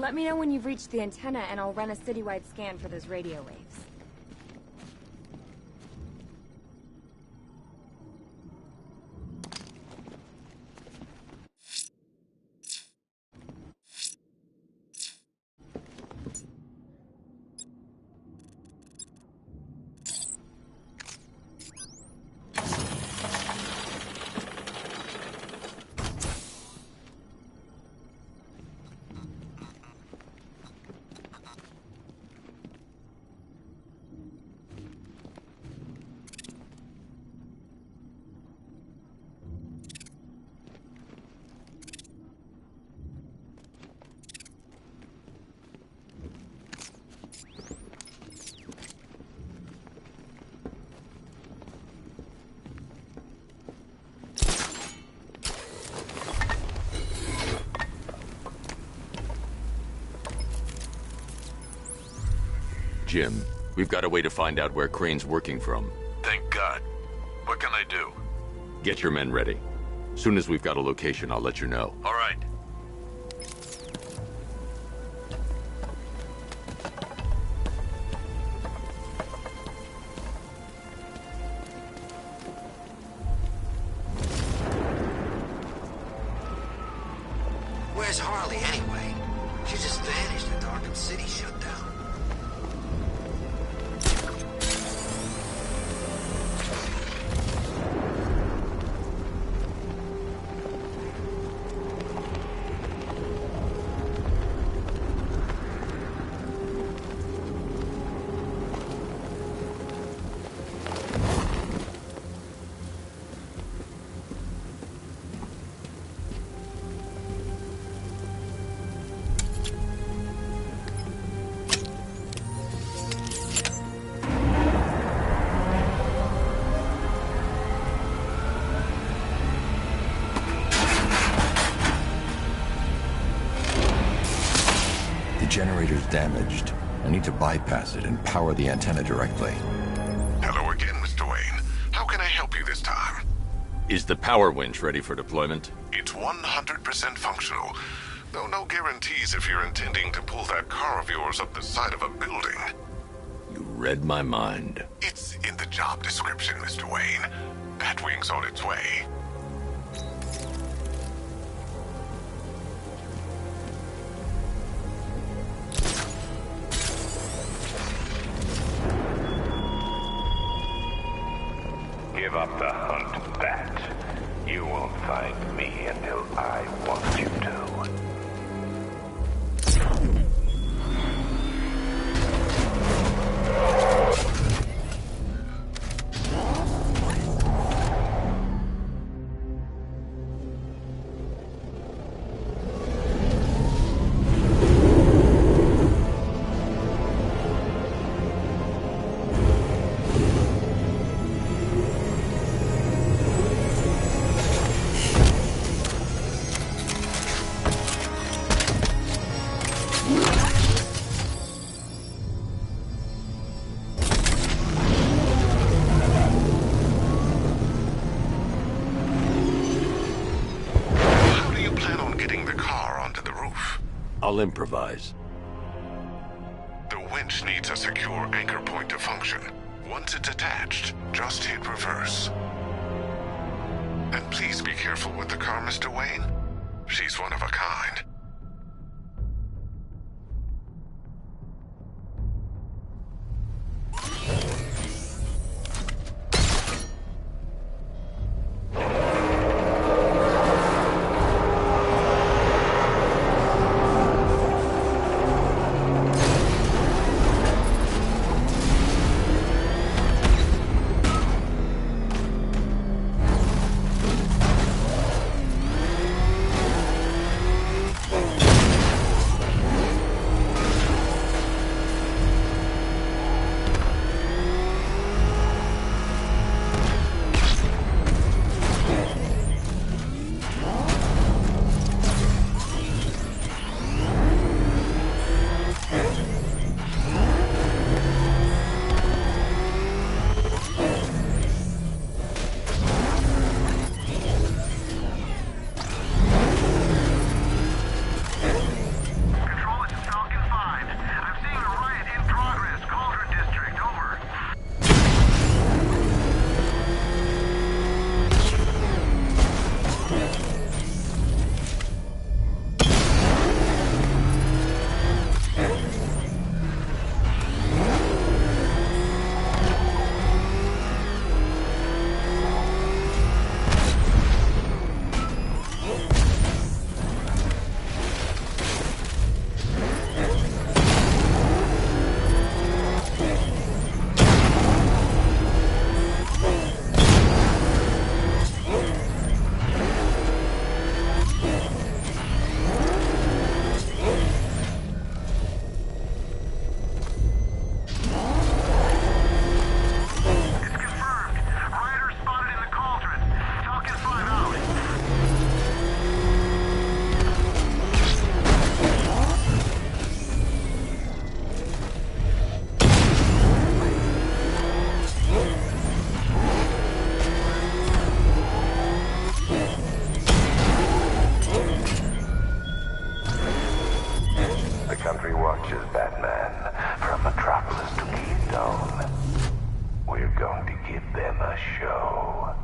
Let me know when you've reached the antenna and I'll run a citywide scan for those radio waves. Jim, we've got a way to find out where Crane's working from. Thank God. What can I do? Get your men ready. Soon as we've got a location, I'll let you know. All right. Where's Harley anyway? She just vanished after Arkham City shut down. Generator's damaged. I need to bypass it and power the antenna directly. Hello again, Mr. Wayne. How can I help you this time? Is the power winch ready for deployment? It's 100% functional, though no guarantees if you're intending to pull that car of yours up the side of a building. You read my mind. It's in the job description, Mr. Wayne. Batwing's on its way. Give up the hunt, Bat. You won't find me until I want you to. I'll improvise. The winch needs a secure anchor point to function. Once it's attached, just hit reverse. And please be careful with the car, Mr. Wayne. She's one of a kind. country watches, Batman. From Metropolis to Keystone. We're going to give them a show.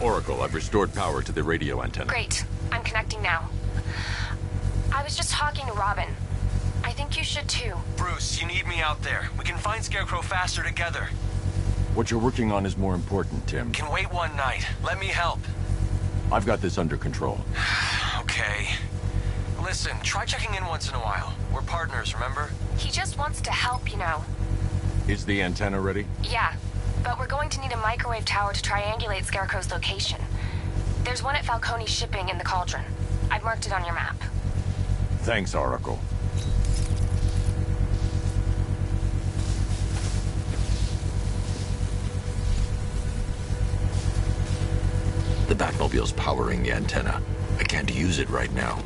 Oracle, I've restored power to the radio antenna. Great. I'm connecting now. I was just talking to Robin. I think you should too. Bruce, you need me out there. We can find Scarecrow faster together. What you're working on is more important, Tim. Can wait one night. Let me help. I've got this under control. Okay. Listen, try checking in once in a while. We're partners, remember? He just wants to help, you know. Is the antenna ready? Yeah, but we're going to need a microwave tower to triangulate Scarecrow's location. There's one at Falcone Shipping in the Cauldron. I've marked it on your map. Thanks, Oracle. The Batmobile's powering the antenna. I can't use it right now.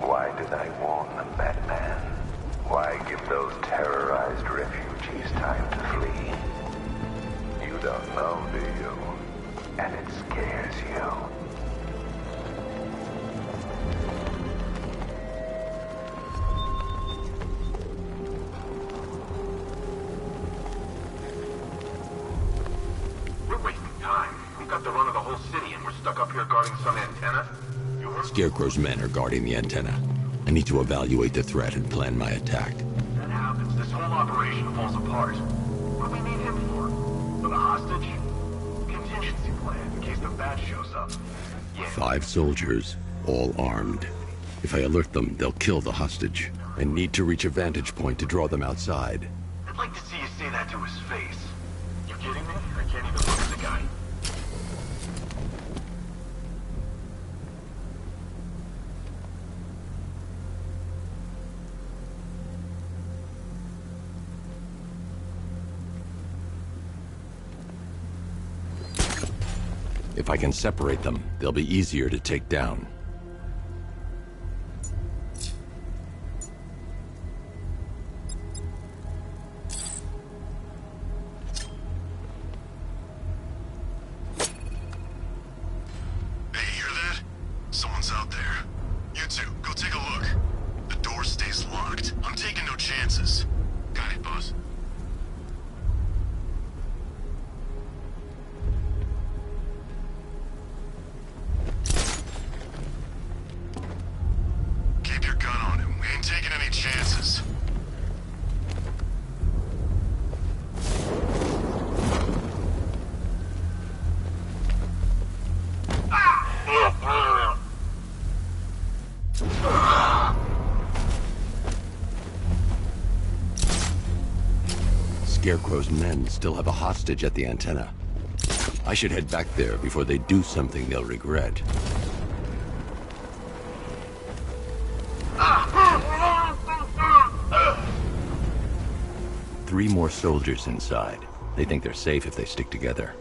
Why did I warn them, Batman? Why give those terrorized refugees time to flee? You don't know, do you? And it scares you. Scarecrow's men are guarding the antenna. I need to evaluate the threat and plan my attack. That happens, this whole operation falls apart. What do we need him for? For the hostage? Contingency plan, in case the bat shows up. Yeah. 5 soldiers, all armed. If I alert them, they'll kill the hostage. I need to reach a vantage point to draw them outside. I'd like to see you say that to his face. You kidding me? I can't even look at the guy. If I can separate them, they'll be easier to take down. Hey, you hear that? Someone's out there. You two, go take a look. The door stays locked. I'm taking no chances. Got it, boss. Keep your gun on him. We ain't taking any chances. Scarecrow's men still have a hostage at the antenna. I should head back there before they do something they'll regret. Three more soldiers inside. They think they're safe if they stick together.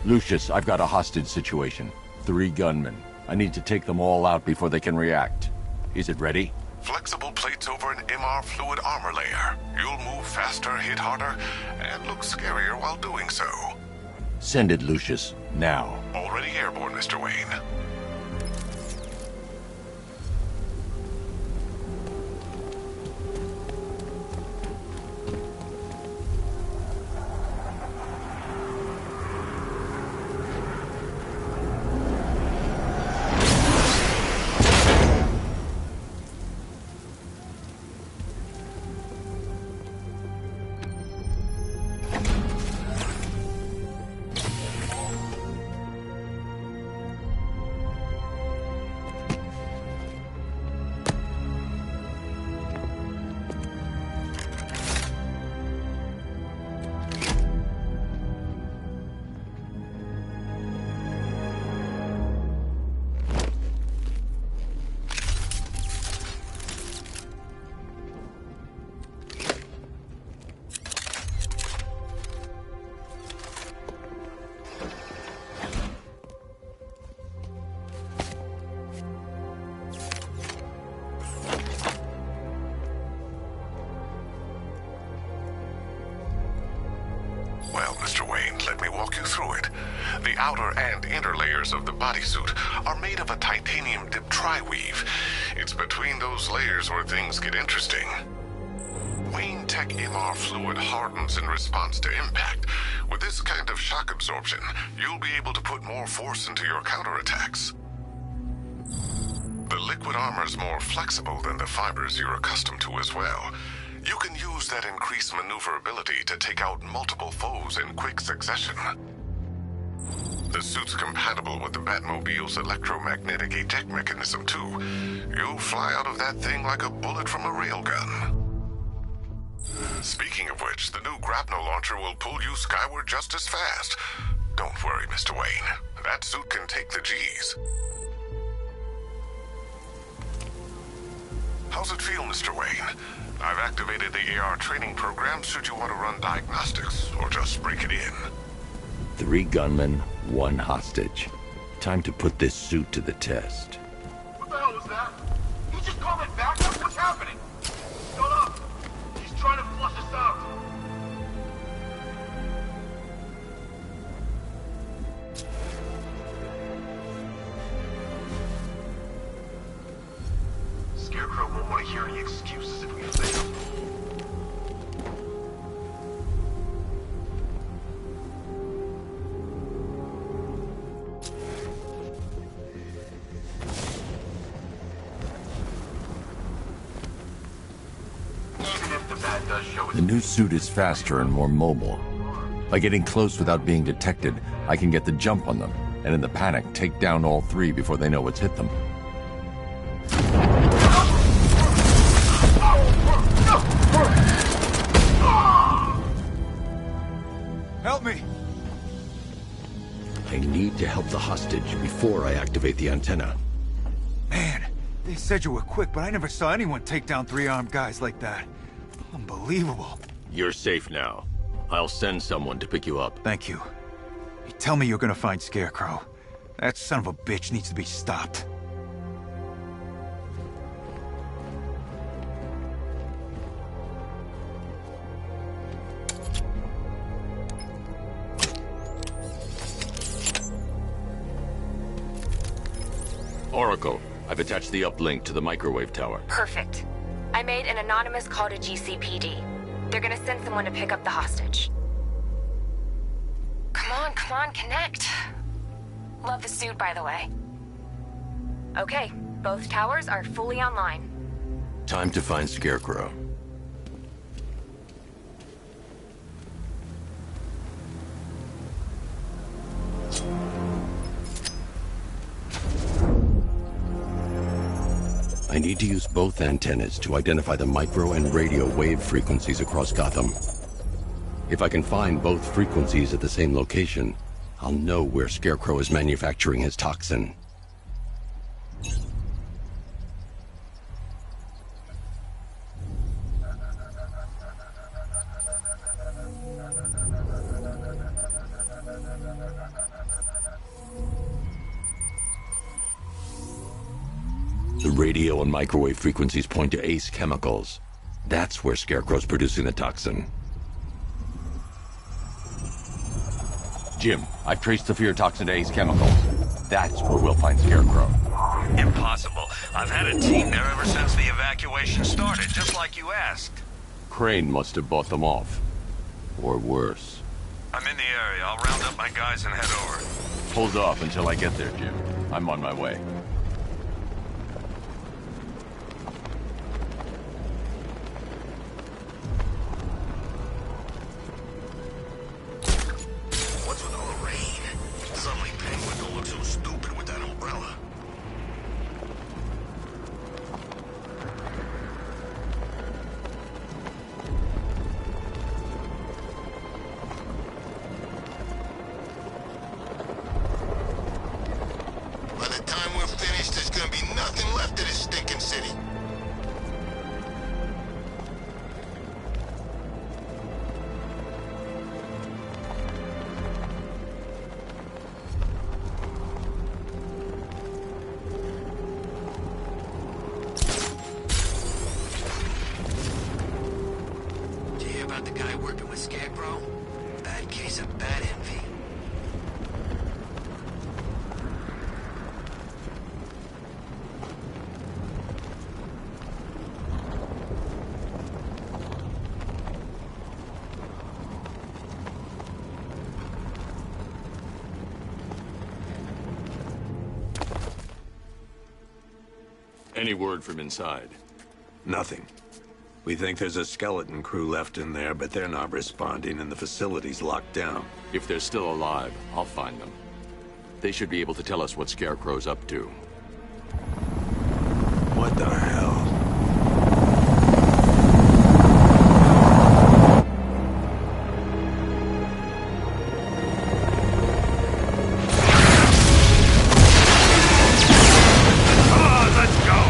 Lucius, I've got a hostage situation. 3 gunmen. I need to take them all out before they can react. Is it ready? Flexible plates over an MR fluid armor layer. You'll move faster, hit harder, and look scarier while doing so. Send it, Lucius. Now. Already airborne, Mr. Wayne. Well, Mr. Wayne, let me walk you through it. The outer and inner layers of the bodysuit are made of a titanium dip tri-weave. It's between those layers where things get interesting. Wayne Tech MR fluid hardens in response to impact. With this kind of shock absorption, you'll be able to put more force into your counterattacks. The liquid armor's more flexible than the fibers you're accustomed to as well. You can use that increased maneuverability to take out multiple foes in quick succession. The suit's compatible with the Batmobile's electromagnetic eject mechanism, too. You'll fly out of that thing like a bullet from a railgun. Speaking of which, the new grapnel launcher will pull you skyward just as fast. Don't worry, Mr. Wayne. That suit can take the G's. How's it feel, Mr. Wayne? I've activated the AR training program should you want to run diagnostics, or just break it in. 3 gunmen, 1 hostage. Time to put this suit to the test. What the hell was that? You just called it backup? What's happening? Shut up! He's trying to flush us out. Scarecrow won't want to hear any excuses if we fail. does show its The new suit is faster and more mobile. By getting close without being detected, I can get the jump on them, and in the panic, take down all three before they know what's hit them. Help me! I need to help the hostage before I activate the antenna. Man, they said you were quick, but I never saw anyone take down 3 armed guys like that. Unbelievable. You're safe now. I'll send someone to pick you up. Thank you. You tell me you're gonna find Scarecrow. That son of a bitch needs to be stopped. Oracle, I've attached the uplink to the microwave tower. Perfect. I made an anonymous call to GCPD. They're gonna send someone to pick up the hostage. Come on, connect. Love the suit, by the way. Okay, both towers are fully online. Time to find Scarecrow. I need to use both antennas to identify the micro and radio wave frequencies across Gotham. If I can find both frequencies at the same location, I'll know where Scarecrow is manufacturing his toxin. The radio and microwave frequencies point to Ace Chemicals. That's where Scarecrow's producing the toxin. Jim, I've traced the fear toxin to Ace Chemicals. That's where we'll find Scarecrow. Impossible. I've had a team there ever since the evacuation started, just like you asked. Crane must have bought them off. Or worse. I'm in the area. I'll round up my guys and head over. Hold off until I get there, Jim. I'm on my way. What's with all the rain? Suddenly Penguin don't look so stupid with that umbrella. By the time we're finished, there's gonna be nothing left of this stinking city. Did you hear about the guy working with Scarecrow? Bad case of bad envy. Any word from inside? Nothing. We think there's a skeleton crew left in there, but they're not responding and the facility's locked down. If they're still alive, I'll find them. They should be able to tell us what Scarecrow's up to. What the hell? Come on, let's go!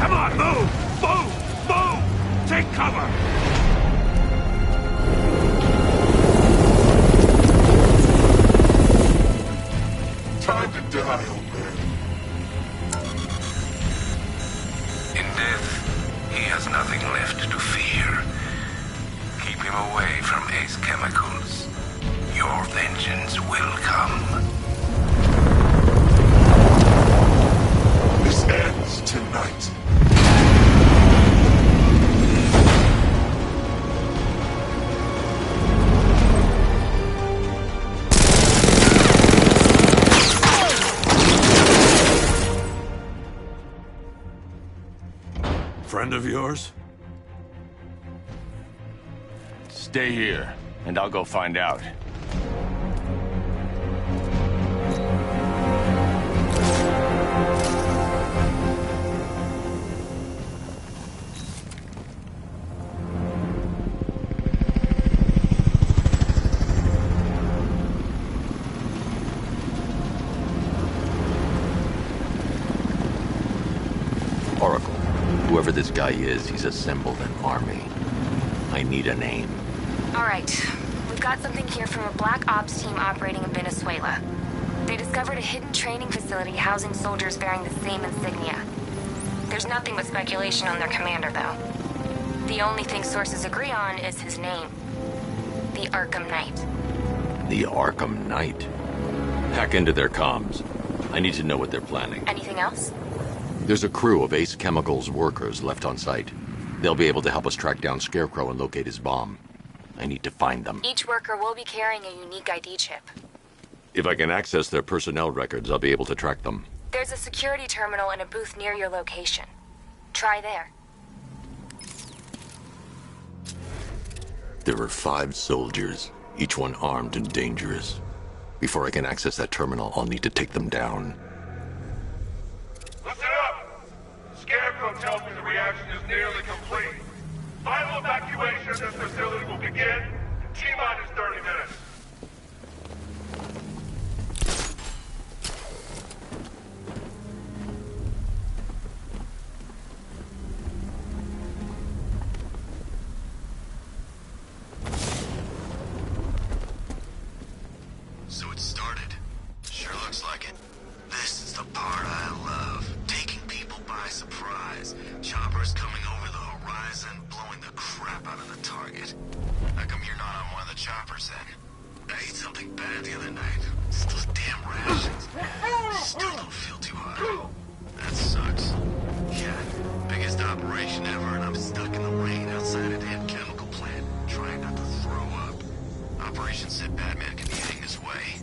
Come on, move! Move! Move! Take cover! Time to die, old man. In death, he has nothing left to fear. Keep him away from Ace Chemicals. Your vengeance will come. This ends tonight. Friend of yours? Stay here, and I'll go find out. Oracle, whoever this guy is, he's assembled an army. I need a name. All right. We've got something here from a Black Ops team operating in Venezuela. They discovered a hidden training facility housing soldiers bearing the same insignia. There's nothing but speculation on their commander, though. The only thing sources agree on is his name. The Arkham Knight. The Arkham Knight? Hack into their comms. I need to know what they're planning. Anything else? There's a crew of Ace Chemicals workers left on site. They'll be able to help us track down Scarecrow and locate his bomb. I need to find them. Each worker will be carrying a unique ID chip. If I can access their personnel records, I'll be able to track them. There's a security terminal in a booth near your location. Try there. There are 5 soldiers, each one armed and dangerous. Before I can access that terminal, I'll need to take them down. Listen up! Scarecrow tells me the reaction is nearly complete. Final evacuation of this facility will begin in T-minus 30 minutes. So it started. Sure looks like it. This is the part I love. Taking people by surprise. Choppers coming over the horizon, blowing the crap out of the target. How come you're not on one of the choppers then? I ate something bad the other night. It's those damn rations. Still don't feel too hot. That sucks. Yeah, biggest operation ever, and I'm stuck in the rain outside a damn chemical plant, trying not to throw up. Operation said Batman could be heading this way.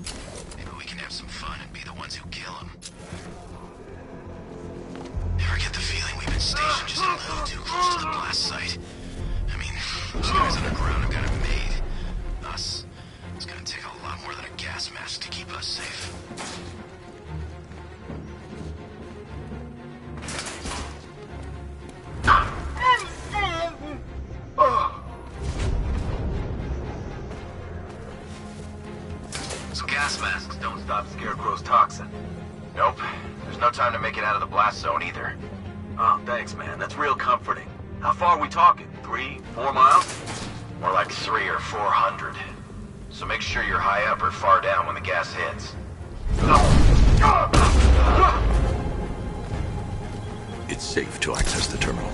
Maybe we can have some fun and be the ones who kill him. Ever get the feeling we've been stationed just a little too close to the blast site? I mean, those guys underground have got it made. Us, it's gonna take a lot more than a gas mask to keep us safe. So gas masks don't stop Scarecrow's toxin. Nope. There's no time to make it out of the blast zone either. Oh, thanks, man. That's real comforting. How far are we talking? 3, 4 miles? More like 300 or 400. So make sure you're high up or far down when the gas hits. It's safe to access the terminal.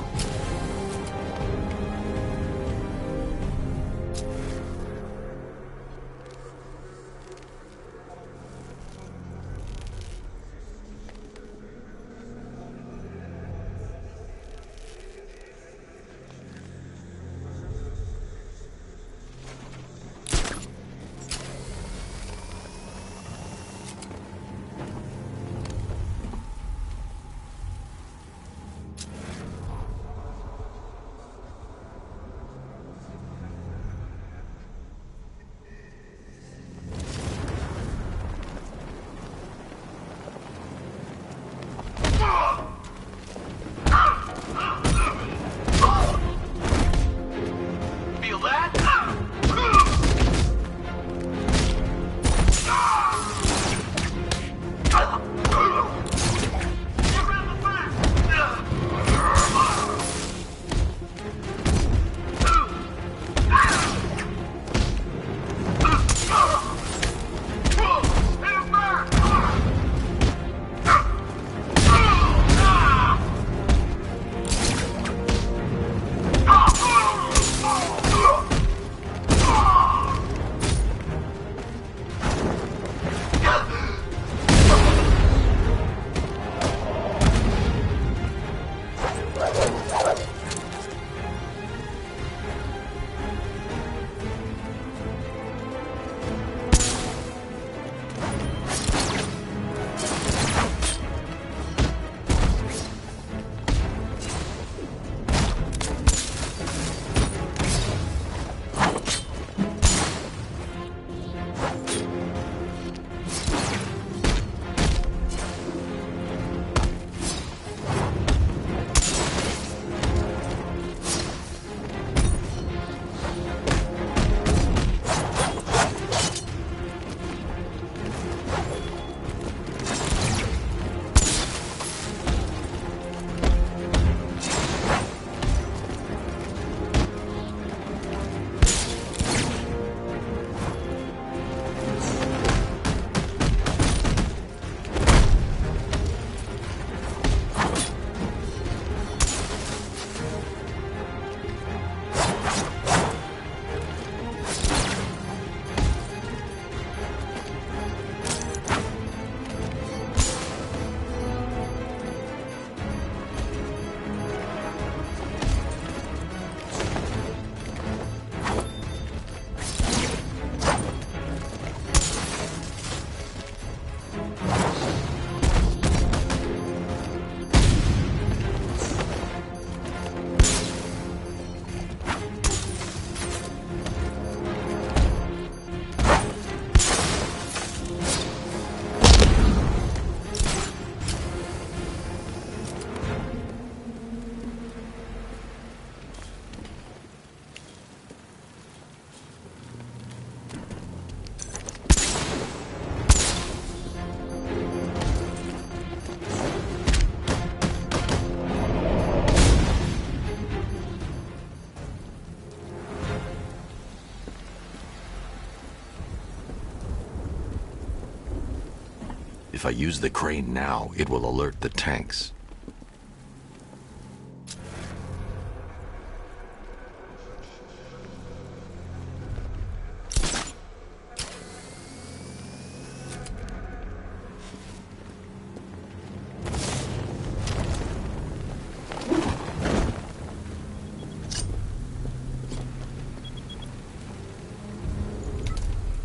If I use the crane now, it will alert the tanks.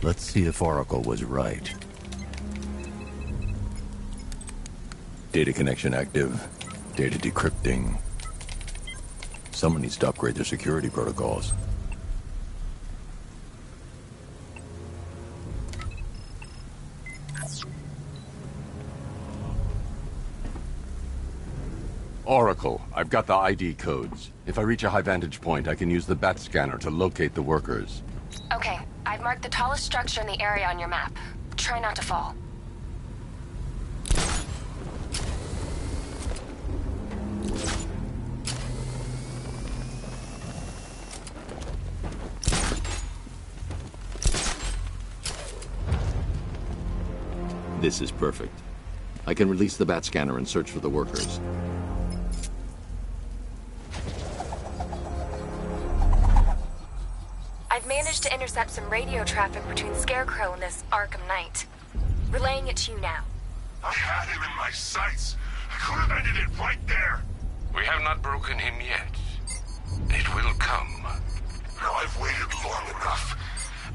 Let's see if Oracle was right. Data connection active. Data decrypting. Someone needs to upgrade their security protocols. Oracle, I've got the ID codes. If I reach a high vantage point, I can use the bat scanner to locate the workers. Okay, I've marked the tallest structure in the area on your map. Try not to fall. This is perfect. I can release the bat scanner and search for the workers. I've managed to intercept some radio traffic between Scarecrow and this Arkham Knight. Relaying it to you now. I had him in my sights. I could have ended it right there. We have not broken him yet. It will come. Now I've waited long enough.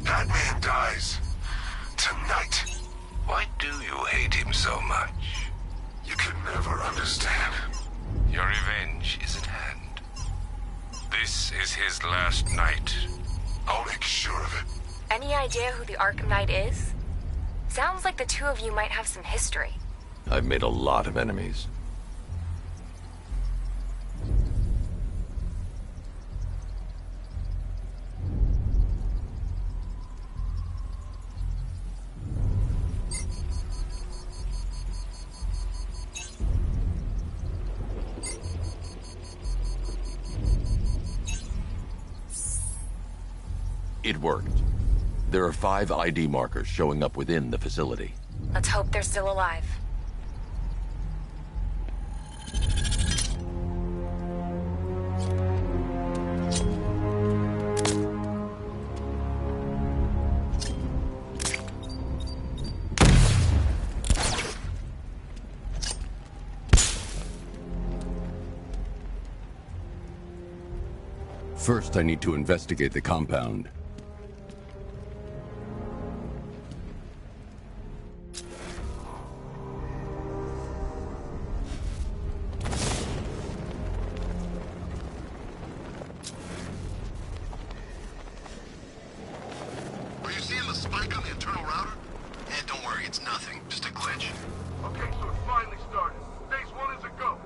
Batman dies. Tonight. Why do you hate him so much? You can never understand. Your revenge is at hand. This is his last night. I'll make sure of it. Any idea who the Arkham Knight is? Sounds like the two of you might have some history. I've made a lot of enemies. It worked. There are 5 ID markers showing up within the facility. Let's hope they're still alive. First, I need to investigate the compound. Are you seeing the spike on the internal router? Eh, don't worry, it's nothing. Just a glitch. Okay, so it finally started. Phase 1 is a go.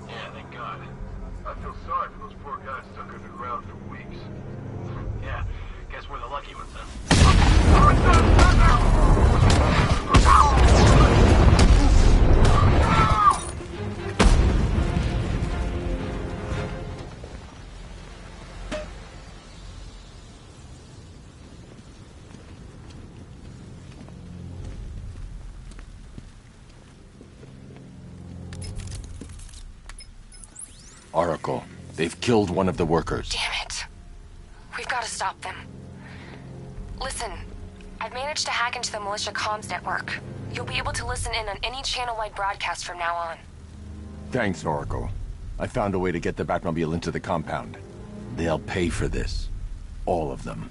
Yeah, thank God. I feel sorry for those poor guys stuck underground for weeks. Yeah, guess we're the lucky ones, huh? Oracle, they've killed one of the workers. Damn it. We've got to stop them. Listen, I've managed to hack into the militia comms network. You'll be able to listen in on any channel-wide broadcast from now on. Thanks, Oracle. I found a way to get the Batmobile into the compound. They'll pay for this. All of them.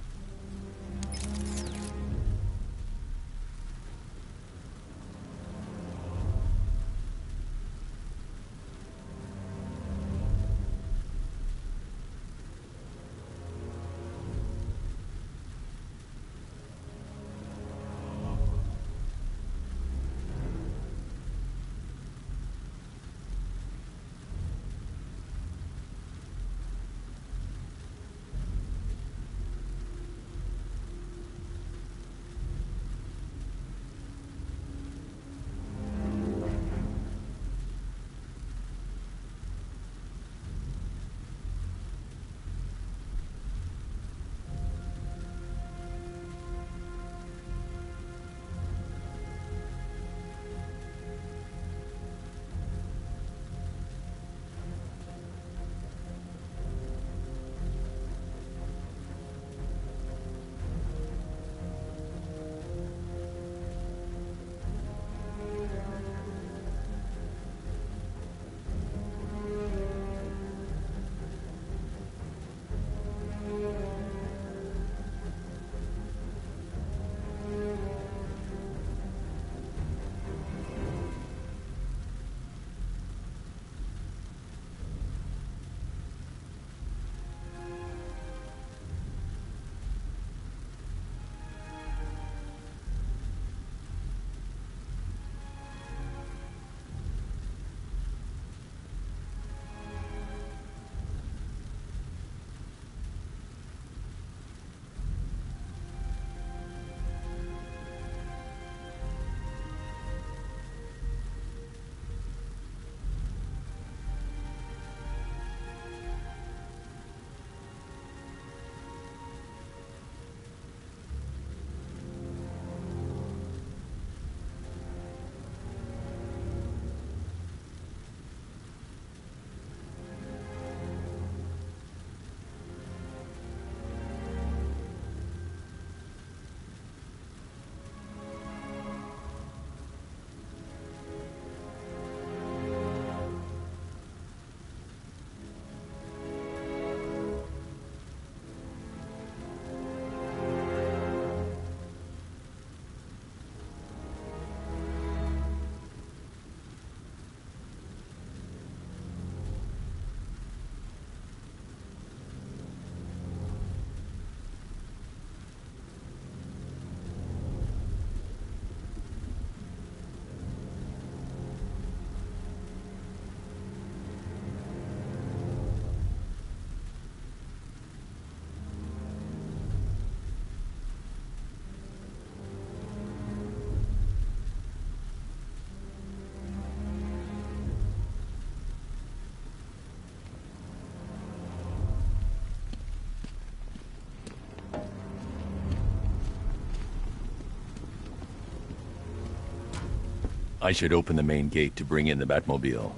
I should open the main gate to bring in the Batmobile.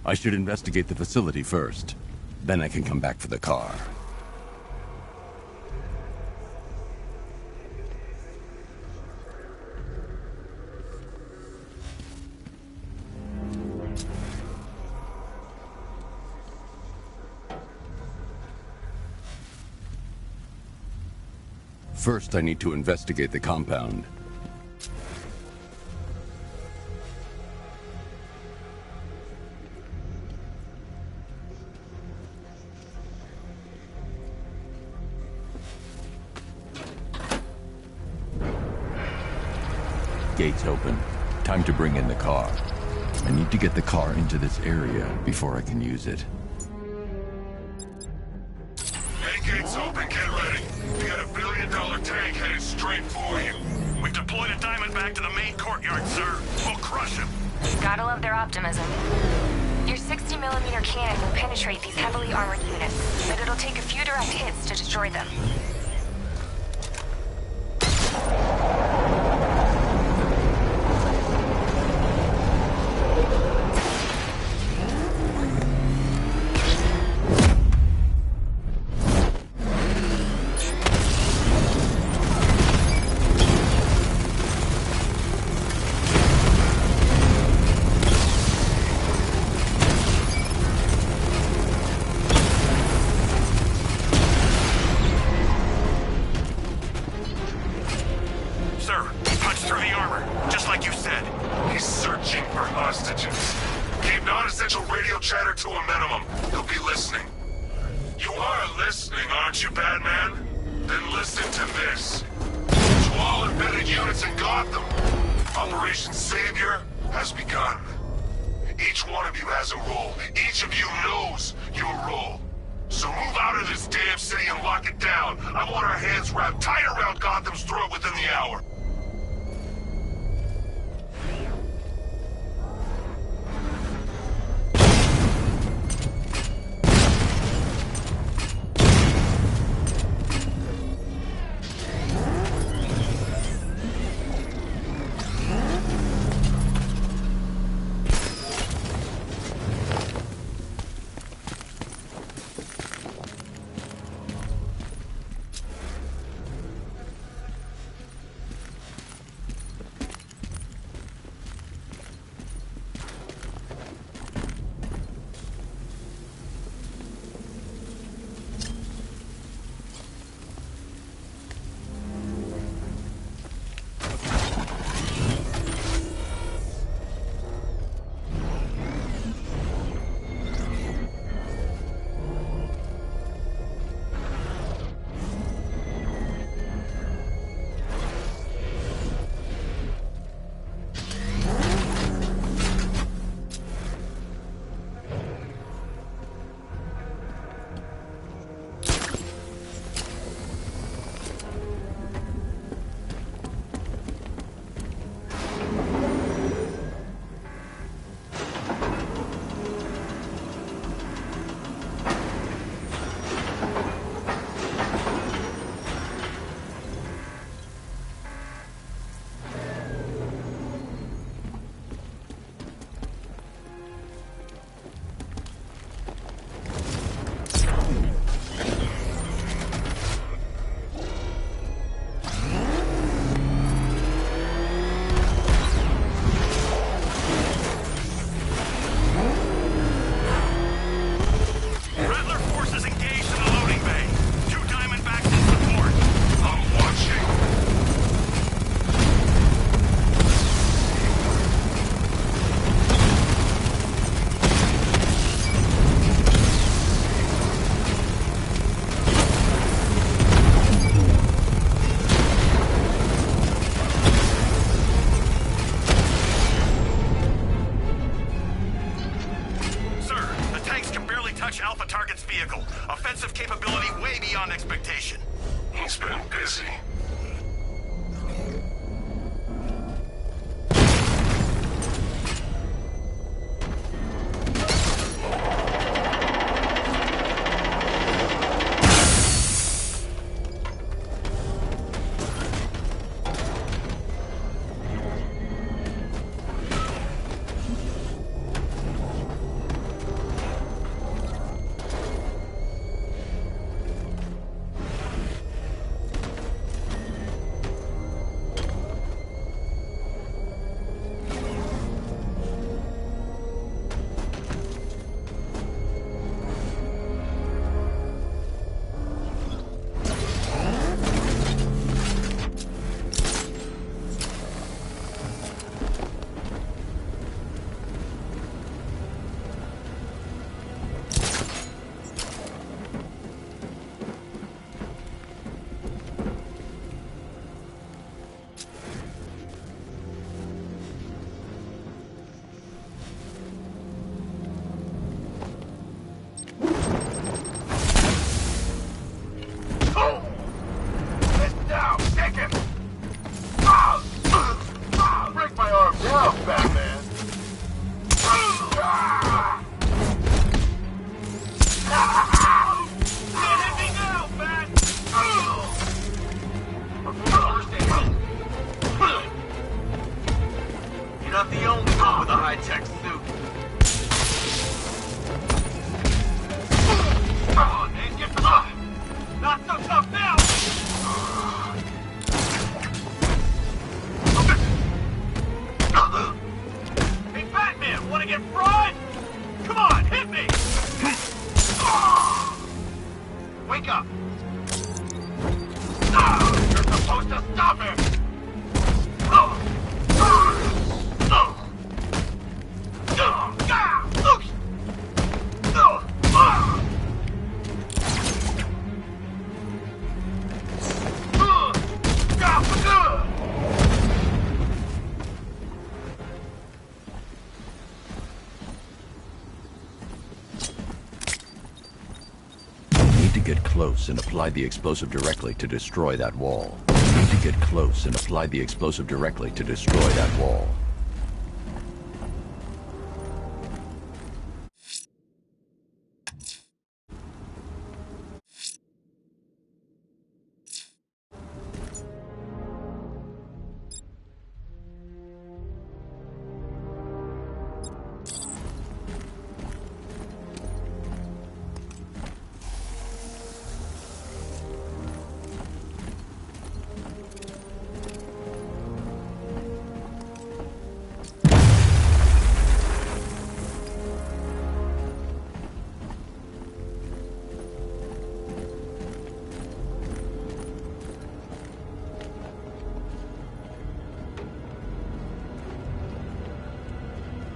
I should investigate the facility first. Then I can come back for the car. First, I need to investigate the compound. Gates open. Time to bring in the car. I need to get the car into this area before I can use it. Main gate's open, get ready. We got $1 billion tank headed straight for you. We've deployed a Diamondback to the main courtyard, sir. We'll crush him. Gotta love their optimism. Your 60mm cannon will penetrate these heavily armored units, but it'll take a few direct hits to destroy them. You're not the only one with a high-tech suit. Come on, man, get up! Not so tough now! Hey, Batman, wanna get fried? Come on, hit me! Wake up! You're supposed to stop him! Get close and apply the explosive directly to destroy that wall. Need to get close and apply the explosive directly to destroy that wall.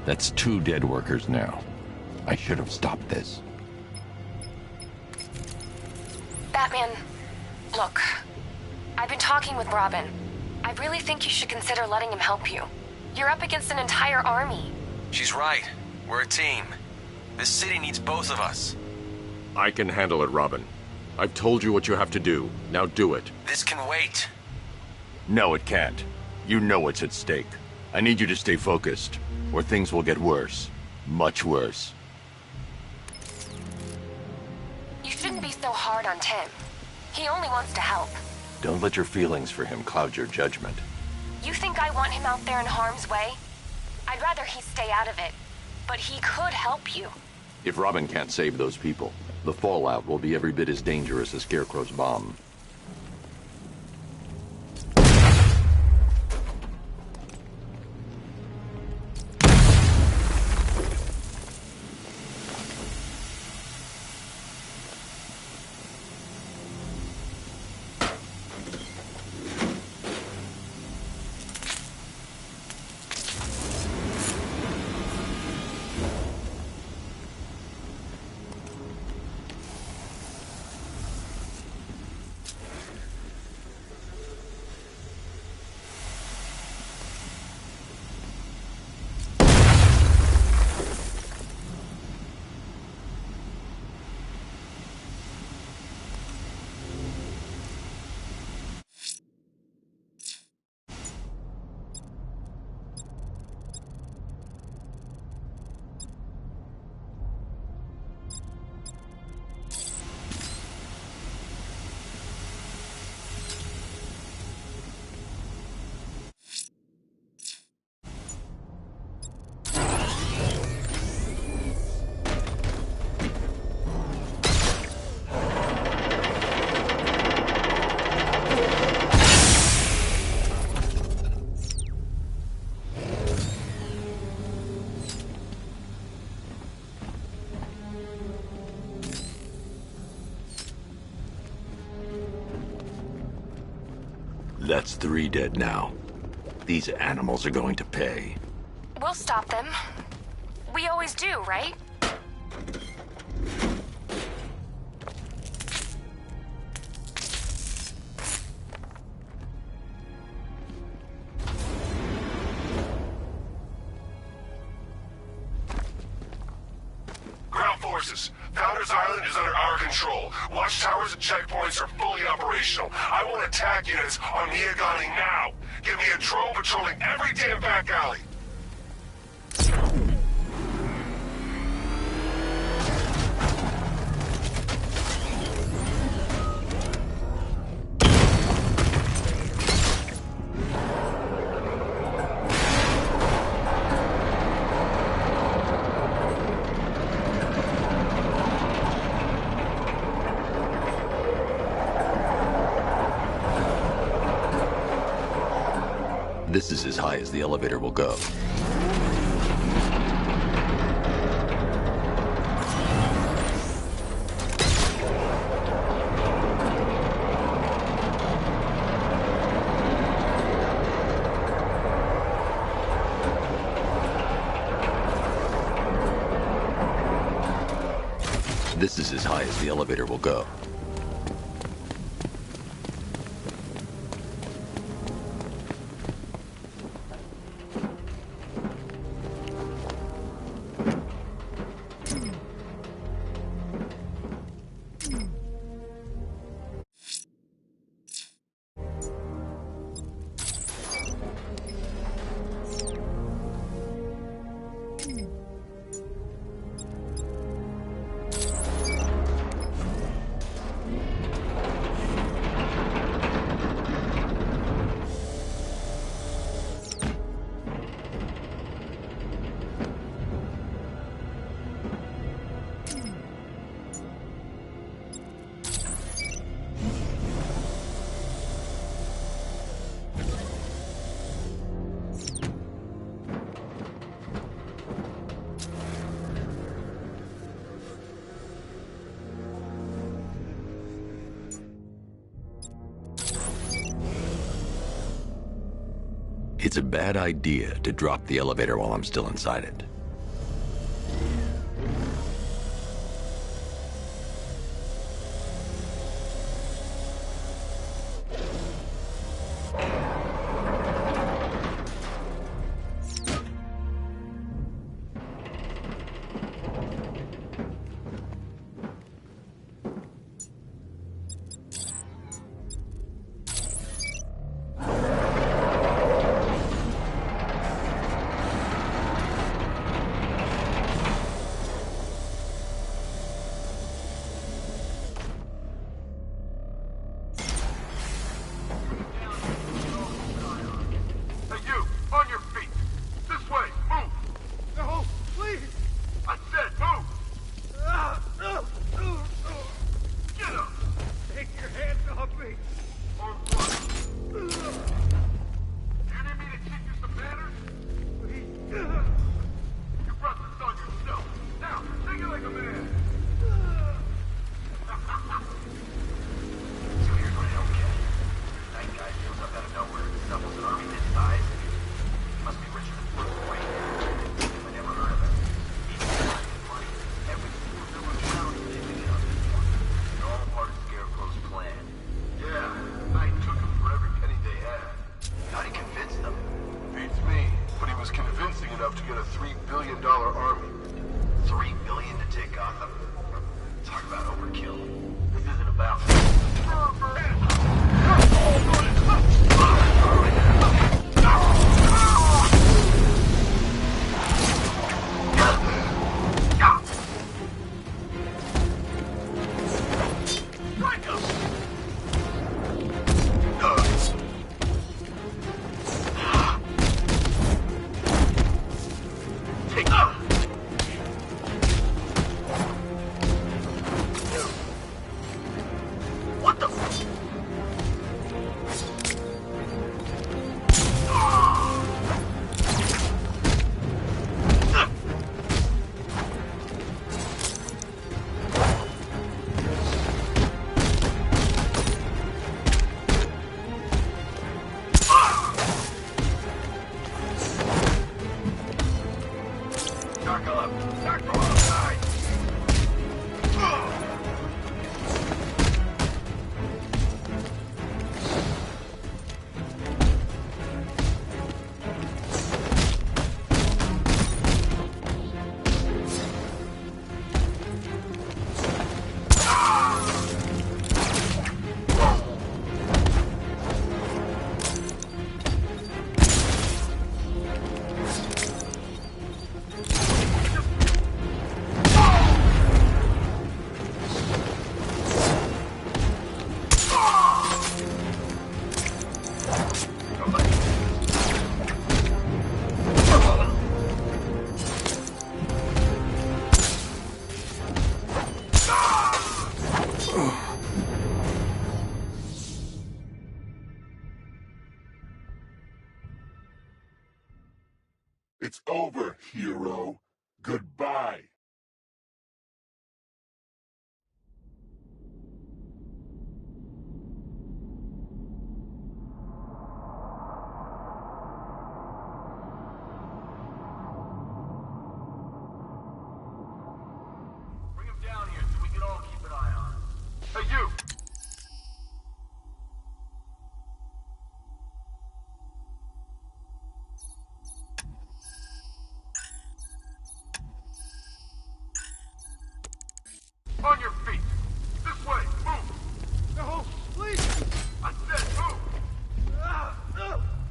That's 2 dead workers now. I should have stopped this. Batman, look. I've been talking with Robin. I really think you should consider letting him help you. You're up against an entire army. She's right. We're a team. This city needs both of us. I can handle it, Robin. I've told you what you have to do. Now do it. This can wait. No, it can't. You know what's at stake. I need you to stay focused, or things will get worse. Much worse. You shouldn't be so hard on Tim. He only wants to help. Don't let your feelings for him cloud your judgment. You think I want him out there in harm's way? I'd rather he stay out of it. But he could help you. If Robin can't save those people, the fallout will be every bit as dangerous as Scarecrow's bomb. That's 3 dead now. These animals are going to pay. We'll stop them. We always do, right? Ground forces, Founders Island is under our control. Watchtowers and checkpoints are fully operational. I want attack units on Miagani now. Give me a drone patrolling every damn back alley. This is as high as the elevator will go. This is as high as the elevator will go. It's a bad idea to drop the elevator while I'm still inside it. It's over, hero. Goodbye. Bring him down here so we can all keep an eye on him. Hey, you! On your feet! This way! Move! No, please! I said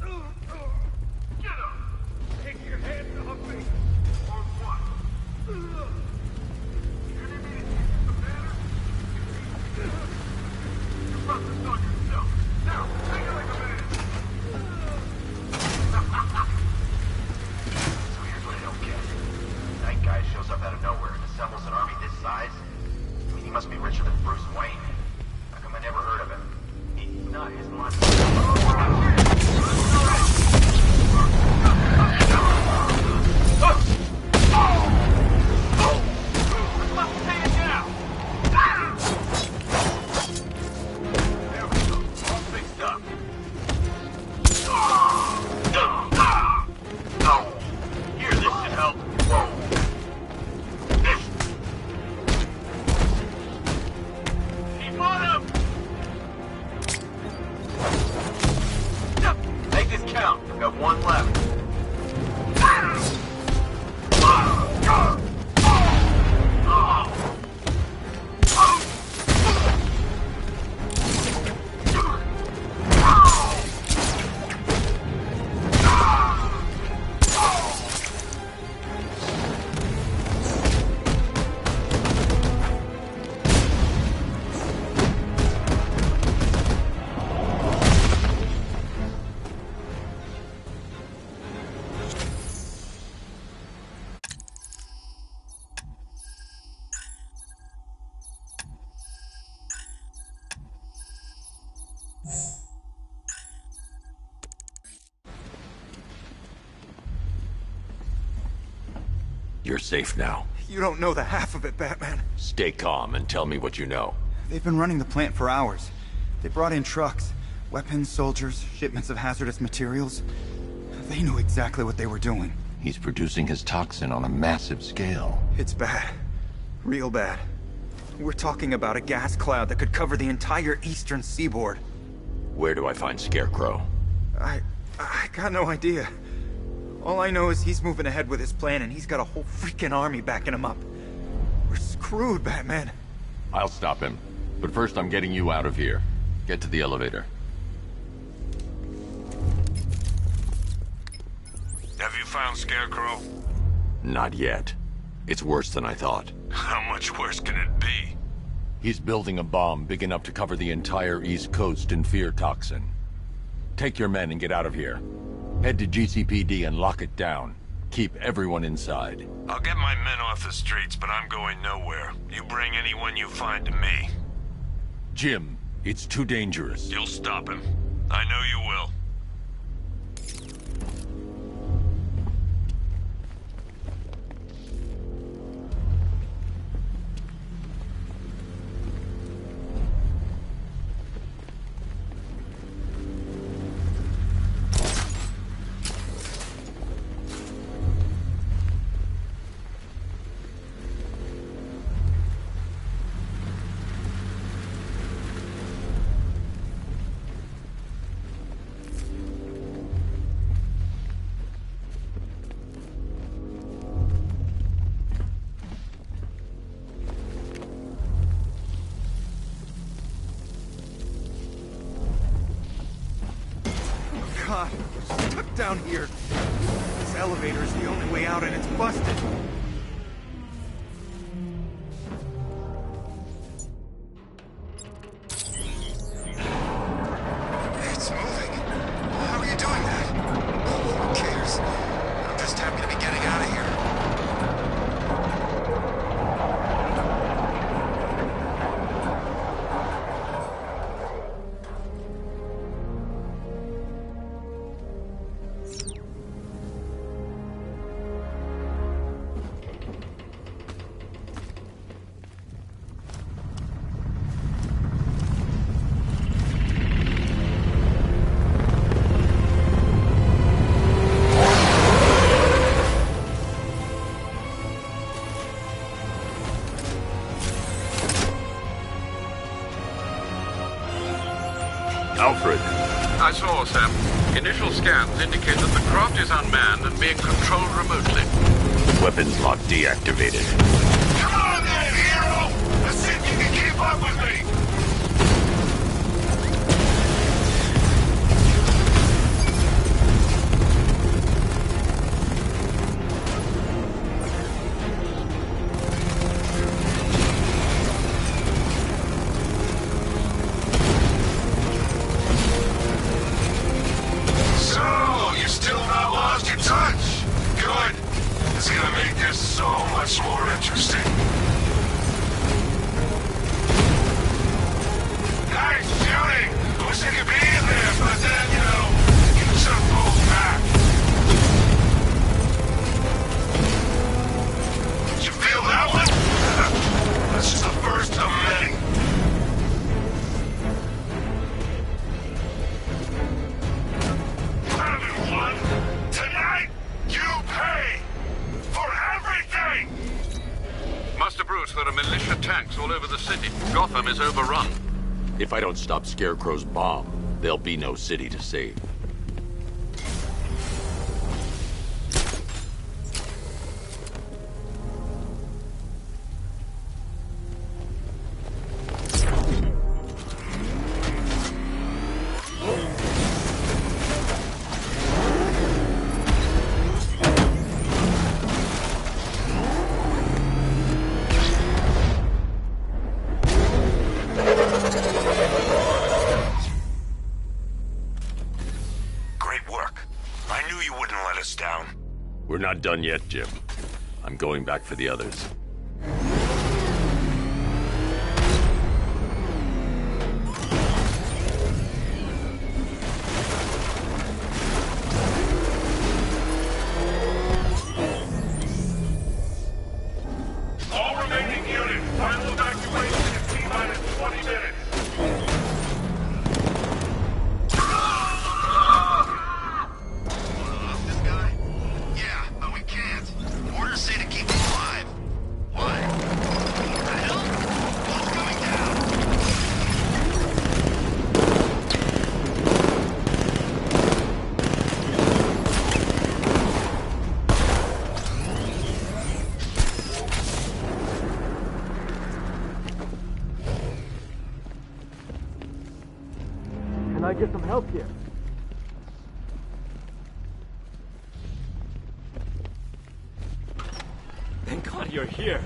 move! Get up! Take your hands off me! Or what? You need me to teach you some manners? You brought this on yourself! Now, take it like a man! So here's what I don't get. Night guy shows up out of nowhere and assembles an army this size? I mean, he must be richer than Bruce Wayne. How come I never heard of him? He's not his money. There we go. All fixed up. Here, this should help. Keep on him! Make this count. We've got one left. You're safe now. You don't know the half of it, Batman. Stay calm and tell me what you know. They've been running the plant for hours. They brought in trucks, weapons, soldiers, shipments of hazardous materials. They knew exactly what they were doing. He's producing his toxin on a massive scale. It's bad. Real bad. We're talking about a gas cloud that could cover the entire eastern seaboard. Where do I find Scarecrow? I got no idea. All I know is he's moving ahead with his plan and he's got a whole freaking army backing him up. We're screwed, Batman. I'll stop him. But first I'm getting you out of here. Get to the elevator. Have you found Scarecrow? Not yet. It's worse than I thought. How much worse can it be? He's building a bomb big enough to cover the entire East Coast in fear toxin. Take your men and get out of here. Head to GCPD and lock it down. Keep everyone inside. I'll get my men off the streets, but I'm going nowhere. You bring anyone you find to me. Jim, it's too dangerous. You'll stop him. I know you will. God, we're stuck down here. This elevator's the only way out and it's busted. It's moving. How are you doing that? Who cares? I'm just happy to be getting out of here. saw, Sam. Initial scans indicate that the craft is unmanned and being controlled remotely. Weapons lock deactivated. Come on then, hero! Let's see if you can keep up with me! So, you still not lost your touch? Good. It's gonna make this so much more interesting. Nice shooting! I wish I could be in there, but then, you know, you should have pulled back. Did you feel that one? That's just the first of many. Everyone, tonight, you pay for everything! Master Bruce, there are militia tanks all over the city. Gotham is overrun. If I don't stop Scarecrow's bomb, there'll be no city to save. Great work. I knew you wouldn't let us down. We're not done yet, Jim. I'm going back for the others. All remaining units, final evacuation in T-minus 20 minutes. This guy? Yeah, but we can't. Orders say to keep him alive. Why? The hell? What's going down? Can I get some help here? Thank God you're here.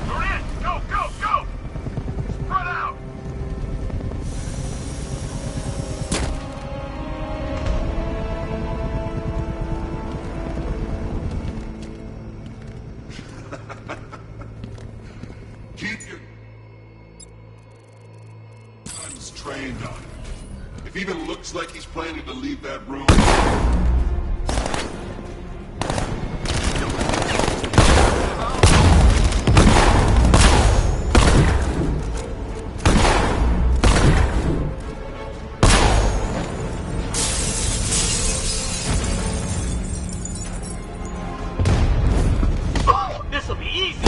We're in! Go, go, go! Spread out! Keep your guns trained on him. If he even looks like he's planning to leave that room. This'll be easy.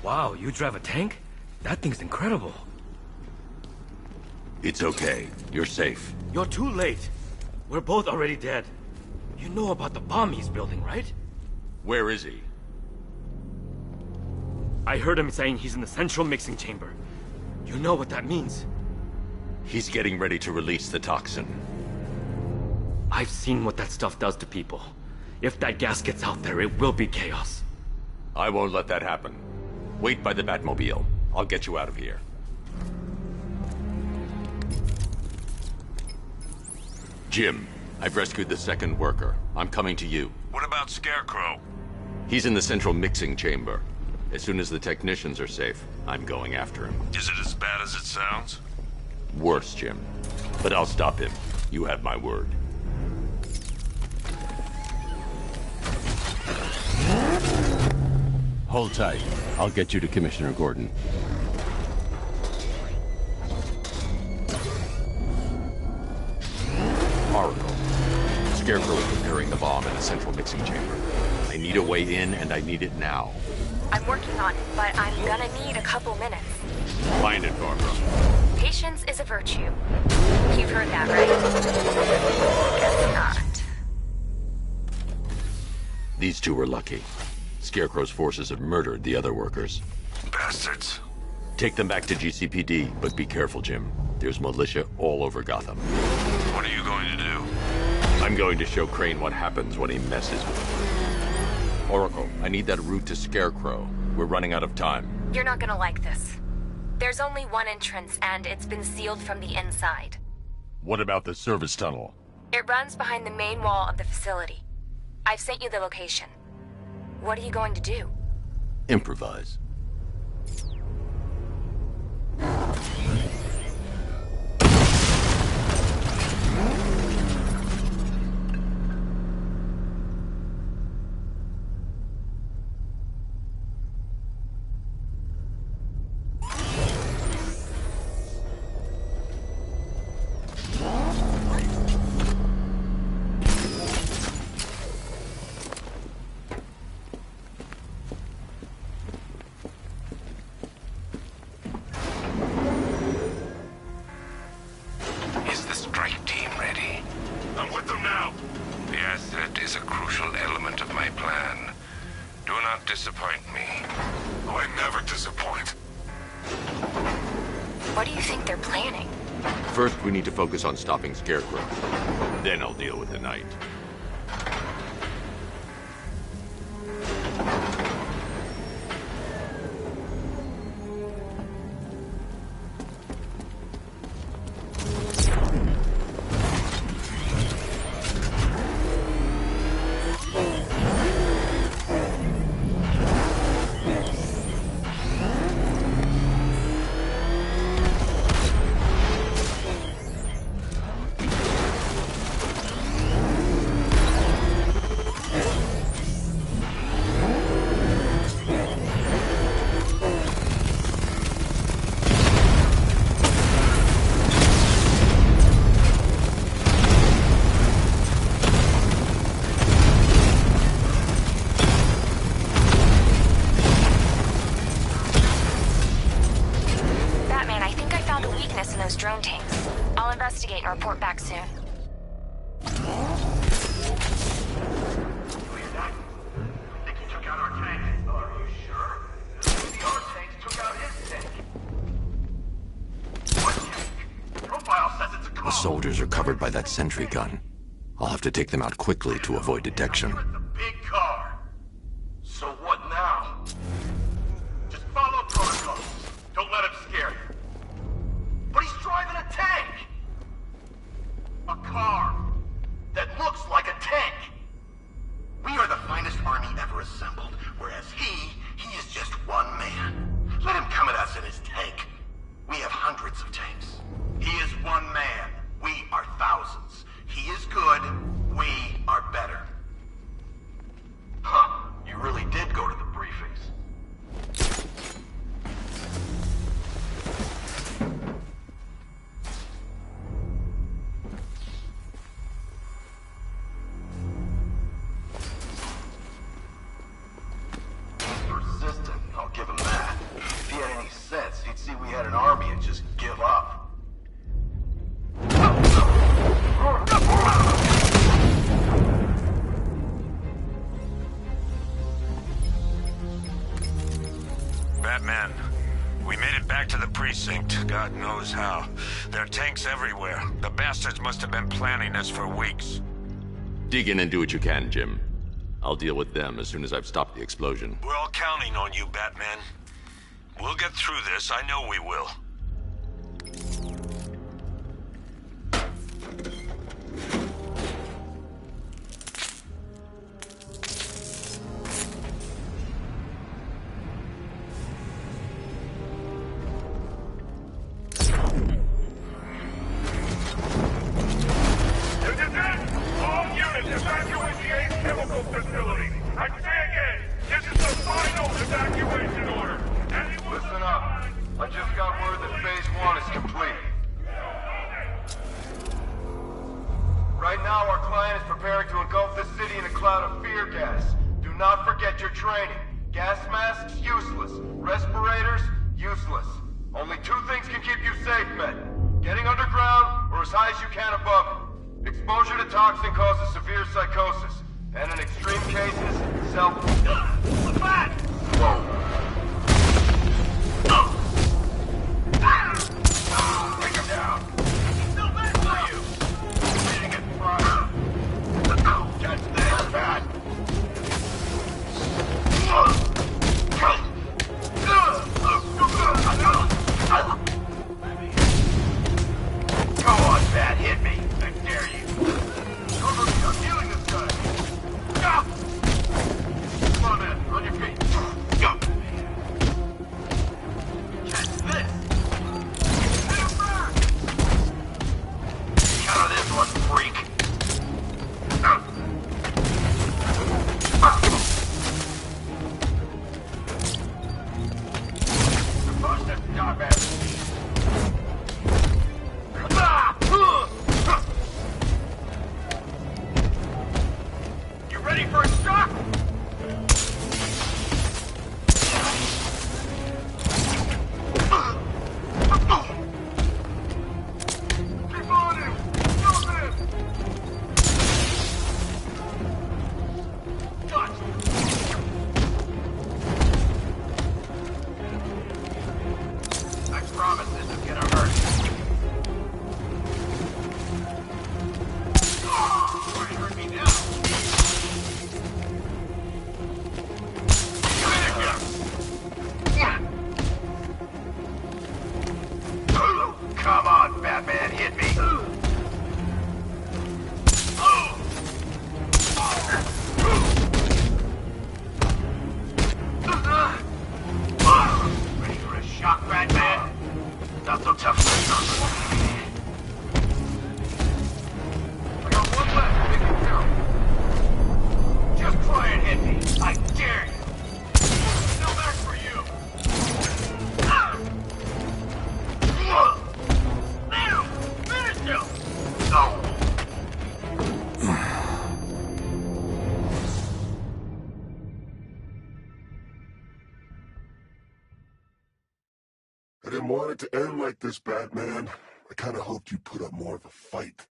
Wow, you drive a tank? That thing's incredible. It's okay. You're safe. You're too late. We're both already dead. You know about the bomb he's building, right? Where is he? I heard him saying he's in the central mixing chamber. You know what that means. He's getting ready to release the toxin. I've seen what that stuff does to people. If that gas gets out there, it will be chaos. I won't let that happen. Wait by the Batmobile. I'll get you out of here. Jim, I've rescued the second worker. I'm coming to you. What about Scarecrow? He's in the central mixing chamber. As soon as the technicians are safe, I'm going after him. Is it as bad as it sounds? Worse, Jim. But I'll stop him. You have my word. Hold tight. I'll get you to Commissioner Gordon. Oracle. Scarecrow is preparing the bomb in the central mixing chamber. I need a way in, and I need it now. I'm working on it, but I'm gonna need a couple minutes. Find it, Barbara. Patience is a virtue. You've heard that, right? Guess not. These two were lucky. Scarecrow's forces have murdered the other workers. Bastards. Take them back to GCPD, but be careful, Jim. There's militia all over Gotham. What are you going to do? I'm going to show Crane what happens when he messes with me. Oracle, I need that route to Scarecrow. We're running out of time. You're not gonna like this. There's only one entrance, and it's been sealed from the inside. What about the service tunnel? It runs behind the main wall of the facility. I've sent you the location. What are you going to do? Improvise. First, we need to focus on stopping Scarecrow. Then I'll deal with the Knight. Drone tanks. I'll investigate and report back soon. Think he took out our tanks? Are you sure? Maybe our tanks took out his tank. What tank? Profile says it's a car. The soldiers are covered by that sentry gun. I'll have to take them out quickly to avoid detection. It's a big car. So what now? Just follow protocols. Don't let him scare you. But he's driving a tank! A car that looks like a tank! We are the finest army ever assembled, whereas he is just one man. Let him come at us in his tank. We have hundreds of tanks. He is one man. We are thousands. He is good, we are better. Huh, you really did go to the briefings. Persistent, I'll give him that. If he had any sense, he'd see we had an army and just give up. Batman, we made it back to the precinct, God knows how. There are tanks everywhere. The bastards must have been planning this for weeks. Dig in and do what you can, Jim. I'll deal with them as soon as I've stopped the explosion. We're all counting on you, Batman. We'll get through this, I know we will. Right now, our client is preparing to engulf the city in a cloud of fear gas. Do not forget your training. Gas masks, useless. Respirators, useless. Only two things can keep you safe, men. Getting underground, or as high as you can above it. Exposure to toxin causes severe psychosis. And in extreme cases, self... Whoa. Take him down. No match for you. Dang it, Pryor. Catch this, Pat. Go on, Pat, hit me. I dare you. Cover me, I'm healing this guy. Come on, man, on your feet. Go. Catch this. Hit him back. Counter this one, freak. Push this garbage. You ready for a shock? Keep on him! Jump him! Gotcha! I promise this is gonna hurt. Why hurt me now? Come on, Batman, hit me. Ready for a shock, Batman? Not so tough. I got one left. Make it count. Just try and hit me. I dare you. No match for you. Now, finish him. No. I didn't want it to end like this, Batman. I kinda hoped you'd put up more of a fight.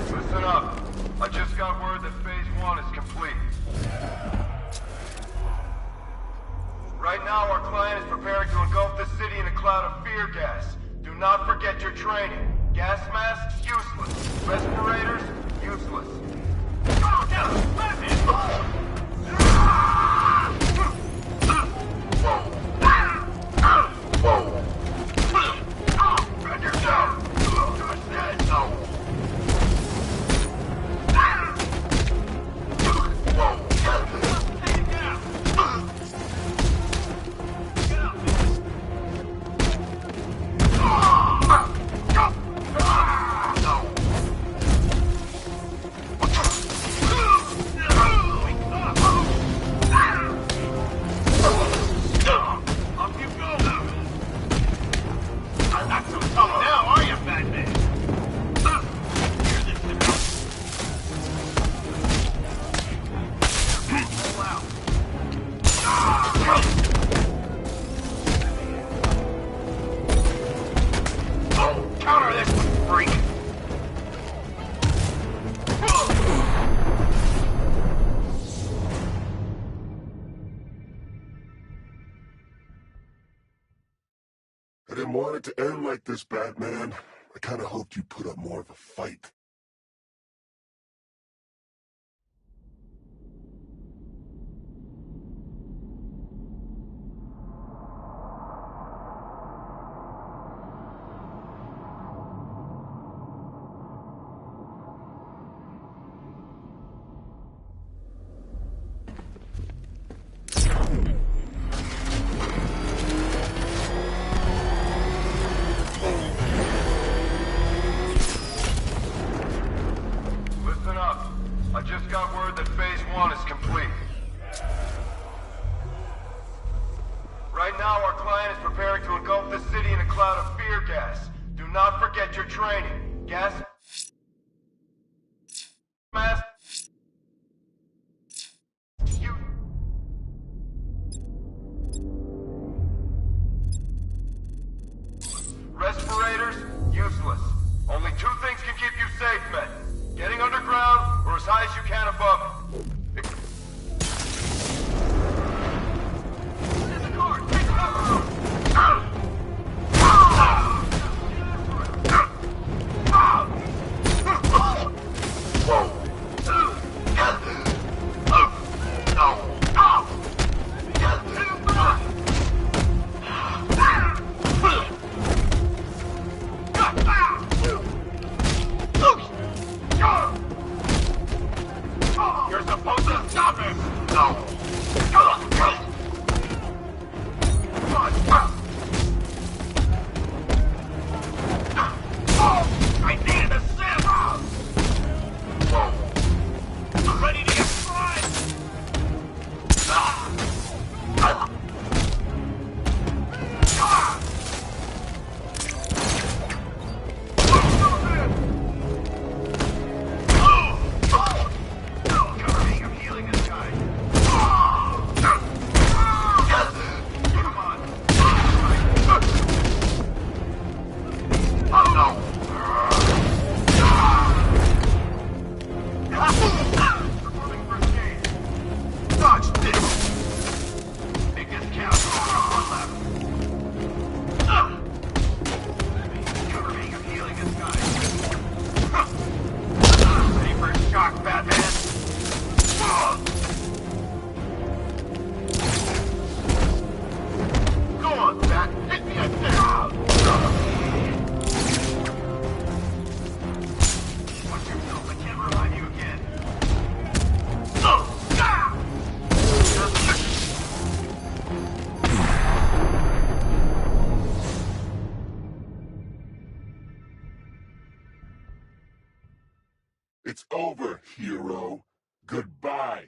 Listen up. I just got word that Phase 1 is complete. Right now, our client is preparing to engulf the city in a cloud of fear gas. Do not forget your training. Gas masks, useless. Respirators, useless. Render down. Touch that. No. Counter this one, freak! I didn't want it to end like this, Batman. I kinda hoped you'd put up more of a fight. I just got word that Phase 1 is complete. Right now, our client is preparing to engulf the city in a cloud of fear gas. Do not forget your training. Gas mask. Respirators, useless. Only two things can keep you safe, men. Getting underground, or as high as you can above it. In the car, take cover! You're supposed to stop him! No! I needed a sim! I'm ready to get fried! It's over, hero. Goodbye.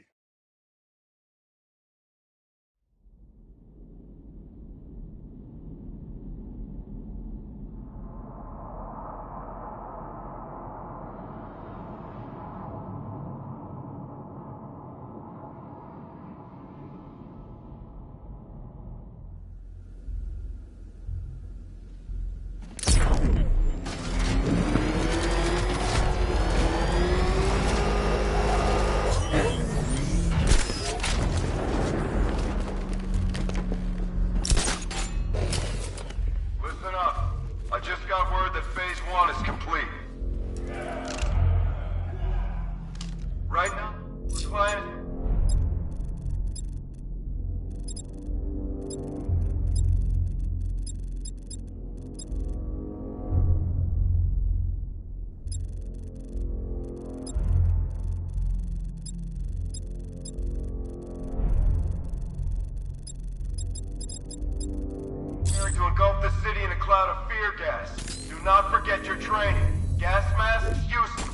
To engulf the city in a cloud of fear gas. Do not forget your training. Gas masks useless.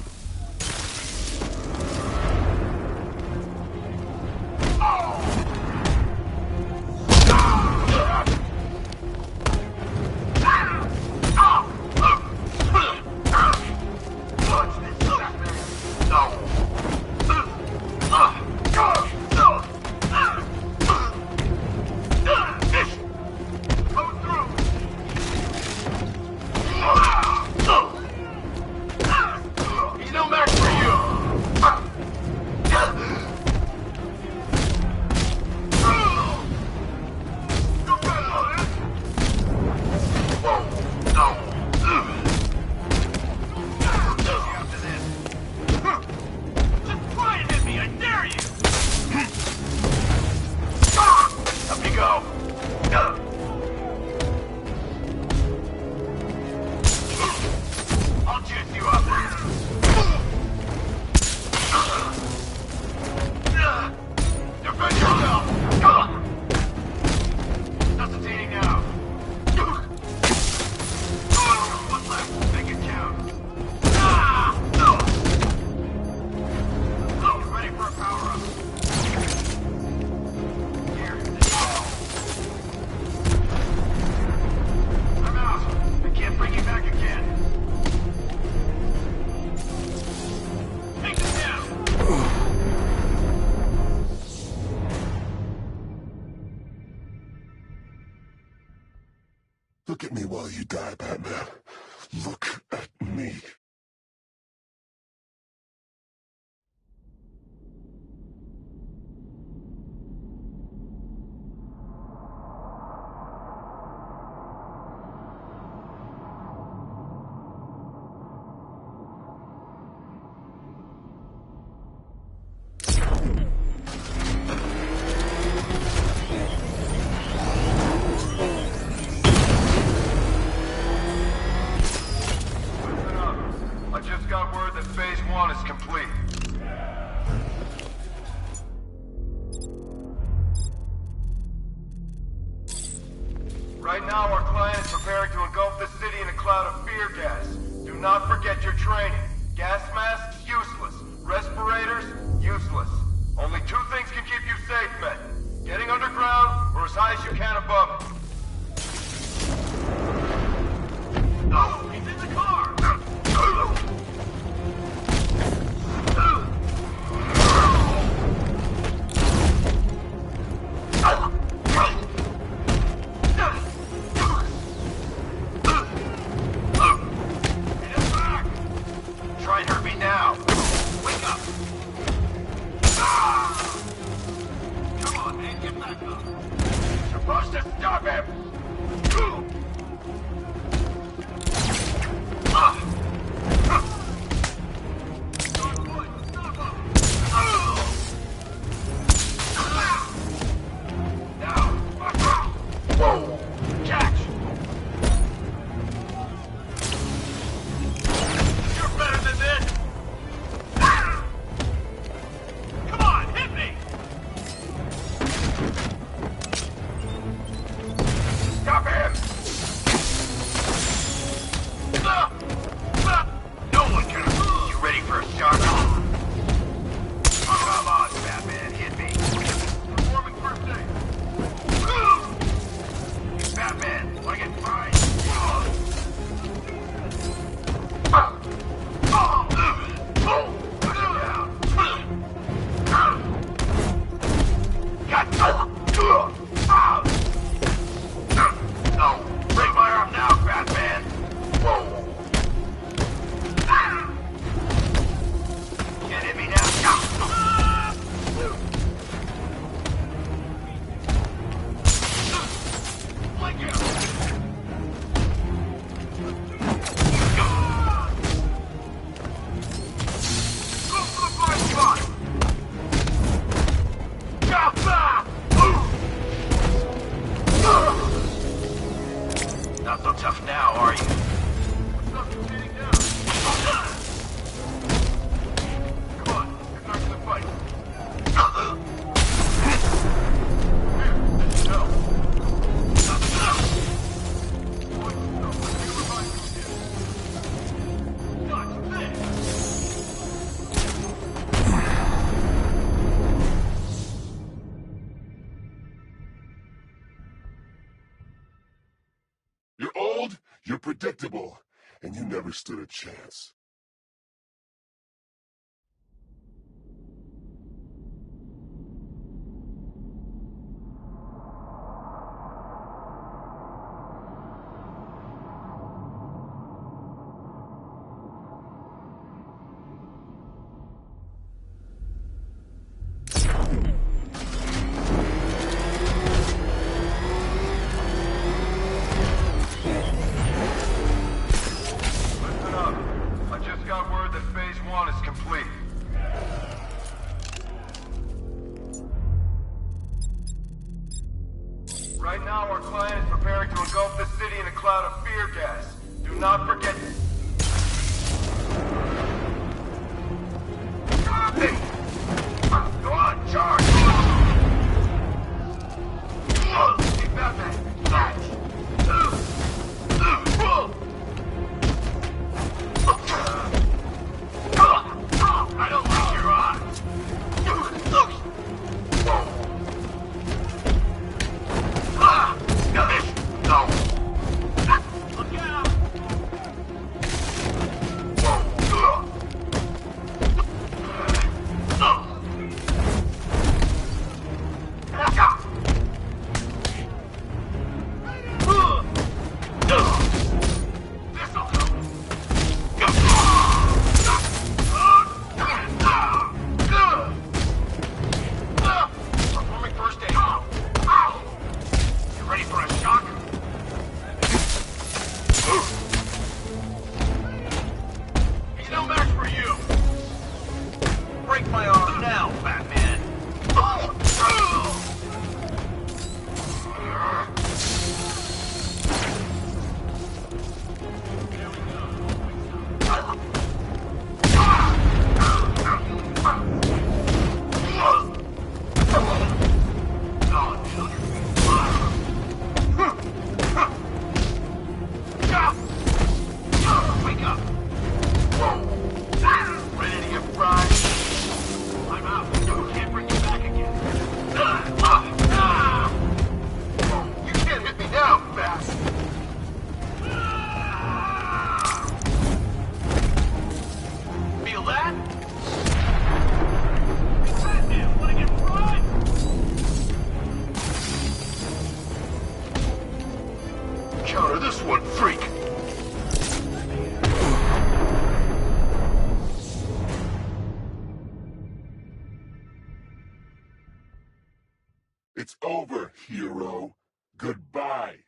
Look at me while you die, Batman. Look at me. Right now, our client is preparing to engulf the city in a cloud of fear gas. Do not forget your training. Gas masks, useless. Respirators, useless. Only two things can keep you safe, men. Getting underground, or as high as you can above it. No! He's in the car! Try and hurt me now. Wake up. Come on, man, get back up. You're supposed to stop him. Whoa! Catch! You're better than this! Come on, hit me! Stop him! No one can... You ready for a shot? Come on, Batman, hit me. Performing first aid. Batman, wanna get fined? Break my arm now, Batman! Can't hit me now. Blink him! Go for the blind spot! Not so tough now, are you? What's up, you're getting down? Come on, get back to the fight. Here, this is help. You're old, you're predictable, and you never stood a chance. Listen up. I just got word that Phase 1 is complete. Right now, our client is preparing to engulf the city in a cloud of fear gas. Do not forget... Go on, charge! Keep Batman! I don't like your eyes! No! Look out! It's over, hero. Goodbye.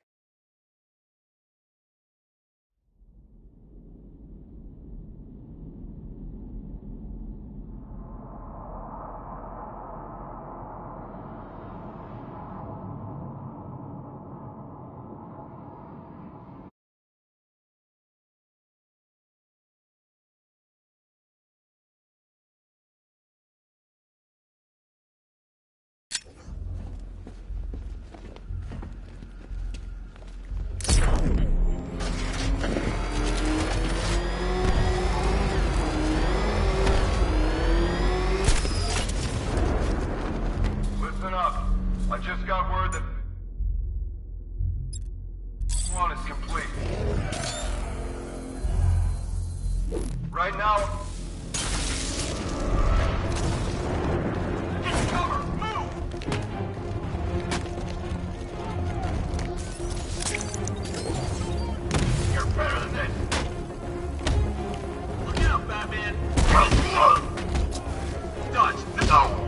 I just got word that one is complete. Right now, get cover, move! You're better than this. Look out, Batman! Dodge! No!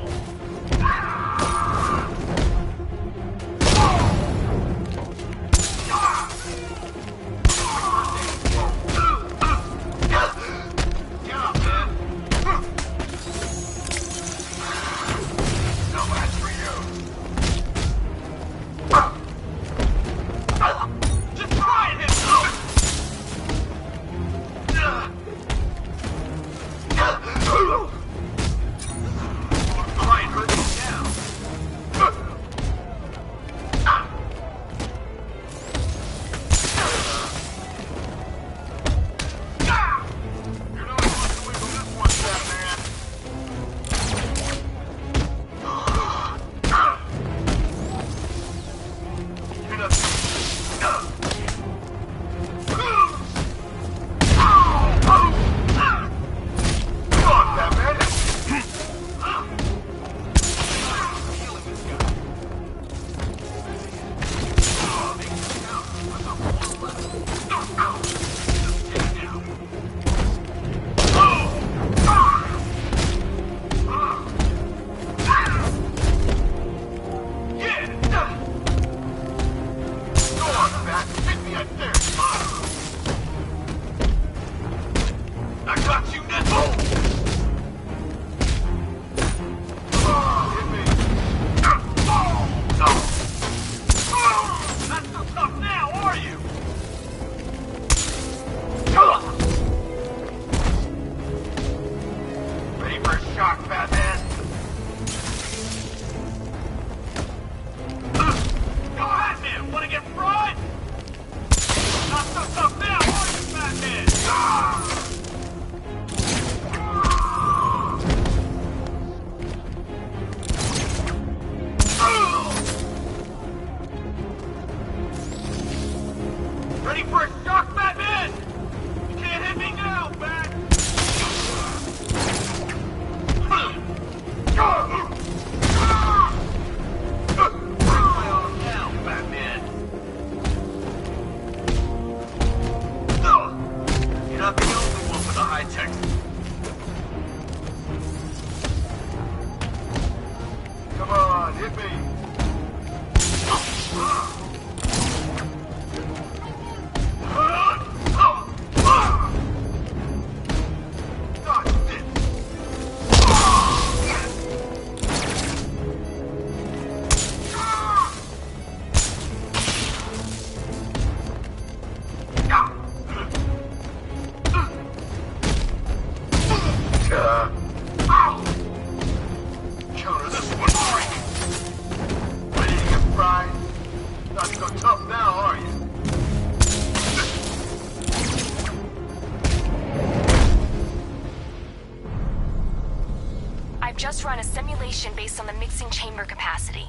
Just run a simulation based on the mixing chamber capacity.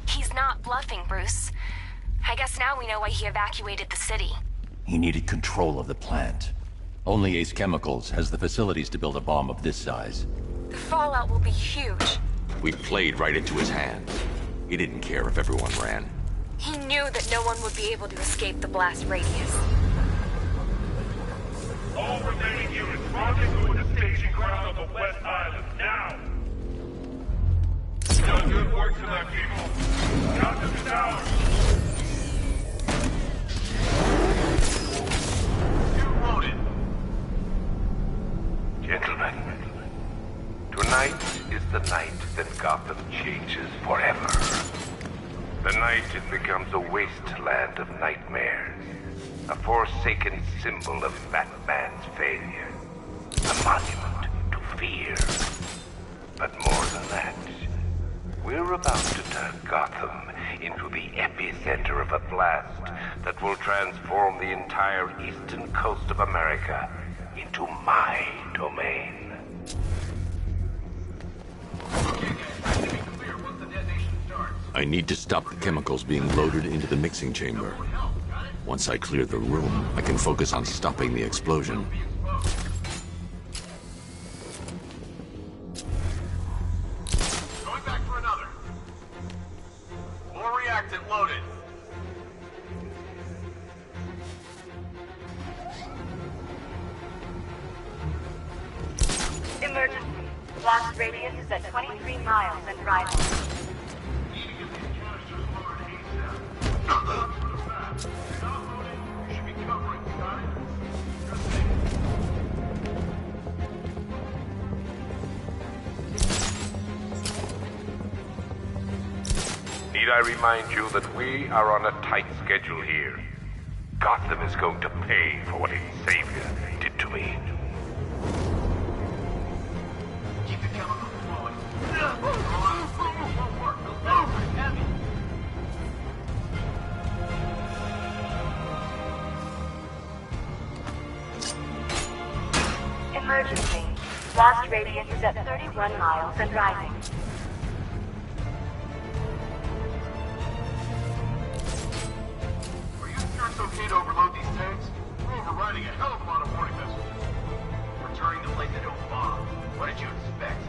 He's not bluffing, Bruce. I guess now we know why he evacuated the city. He needed control of the plant. Only Ace Chemicals has the facilities to build a bomb of this size. The fallout will be huge. We played right into his hands. He didn't care if everyone ran. He knew that no one would be able to escape the blast radius. All remaining units rendezvous at the staging ground on the West Island, now! Good work tonight, people. Down to the tower. You wrote it. Gentlemen, tonight is the night that Gotham changes forever. The night it becomes a wasteland of nightmares, a forsaken symbol of Batman's failure, a monument to fear. But more than that, we're about to turn Gotham into the epicenter of a blast that will transform the entire eastern coast of America into my domain. I need to stop the chemicals being loaded into the mixing chamber. Once I clear the room, I can focus on stopping the explosion. Going back for another. More reactant loaded. Emergency. Blast radius is at 23 miles and rising. Need I remind you that we are on a tight schedule here? Gotham is going to pay for what its savior did to me. Keep the chemicals flowing. Heavy. Emergency. Blast radius is at 31 miles and rising. Are you sure it's okay to overload these tanks? We're overriding a hell of a lot of warning messages. We're turning the place into a bomb. What did you expect?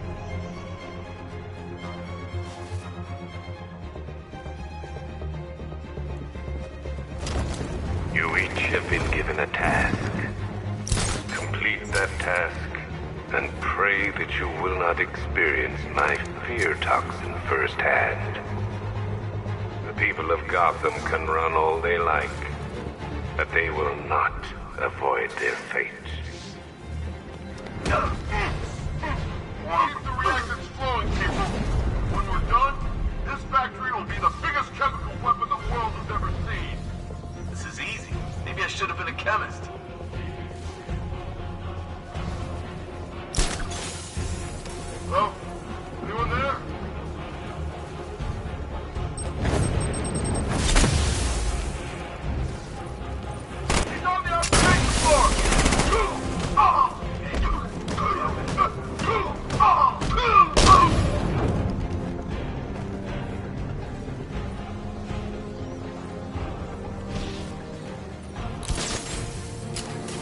You each have been given a task. Complete that task, and pray that you will not experience my fear toxin firsthand. The people of Gotham can run all they like, but they will not avoid their fate. Keep the reactants flowing, people. When we're done, this factory will be the biggest chemical weapon the world has ever seen. This is easy. Maybe I should have been a chemist. Hello? Anyone there? He's on the observation floor!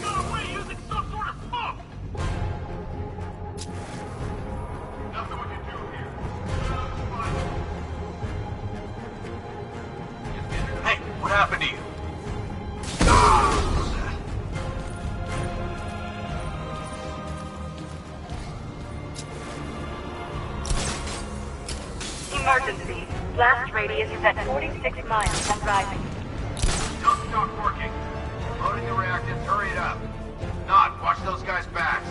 Got away using some sort of smoke! Nothing we can do here. Hey, what happened to you? Emergency. Blast radius is at 46 miles and rising. Don't stop working. Loading the reactants, hurry it up. Not, watch those guys' backs.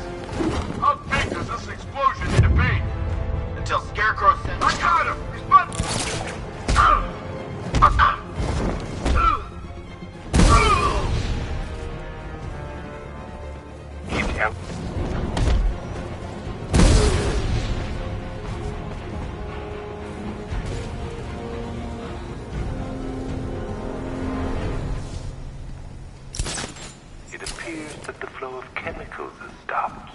How big does this explosion need to be? Until Scarecrow sends... I got him! He's but... Keep down. It appears that the flow of chemicals has stopped.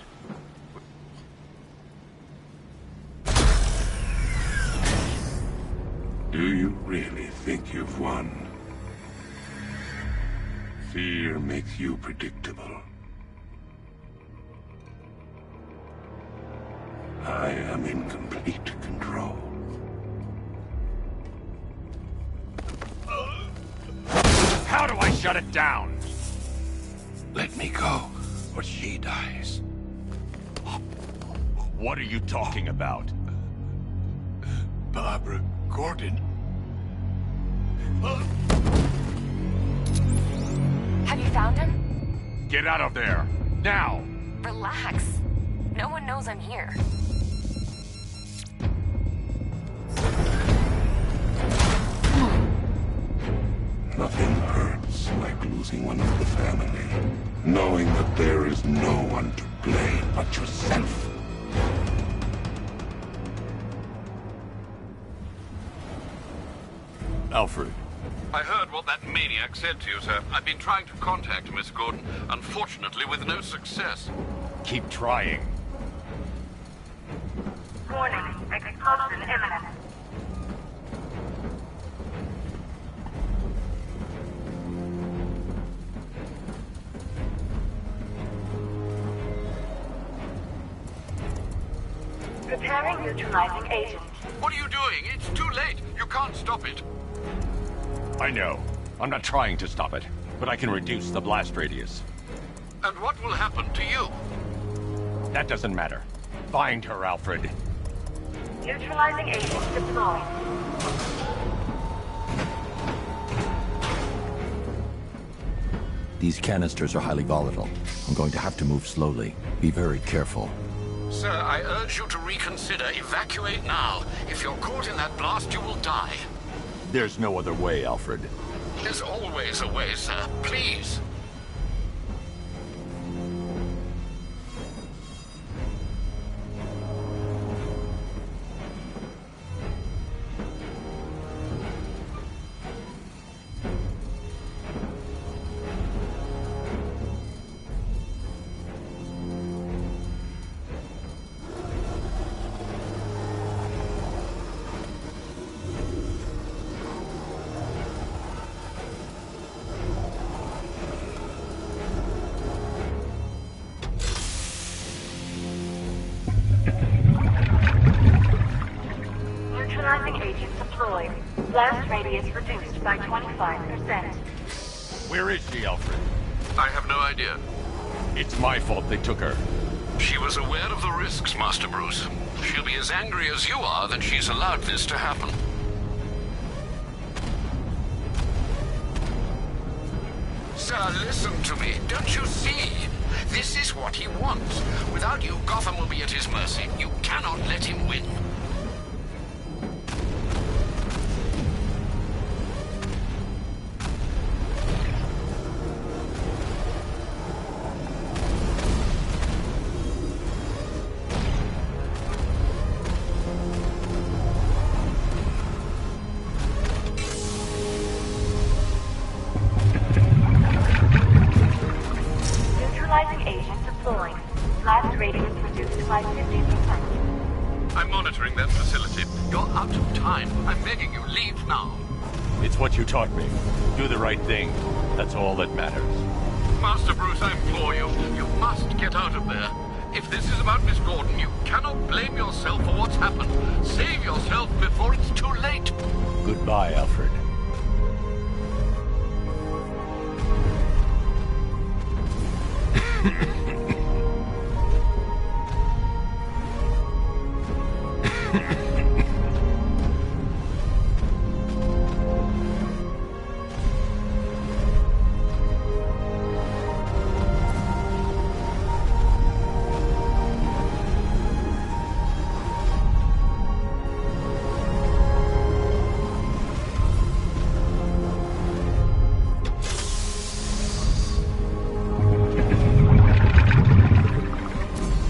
Do you really think you've won? Fear makes you predictable. I am in complete control. How do I shut it down? Let me go, or she dies. What are you talking about? Barbara Gordon. Have you found him? Get out of there! Now! Relax. No one knows I'm here. Nothing hurts like losing one of the family. Knowing that there is no one to blame but yourself. Alfred. I heard what that maniac said to you, sir. I've been trying to contact Miss Gordon, unfortunately with no success. Keep trying. Warning, explosion imminent. Preparing neutralizing agent. What are you doing? It's too late. You can't stop it. I know. I'm not trying to stop it, but I can reduce the blast radius. And what will happen to you? That doesn't matter. Find her, Alfred. Neutralizing agent deployed. These canisters are highly volatile. I'm going to have to move slowly. Be very careful. Sir, I urge you to reconsider. Evacuate now. If you're caught in that blast, you will die. There's no other way, Alfred. There's always a way, sir. Please. Neutralizing agent deployed. Blast radius reduced by 25%. Where is she, Alfred? I have no idea. It's my fault they took her. She was aware of the risks, Master Bruce. She'll be as angry as you are that she's allowed this to happen. Sir, listen to me. Don't you see? This is what he wants. Without you, Gotham will be at his mercy. You cannot let him win. Neutralizing agent deployed. Blast radius reduced by 50%. I'm monitoring that facility. You're out of time. I'm begging you, leave now. It's what you taught me. Do the right thing. That's all that matters. Master Bruce, I implore you. You must get out of there. If this is about Miss Gordon, you cannot blame yourself for what's happened. Save yourself before it's too late. Goodbye, Alfred.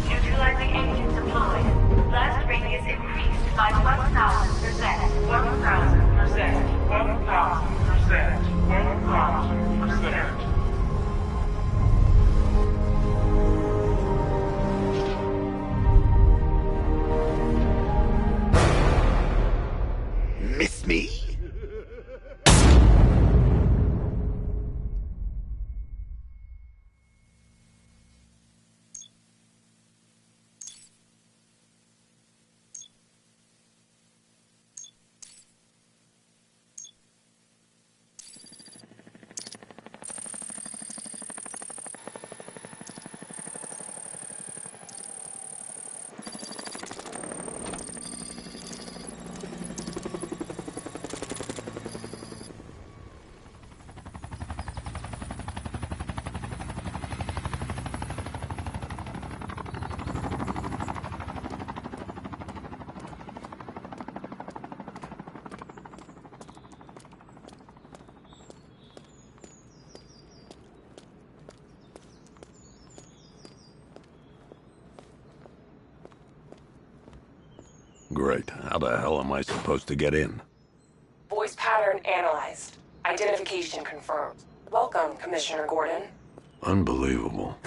Neutralizing agent deployed. Blast radius increased by 1,000%. 1,000%. 1,000%. 1,000%. Miss me? Great. How the hell am I supposed to get in? Voice pattern analyzed. Identification confirmed. Welcome, Commissioner Gordon. Unbelievable.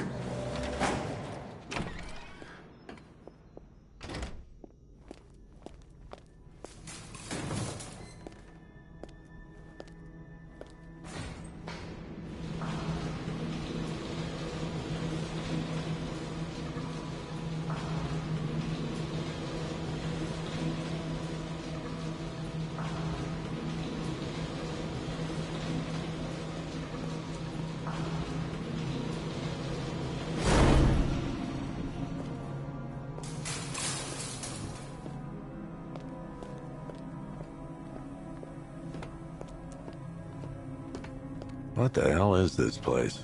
What the hell is this place?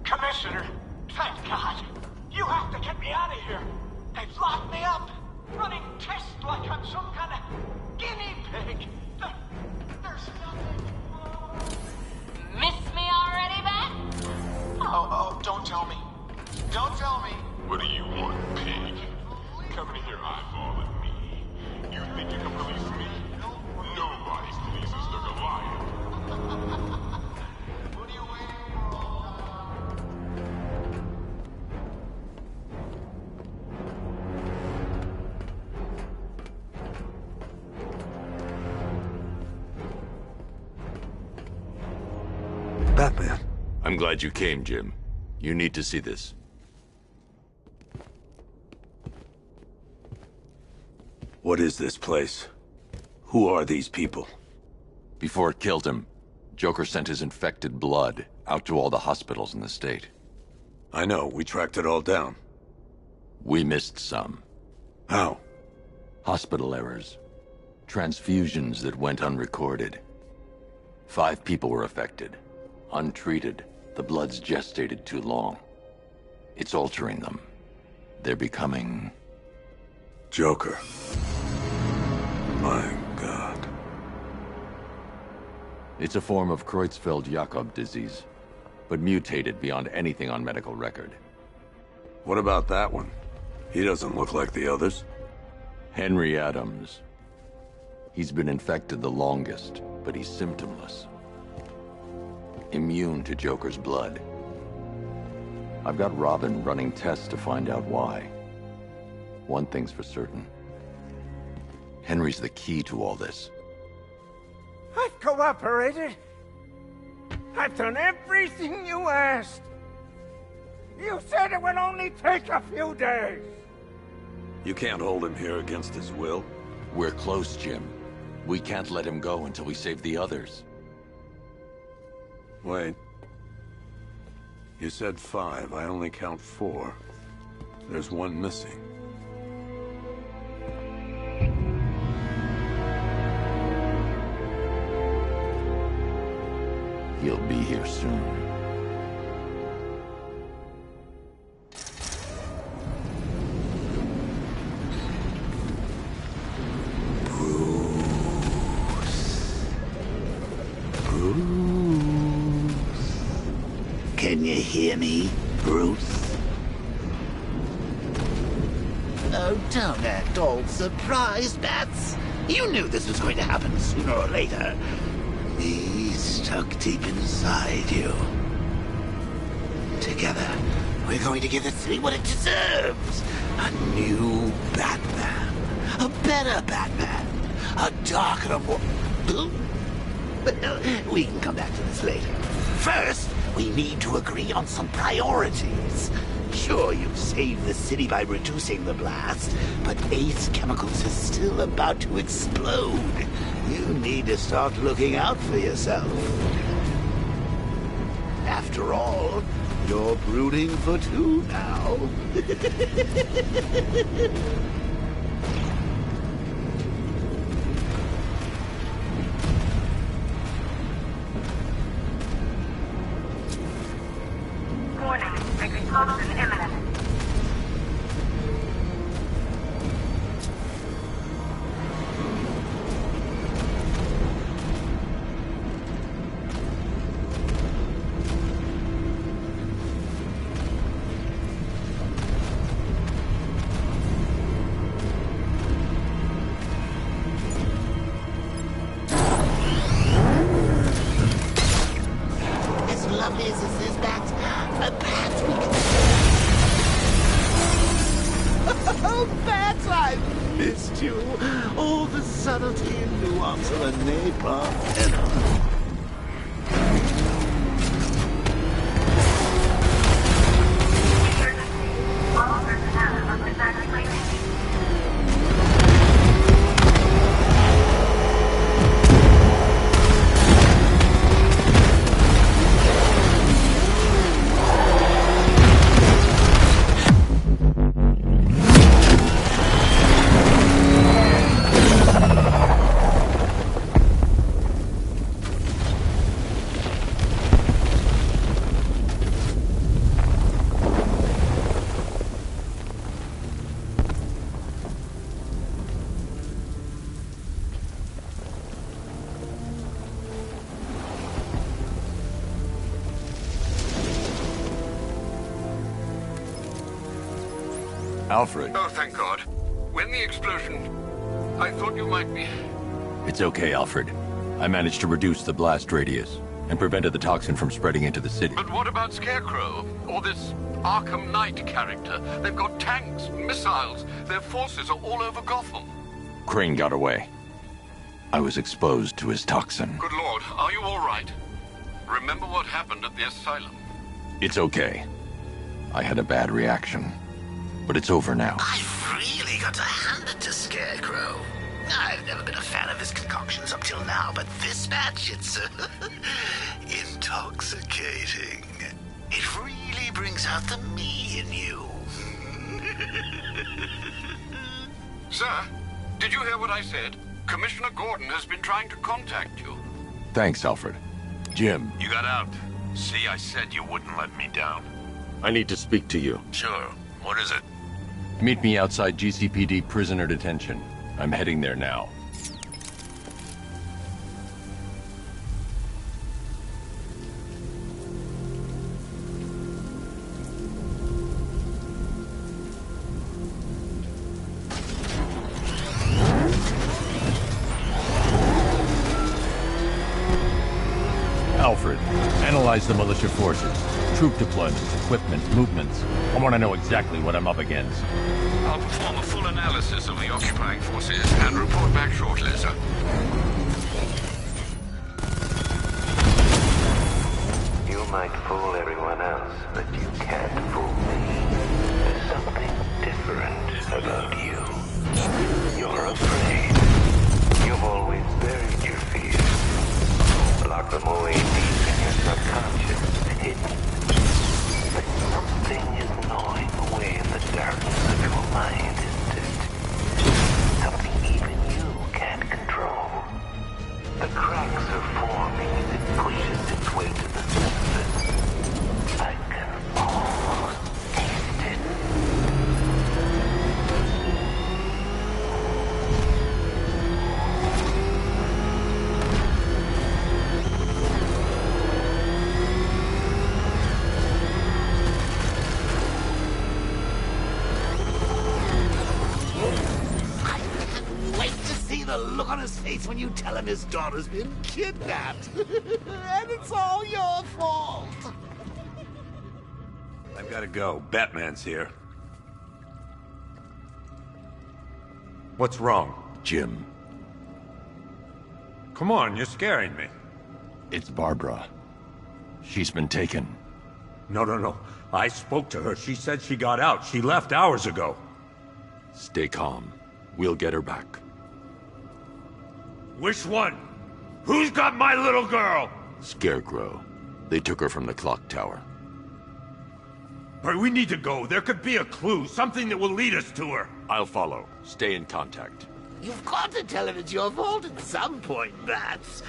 Commissioner, thank God. You have to get me out of here. They've locked me up. Running tests like I'm some kind of guinea pig. There's nothing wrong. Miss me already, Bat? Oh, don't tell me. Don't tell me. What do you want, pig? Coming in here eyeballing me. You think you can police me? Nobody polices the Goliath. What are you waiting for? Batman. I'm glad you came, Jim. You need to see this. What is this place? Who are these people? Before it killed him, Joker sent his infected blood out to all the hospitals in the state. I know, we tracked it all down. We missed some. How? Hospital errors. Transfusions that went unrecorded. 5 people were affected. Untreated, the blood's gestated too long. It's altering them. They're becoming... Joker. My God. It's a form of Creutzfeldt-Jakob disease, but mutated beyond anything on medical record. What about that one? He doesn't look like the others. Henry Adams. He's been infected the longest, but he's symptomless. Immune to Joker's blood. I've got Robin running tests to find out why. One thing's for certain. Henry's the key to all this. I've cooperated. I've done everything you asked. You said it would only take a few days. You can't hold him here against his will. We're close, Jim. We can't let him go until we save the others. Wait. You said 5. I only count 4. There's one missing. He'll be here soon. Can you hear me, Bruce? Oh, don't act all surprised, Bats. You knew this was going to happen sooner or later. He's stuck deep inside you. Together, we're going to give the city what it deserves. A new Batman. A better Batman. A darker, more... Well, we can come back to this later. First, we need to agree on some priorities. Sure, you've saved the city by reducing the blast, but Ace Chemicals is still about to explode. You need to start looking out for yourself. After all, you're brooding for 2 now. Warning, Oh, Bat, I missed you. All the subtlety and nuance of a napalm venom. Alfred. Oh, thank God. When the explosion... I thought you might be... It's okay, Alfred. I managed to reduce the blast radius and prevented the toxin from spreading into the city. But what about Scarecrow? Or this Arkham Knight character? They've got tanks, missiles. Their forces are all over Gotham. Crane got away. I was exposed to his toxin. Good Lord, are you all right? Remember what happened at the asylum? It's okay. I had a bad reaction. But it's over now. I've really got to hand it to Scarecrow. I've never been a fan of his concoctions up till now, but this batch, it's intoxicating. It really brings out the me in you. Sir, did you hear what I said? Commissioner Gordon has been trying to contact you. Thanks, Alfred. Jim. You got out. See, I said you wouldn't let me down. I need to speak to you. Sure. What is it? Meet me outside GCPD prisoner detention. I'm heading there now. Alfred, analyze the militia forces, troop deployments, equipment, movements. I want to know exactly what I'm up against. I'll perform a full analysis of the occupying forces and report back shortly, sir. You might fool everyone else, but you can't fool me. There's something different about you. You're afraid. You've always buried your fears. Lock them away deep in your subconscious, hidden. But something is gnawing away in the darkness of your mind, isn't it? Something even you can't control. The cracks are forming as it pushes its way to the surface. I can almost taste it. The look on his face when you tell him his daughter's been kidnapped. And it's all your fault. I've got to go. Batman's here. What's wrong? Jim. Come on, you're scaring me. It's Barbara. She's been taken. No. I spoke to her. She said she got out. She left hours ago. Stay calm. We'll get her back. Which one? Who's got my little girl? Scarecrow. They took her from the clock tower. But we need to go. There could be a clue, something that will lead us to her. I'll follow. Stay in contact. You've got to tell him it's your fault at some point, Bats.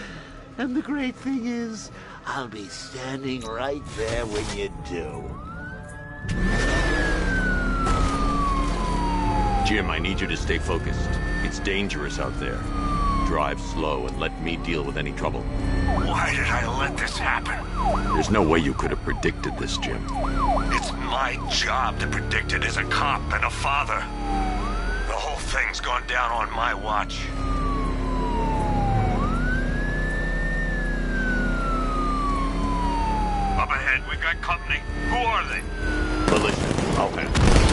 And the great thing is, I'll be standing right there when you do. Jim, I need you to stay focused. It's dangerous out there. Drive slow and let me deal with any trouble. Why did I let this happen? There's no way you could have predicted this, Jim. It's my job to predict it as a cop and a father. The whole thing's gone down on my watch. Up ahead, we've got company. Who are they? Militia. I'll handle it.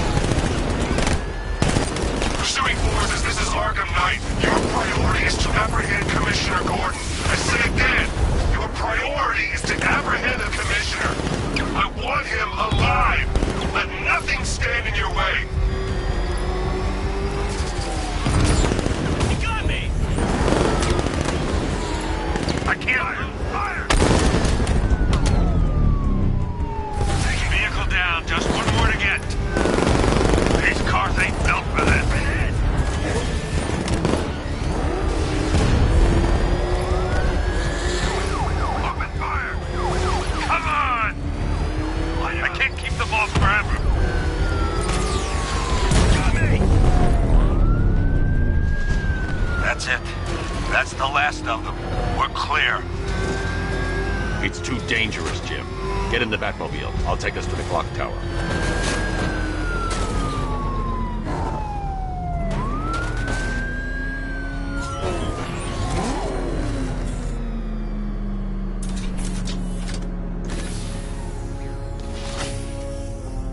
That's too dangerous, Jim. Get in the Batmobile. I'll take us to the clock tower.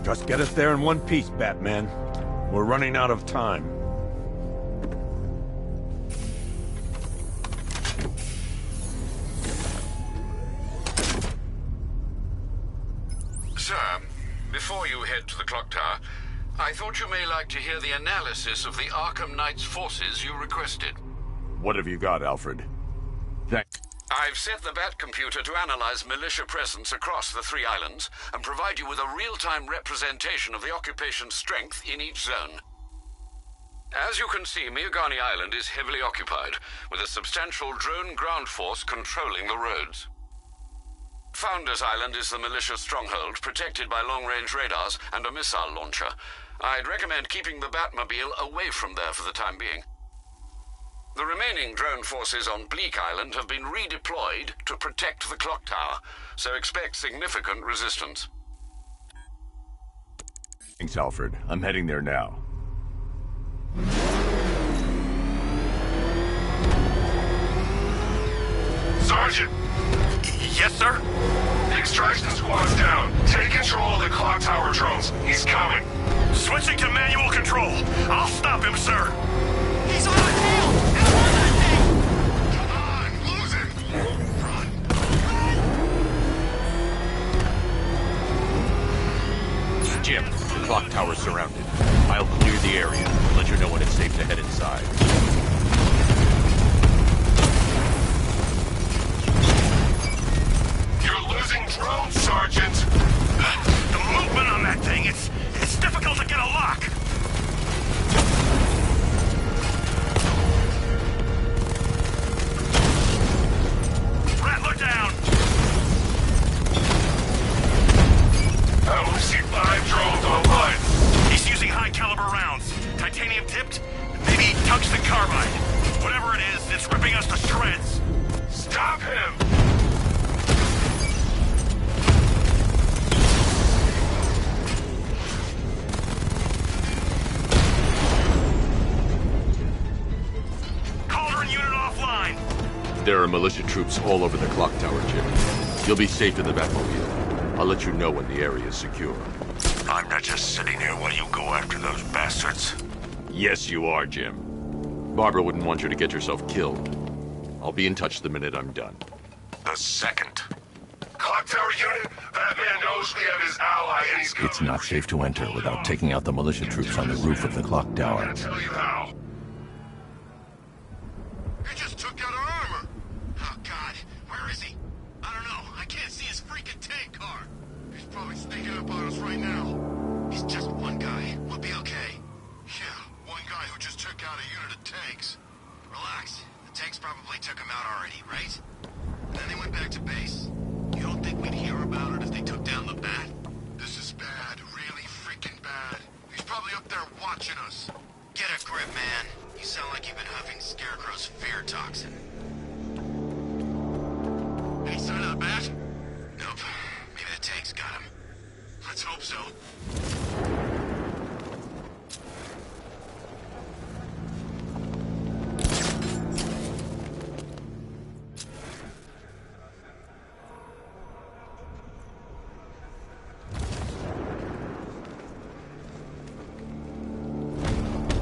Just get us there in one piece, Batman. We're running out of time. Sir, before you head to the clock tower, I thought you may like to hear the analysis of the Arkham Knight's forces you requested. What have you got, Alfred? I've set the Bat computer to analyze militia presence across the 3 islands and provide you with a real-time representation of the occupation's strength in each zone. As you can see, Miagani Island is heavily occupied, with a substantial drone ground force controlling the roads. Founders Island is the militia stronghold, protected by long-range radars and a missile launcher. I'd recommend keeping the Batmobile away from there for the time being. The remaining drone forces on Bleak Island have been redeployed to protect the clock tower, so expect significant resistance. Thanks, Alfred. I'm heading there now. Sergeant! Yes, sir? The extraction squad's down. Take control of the clock tower drones. He's coming. Switching to manual control. I'll stop him, sir. He's on the tail! Out on that thing! Come on, lose him! Run! Jim, the clock tower's surrounded. I'll clear the area and let you know when it's safe to head inside. You're losing drones, Sergeant! The movement on that thing, it's difficult to get a lock. Rattler down! I only see 5 drones online. He's using high-caliber rounds. Titanium tipped? Maybe tungsten carbide. Whatever it is, it's ripping us to shreds. Stop him! Cauldron unit offline. There are militia troops all over the clock tower, Jim. You'll be safe in the Batmobile. I'll let you know when the area is secure. I'm not just sitting here while you go after those bastards. Yes, you are, Jim. Barbara wouldn't want you to get yourself killed. I'll be in touch the minute I'm done. The second. Clock tower unit, Batman knows we have his ally and he's It's not safe to enter without taking out the militia troops on the roof of the clock tower. I'll tell you how. He just took out our armor! Oh, God. Where is he? I don't know. I can't see his freaking tank car. He's probably sneaking up on us right now. He's just one guy. We'll be okay. Yeah, one guy who just took out a unit of tanks. Relax. The tanks probably took him out already, right? Then they went back to base. You don't think we'd hear about it if they took down the Bat? This is bad. Really freaking bad. He's probably up there watching us. Get a grip, man. You sound like you've been huffing Scarecrow's fear toxin. Any sign of the Bat? Nope. Maybe the tanks got him. Let's hope so.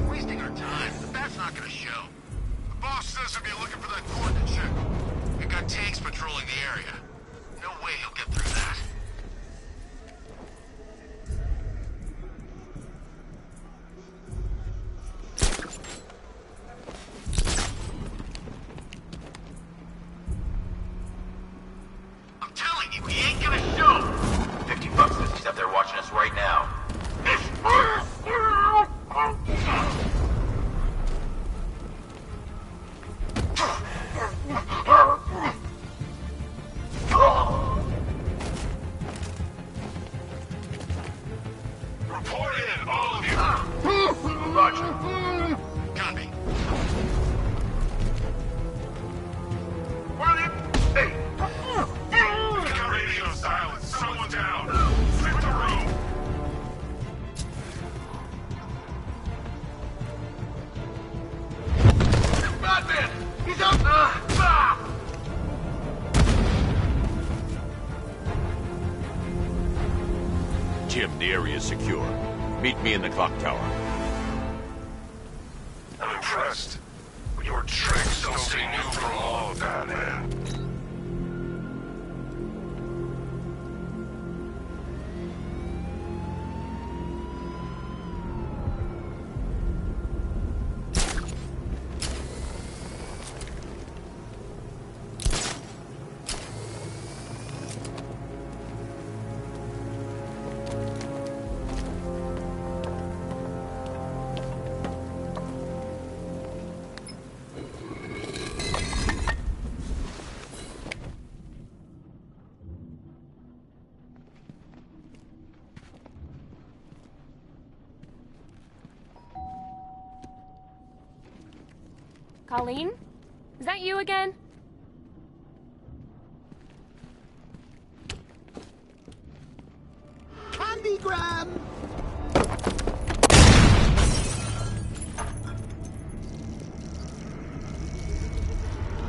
Wasting our time. The Bat's not gonna show. The boss says he'll be looking for that coordinate chip. We've got tanks patrolling the area. No way he'll get through that. I'm telling you, he ain't gonna show! 50 bucks says he's up there watching us right now. Report in, all of you! Roger. Got me. Hey! We've got Meet me in the clock tower. I'm impressed. Your tricks don't seem new from all, Batman. Colleen? Is that you again? Candygram!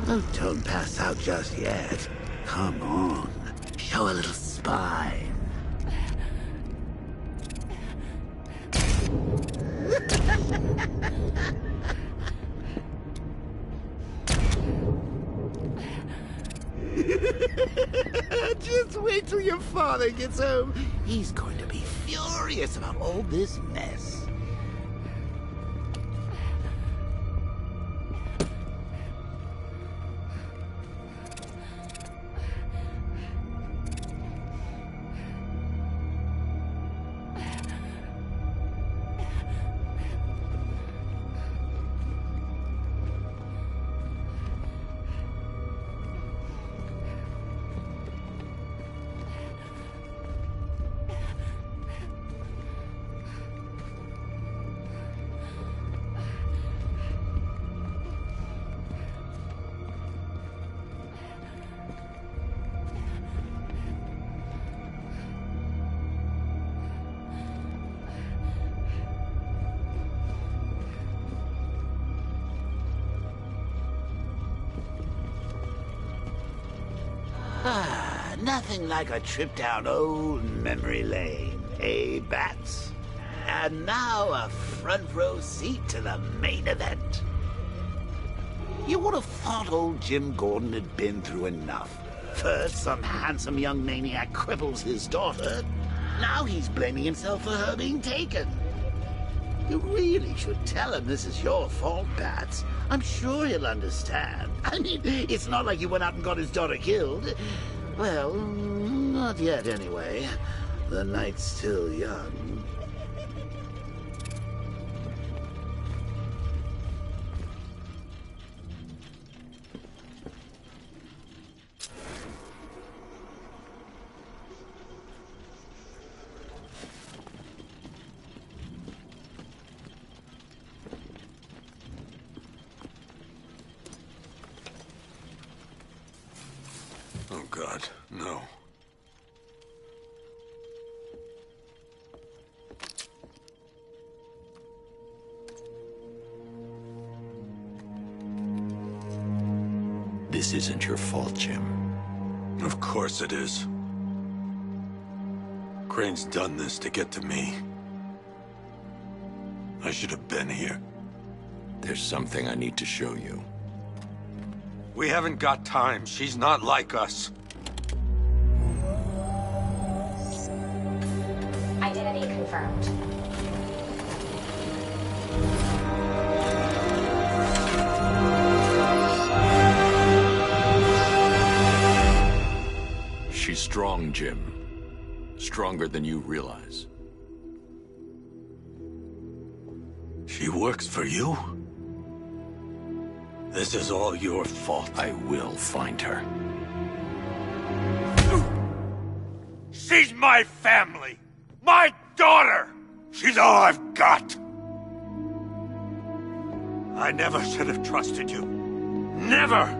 Oh, don't pass out just yet. Come on. Show a little spine. Just wait till your father gets home. He's going to be furious about all this mess. Nothing like a trip down old memory lane, eh, Bats? And now a front row seat to the main event. You would have thought old Jim Gordon had been through enough. First, some handsome young maniac cripples his daughter. Now he's blaming himself for her being taken. You really should tell him this is your fault, Bats. I'm sure he'll understand. I mean, it's not like you went out and got his daughter killed. Well, not yet anyway. The night's still young. Oh, God, no. This isn't your fault, Jim. Of course it is. Crane's done this to get to me. I should have been here. There's something I need to show you. We haven't got time. She's not like us. Identity confirmed. She's strong, Jim. Stronger than you realize. She works for you? This is all your fault. I will find her. She's my family! My daughter! She's all I've got! I never should have trusted you. Never!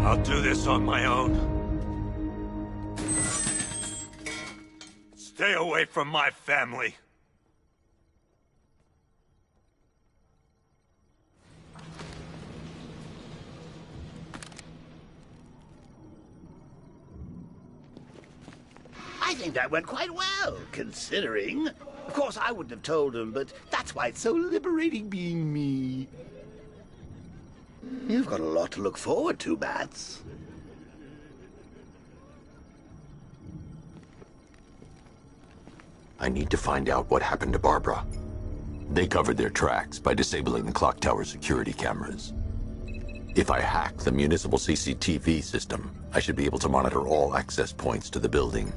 I'll do this on my own. Stay away from my family. I think that went quite well, considering. Of course, I wouldn't have told him, but that's why it's so liberating being me. You've got a lot to look forward to, Bats. I need to find out what happened to Barbara. They covered their tracks by disabling the clock tower security cameras. If I hack the municipal CCTV system, I should be able to monitor all access points to the building.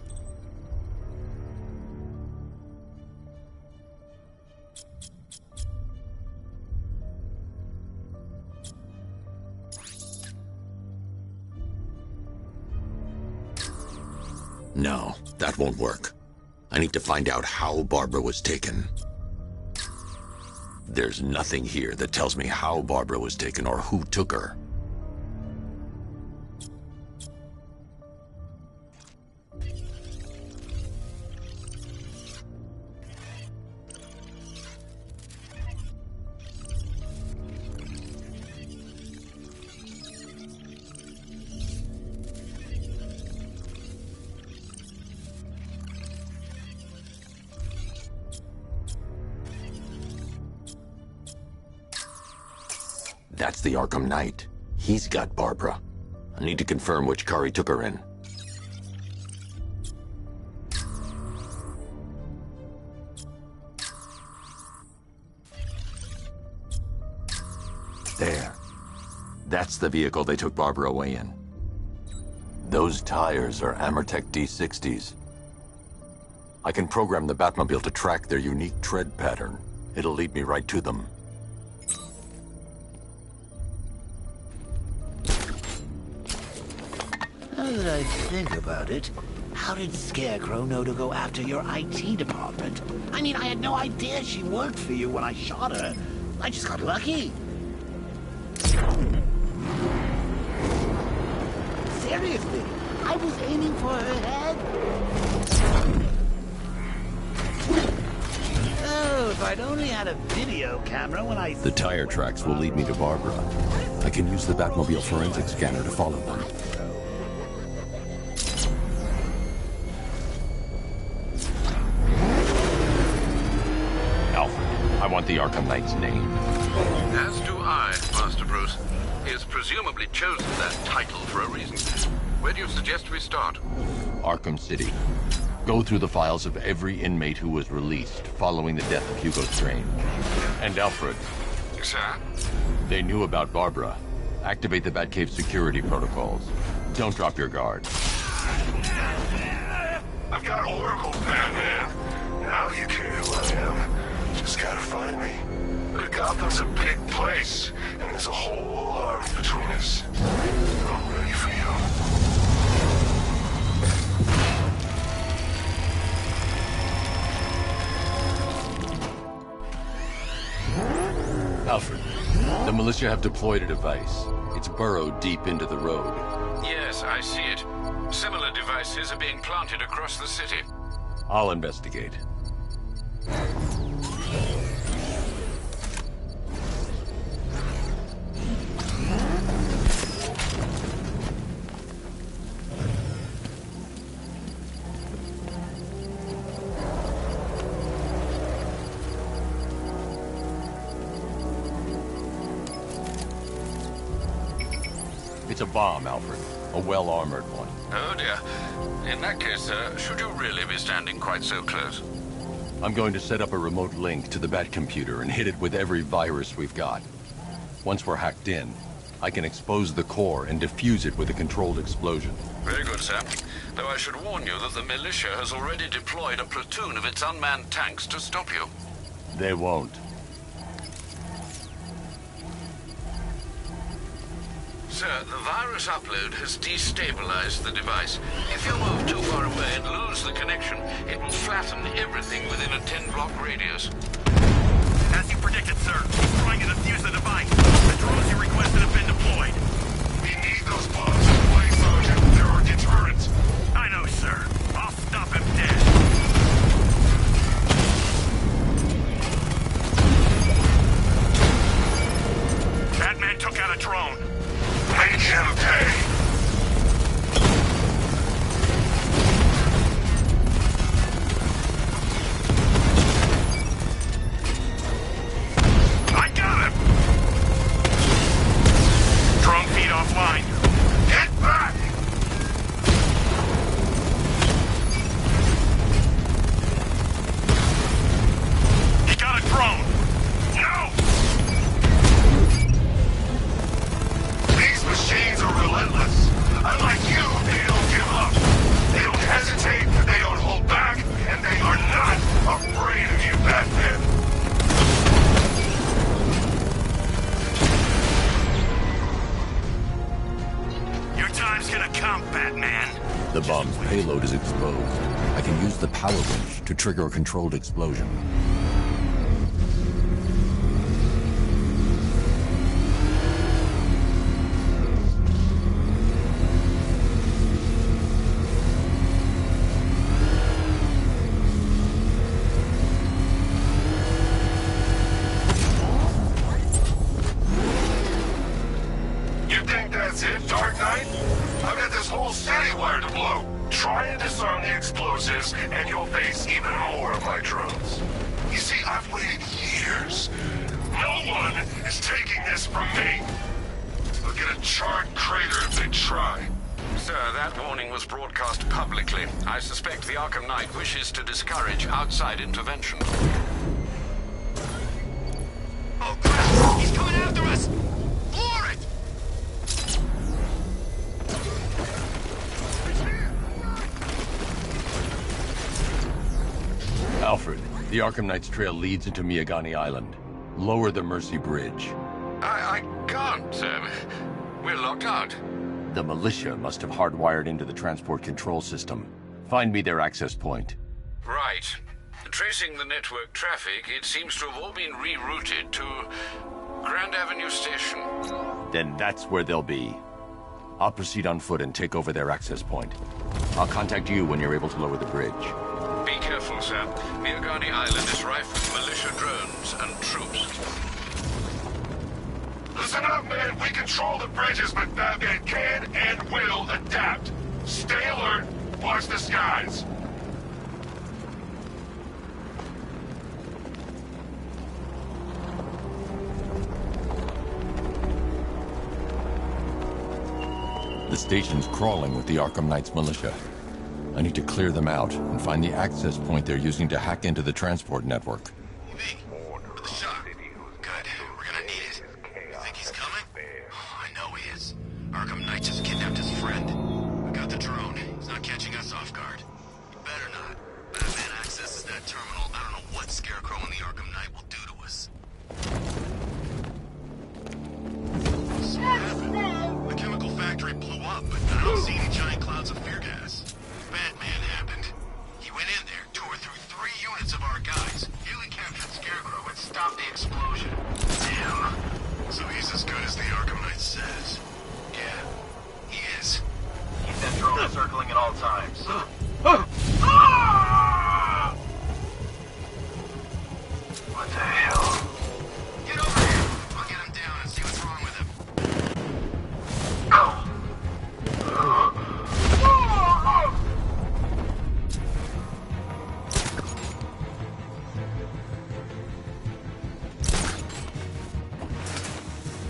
No, that won't work. I need to find out how Barbara was taken. There's nothing here that tells me how Barbara was taken or who took her. That's the Arkham Knight. He's got Barbara. I need to confirm which car he took her in. There. That's the vehicle they took Barbara away in. Those tires are Amertec D60s. I can program the Batmobile to track their unique tread pattern. It'll lead me right to them. Now that I think about it, how did Scarecrow know to go after your IT department? I mean, I had no idea she worked for you when I shot her. I just got lucky. Seriously, I was aiming for her head. Oh, if I'd only had a video camera when I... The tire tracks will lead me to Barbara. I can use the Batmobile forensic scanner to follow them. I want the Arkham Knight's name. As do I, Master Bruce. He has presumably chosen that title for a reason. Where do you suggest we start? Arkham City. Go through the files of every inmate who was released following the death of Hugo Strange. And Alfred. Sir? They knew about Barbara. Activate the Batcave security protocols. Don't drop your guard. I've got Oracle, Batman. Now you care who I am. Just gotta find me. Gotham's a big place, and there's a whole army between us. I'm ready for you. Alfred, the militia have deployed a device. It's burrowed deep into the road. Yes, I see it. Similar devices are being planted across the city. I'll investigate. It's a bomb, Alfred. A well-armored one. Oh dear. In that case, should you really be standing quite so close? I'm going to set up a remote link to the Batcomputer and hit it with every virus we've got. Once we're hacked in, I can expose the core and defuse it with a controlled explosion. Very good, sir. Though I should warn you that the militia has already deployed a platoon of its unmanned tanks to stop you. They won't. Sir, the virus upload has destabilized the device. If you move too far away and lose the connection, it will flatten everything within a 10-block radius. As you predicted, sir, he's trying to defuse the device. The drones you requested have been deployed. We need those bombs in place, Sergeant. They're our deterrent. I know, sir. I'll stop him dead. Batman took out a drone. Make him pay. time's gonna come, Batman. The bomb's payload is exposed. I can use the power winch to trigger a controlled explosion. You think that's it, Dark Knight? I've got this whole city wired to blow. Try and disarm the explosives, and you'll face even more of my drones. You see, I've waited years. No one is taking this from me. They'll get a charred crater if they try. Sir, that warning was broadcast publicly. I suspect the Arkham Knight wishes to discourage outside intervention. Oh, crap! He's coming after us! Floor it! Alfred, the Arkham Knight's trail leads into Miagani Island. Lower the Mercy Bridge. I can't, sir. We're locked out. The militia must have hardwired into the transport control system. Find me their access point. Right. Tracing the network traffic, it seems to have all been rerouted to Grand Avenue Station. Then that's where they'll be. I'll proceed on foot and take over their access point. I'll contact you when you're able to lower the bridge. Be careful, sir. Miagani Island is rife with militia drones and troops. Listen up, man. We control the bridges, but Batman can and will adapt. Stay alert. Watch the skies. The station's crawling with the Arkham Knight's militia. I need to clear them out and find the access point they're using to hack into the transport network. With the shot. Good. We're gonna need it. You think he's coming? Oh, I know he is. Arkham Knight just kidnapped his friend. We got the drone. He's not catching us off guard. He better not. Batman accesses that terminal. I don't know what Scarecrow and the Arkham Knight will do to us. So what happened? The chemical factory blew up, but I don't see any giant clouds of fear gas. Batman happened. He went in there, tore through 3 units of our guys, nearly captured Scarecrow, and stopped the explosion. Damn. So he's as good as the Arkham Knight says. Yeah, he is. Keep that drone circling at all times. What the hell? Get over here! I'll get him down and see what's wrong with him.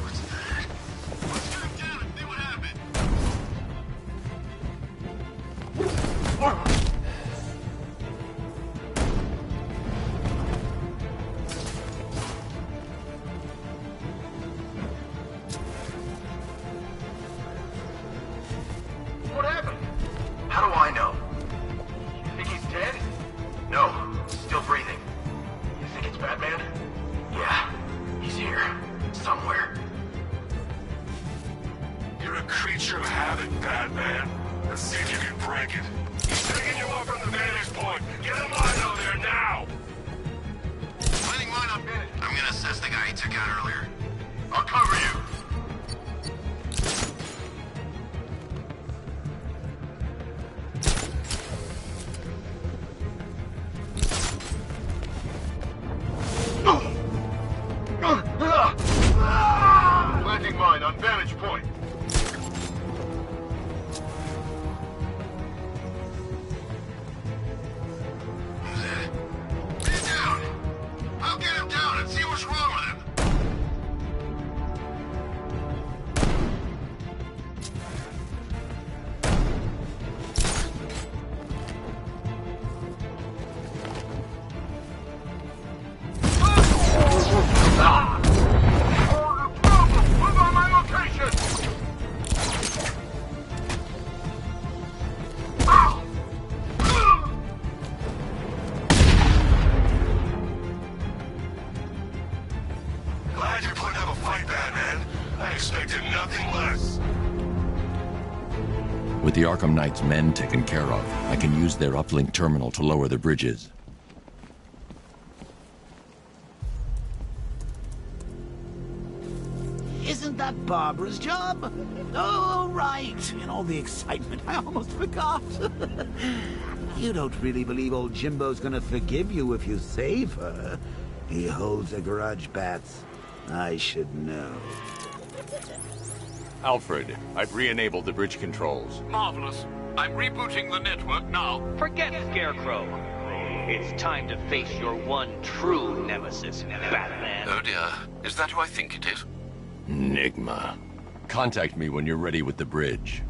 What's that? Let's get him down and see what happened. What happened? How do I know? You think he's dead? No, still breathing. You think it's Batman? Yeah, he's here. Somewhere. You're a creature of habit, Batman. Let's see if you can break it. He's taking you up from the vantage point. Get him line out there now! Planning line up in it. I'm gonna assess the guy he took out earlier. I'll cover you. Landing mine on vantage point. Man down! I'll get him down and see what's wrong with him. With the Arkham Knight's men taken care of, I can use their uplink terminal to lower the bridges. Isn't that Barbara's job? Oh, right. In all the excitement, I almost forgot. You don't really believe old Jimbo's gonna forgive you if you save her. He holds a grudge, Bats. I should know. Alfred, I've re-enabled the bridge controls. Marvelous. I'm rebooting the network now. Forget Scarecrow. It's time to face your one true nemesis, Batman. Oh dear. Is that who I think it is? Enigma. Contact me when you're ready with the bridge.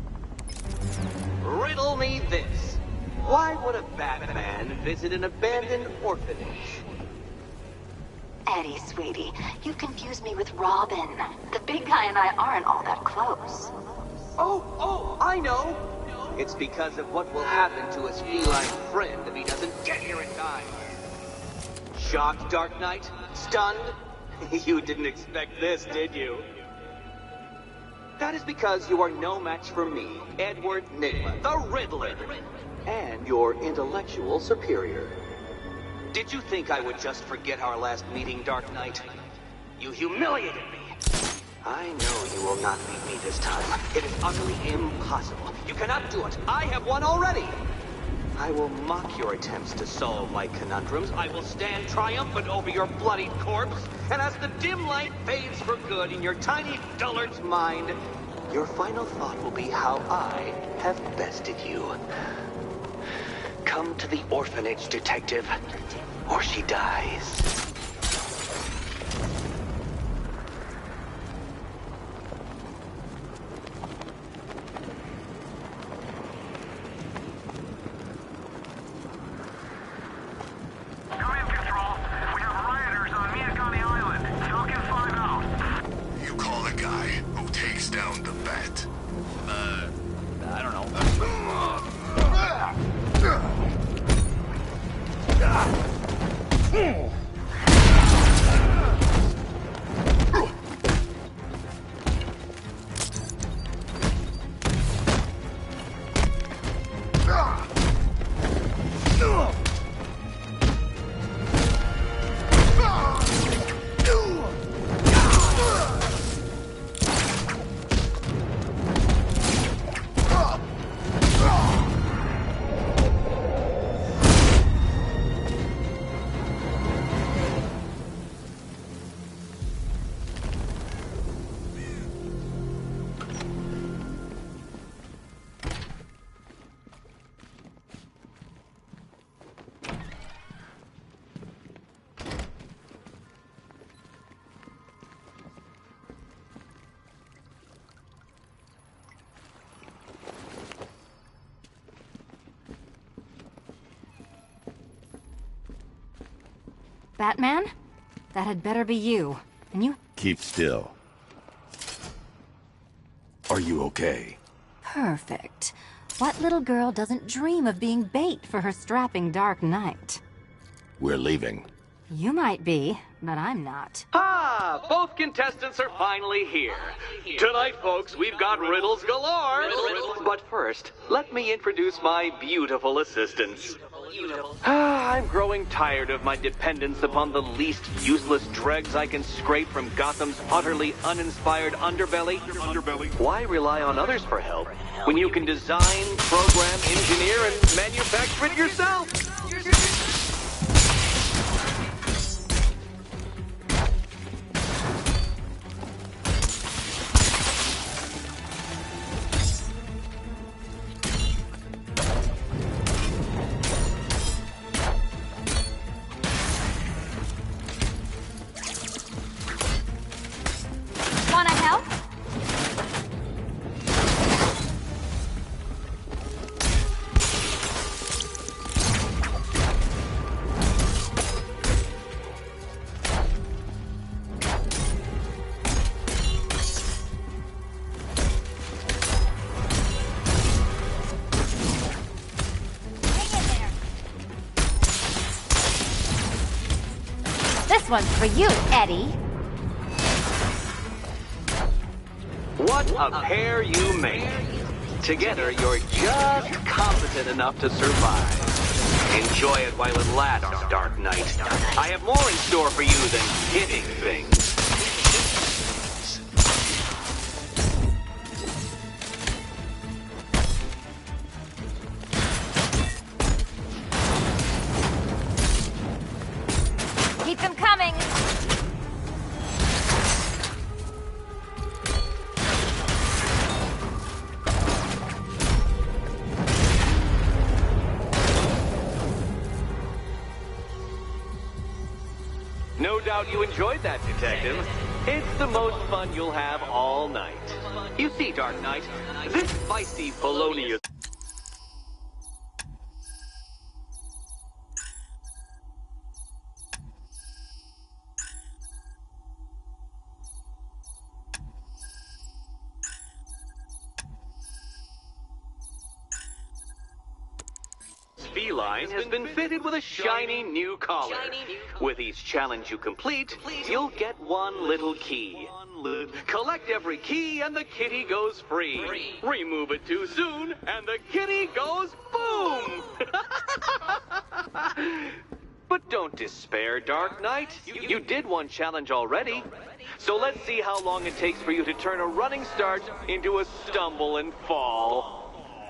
Riddle me this. Why would a Batman visit an abandoned orphanage? Eddie, sweetie, you confused me with Robin. The big guy and I aren't all that close. Oh, I know. It's because of what will happen to his feline friend if he doesn't get here in time. Shocked, Dark Knight? Stunned? You didn't expect this, did you? That is because you are no match for me, Edward Nygma, the Riddler, and your intellectual superior. Did you think I would just forget our last meeting, Dark Knight? You humiliated me. I know you will not beat me this time. It is utterly impossible. You cannot do it. I have won already. I will mock your attempts to solve my conundrums. I will stand triumphant over your bloodied corpse. And as the dim light fades for good in your tiny dullard's mind, your final thought will be how I have bested you. Come to the orphanage, detective, or she dies. Batman? That had better be you. And you... Keep still. Are you okay? Perfect. What little girl doesn't dream of being bait for her strapping Dark Knight? We're leaving. You might be, but I'm not. Ah, both contestants are finally here. Tonight, folks, we've got riddles galore. But first, let me introduce my beautiful assistants. I'm growing tired of my dependence upon the least useless dregs I can scrape from Gotham's utterly uninspired underbelly. Why rely on others for help when you can design, program, engineer, and manufacture it yourself? This one's for you, Eddie. What a pair you make. Together, you're just competent enough to survive. Enjoy it while it lasts, Dark Knight. I have more in store for you than hitting things. Keep them coming! No doubt you enjoyed that, Detective. It's the most fun you'll have all night. You see, Dark Knight, this feisty Polonius... Feline has been fitted with a shiny new collar. With each challenge you complete, you'll get one little key. Collect every key and the kitty goes free. Remove it too soon and the kitty goes boom! But don't despair, Dark Knight. You did one challenge already. So let's see how long it takes for you to turn a running start into a stumble and fall.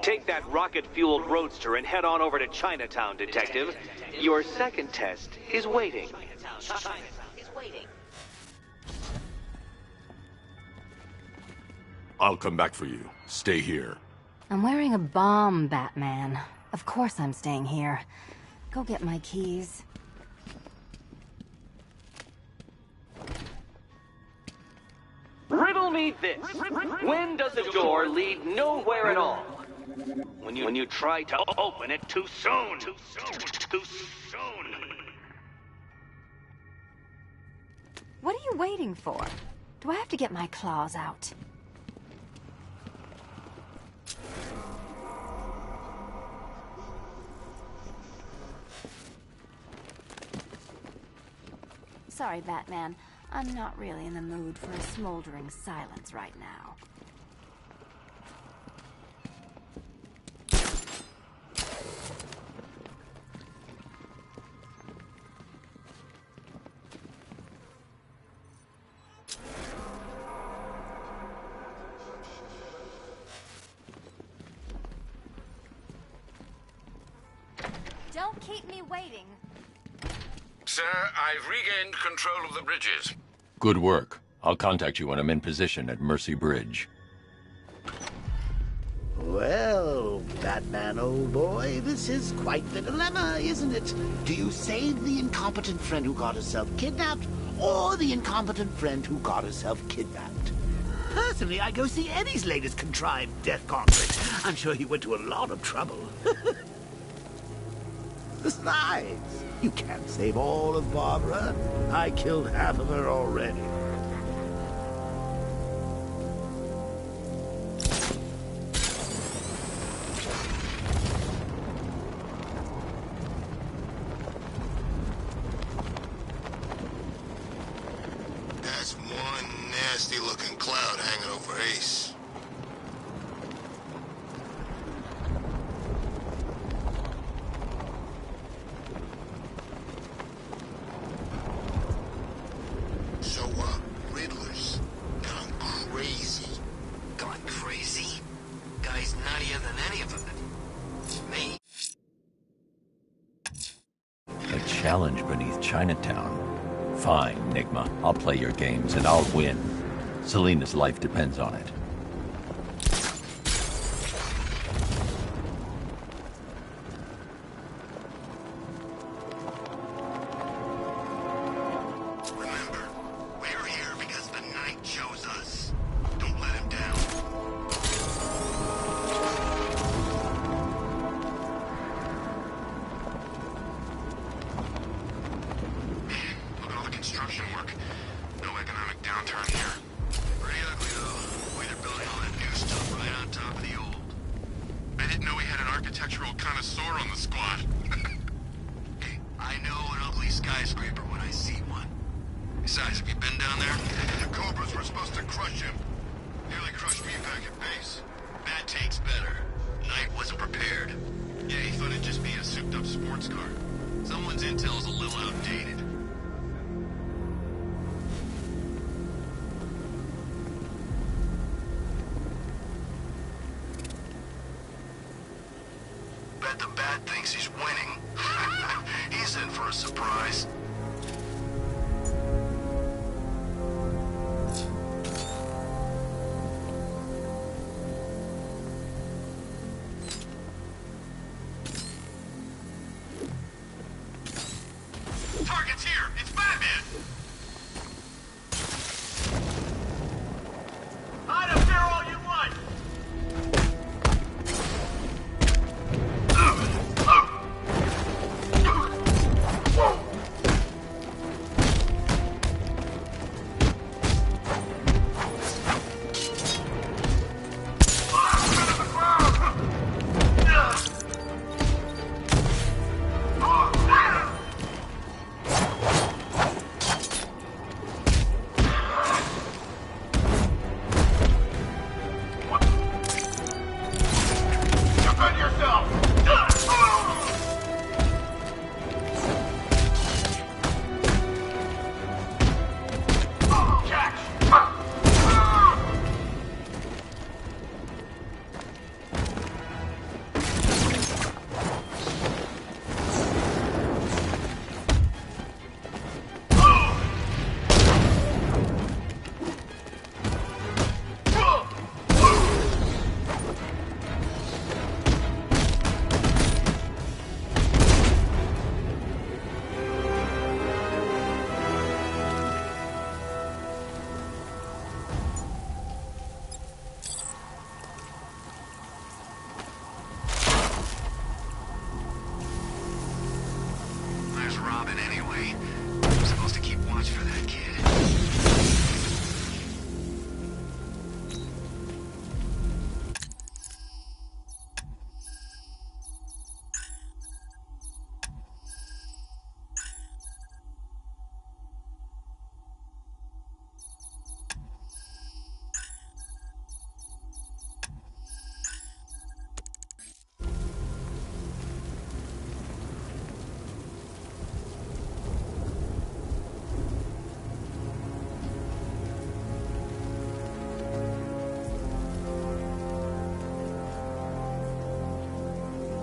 Take that rocket-fueled roadster and head on over to Chinatown, Detective. Your second test is waiting. I'll come back for you. Stay here. I'm wearing a bomb, Batman. Of course I'm staying here. Go get my keys. Riddle me this. When does a door lead nowhere at all? When you try to open it too soon. Too soon. What are you waiting for? Do I have to get my claws out? Sorry, Batman. I'm not really in the mood for a smoldering silence right now. Don't keep me waiting. Sir, I've regained control of the bridges. Good work. I'll contact you when I'm in position at Mercy Bridge. Well, Batman, old boy, this is quite the dilemma, isn't it? Do you save the incompetent friend who got herself kidnapped, or the incompetent friend who got herself kidnapped? Personally, I go see Eddie's latest contrived death gauntlet. I'm sure he went to a lot of trouble. Besides, you can't save all of Barbara. I killed half of her already. That's one nasty-looking cloud hanging over Ace. So, Riddler's gone crazy. Gone crazy? Guy's nuttier than any of them. It's me. A challenge beneath Chinatown. Fine, Nigma. I'll play your games and I'll win. Selina's life depends on it. Remember, we're here because the Knight chose us. Don't let him down. Look at all the construction work. No economic downturn here. Pretty ugly, though. The way they're building all that new stuff right on top of the old. I didn't know we had an architectural connoisseur on the squad. I know an ugly skyscraper when I see one. Besides, have you been down there? The Cobras were supposed to crush him. Nearly crushed me back at base. Bad That tank's better. Knight wasn't prepared. Yeah, he thought it'd just be a souped-up sports car. Someone's intel's a little outdated. Bet the Bat thinks he's winning. He's in for a surprise. Target's here! It's Batman! Hide up there all you want! Defend yourself! Catch! There's Robin anyway. I'm supposed to keep watch for that kid.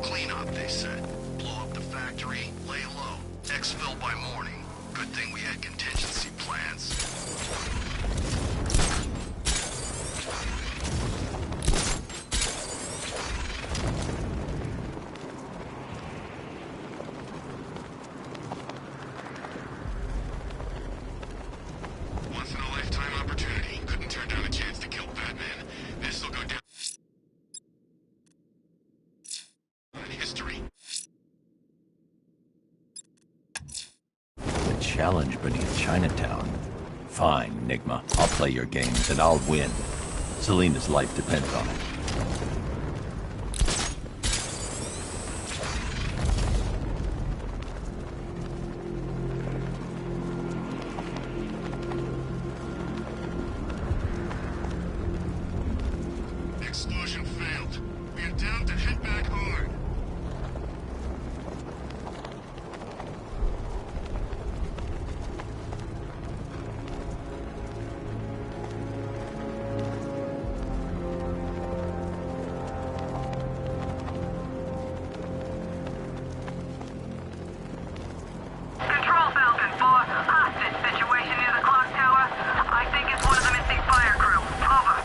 Clean up, they said. Blow up the factory, lay low. Exfil by morning. Good thing we had contingency plans. Once in a lifetime opportunity. Couldn't turn down a chance to kill Batman. This'll go down in history. The challenge beneath Chinatown. Fine, Nigma. I'll play your games and I'll win. Selena's life depends on it. Explosion failed. We are down to head back hard. Control Falcon 4, hostage situation near the clock tower. I think it's one of the missing fire crew. Over.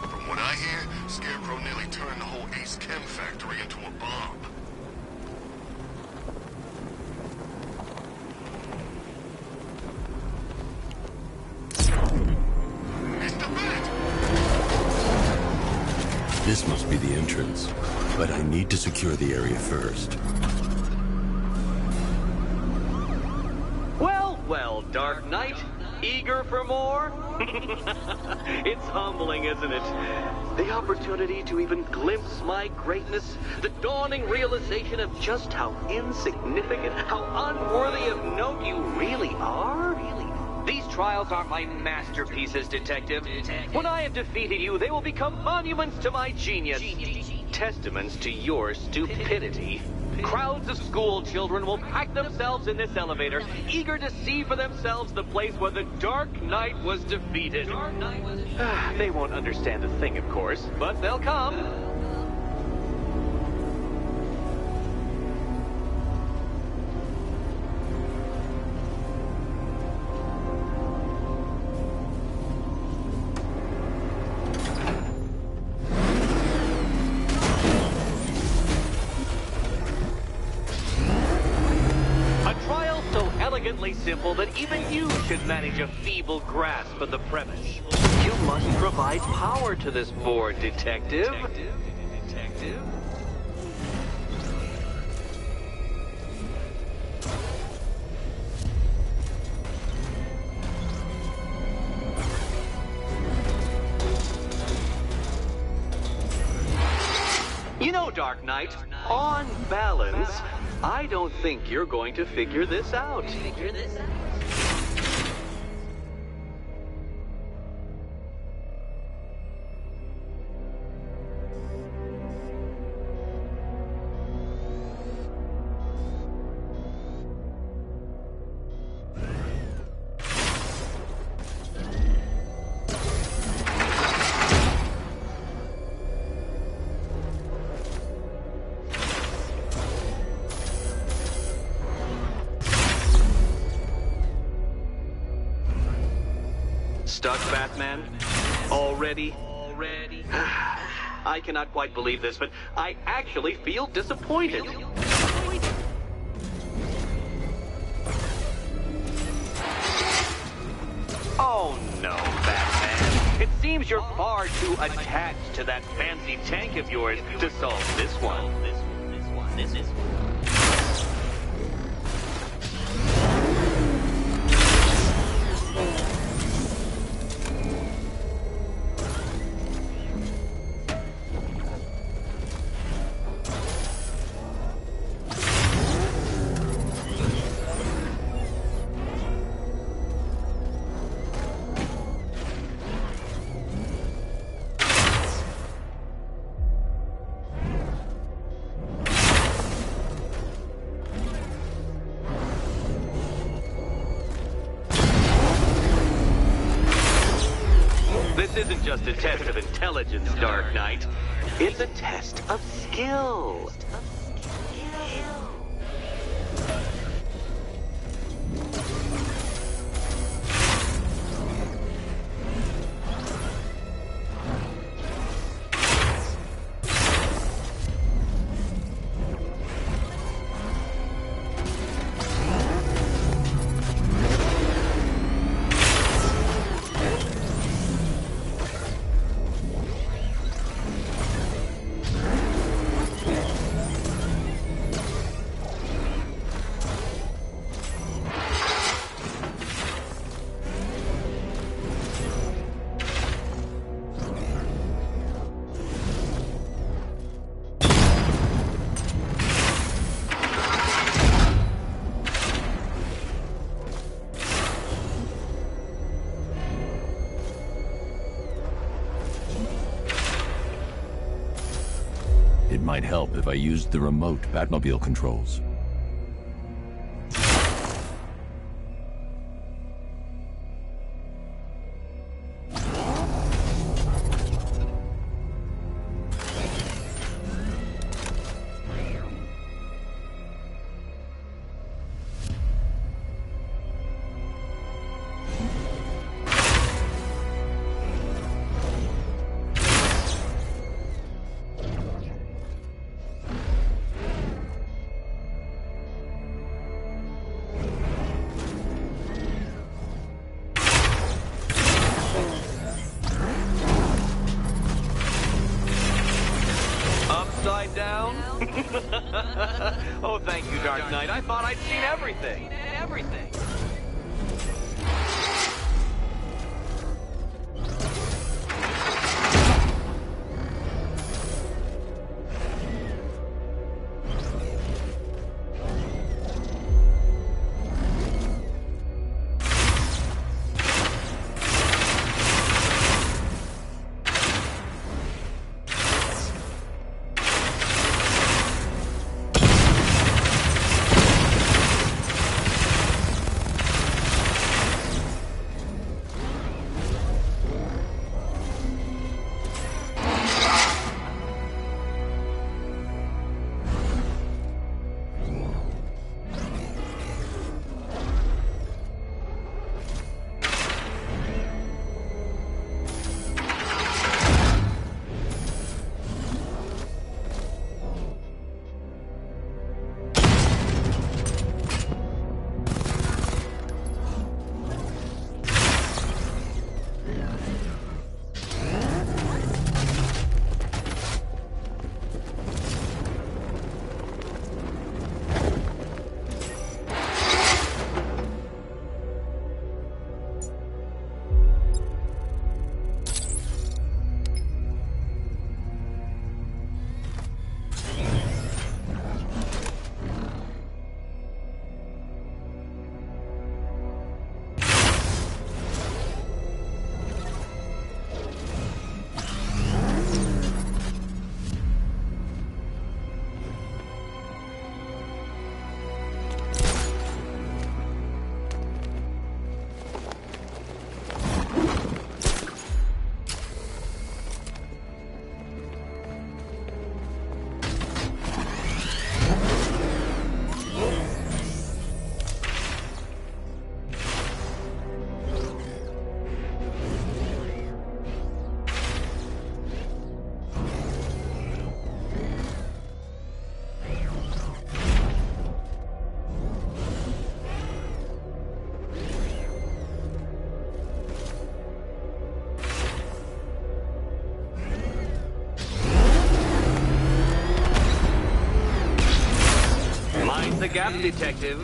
From what I hear, Scarecrow nearly turned the whole Ace Chem factory into a bomb. This must be the entrance, but I need to secure the area first. Well, well, Dark Knight. Eager for more? It's humbling, isn't it? The opportunity to even glimpse my greatness, the dawning realization of just how insignificant, how unworthy of note you really are? These trials are my masterpieces, Detective. When I have defeated you, they will become monuments to my genius. Testaments to your stupidity. Crowds of school children will pack themselves in this elevator, eager to see for themselves the place where the Dark Knight was defeated. They won't understand a thing, of course, but they'll come. Simple that even you should manage a feeble grasp of the premise. You must provide power to this board, Detective. You know, Dark Knight, on balance, I don't think you're going to figure this out. Stuck, Batman? Already? I cannot quite believe this, but I actually feel disappointed. Oh no, Batman. It seems you're far too attached to that fancy tank of yours to solve this one. This is... This isn't just a test of intelligence, Dark Knight. It's a test of skill. It might help if I used the remote Batmobile controls. Upside down? Oh, thank you, Dark Knight. I thought I'd seen everything. the gap, detective.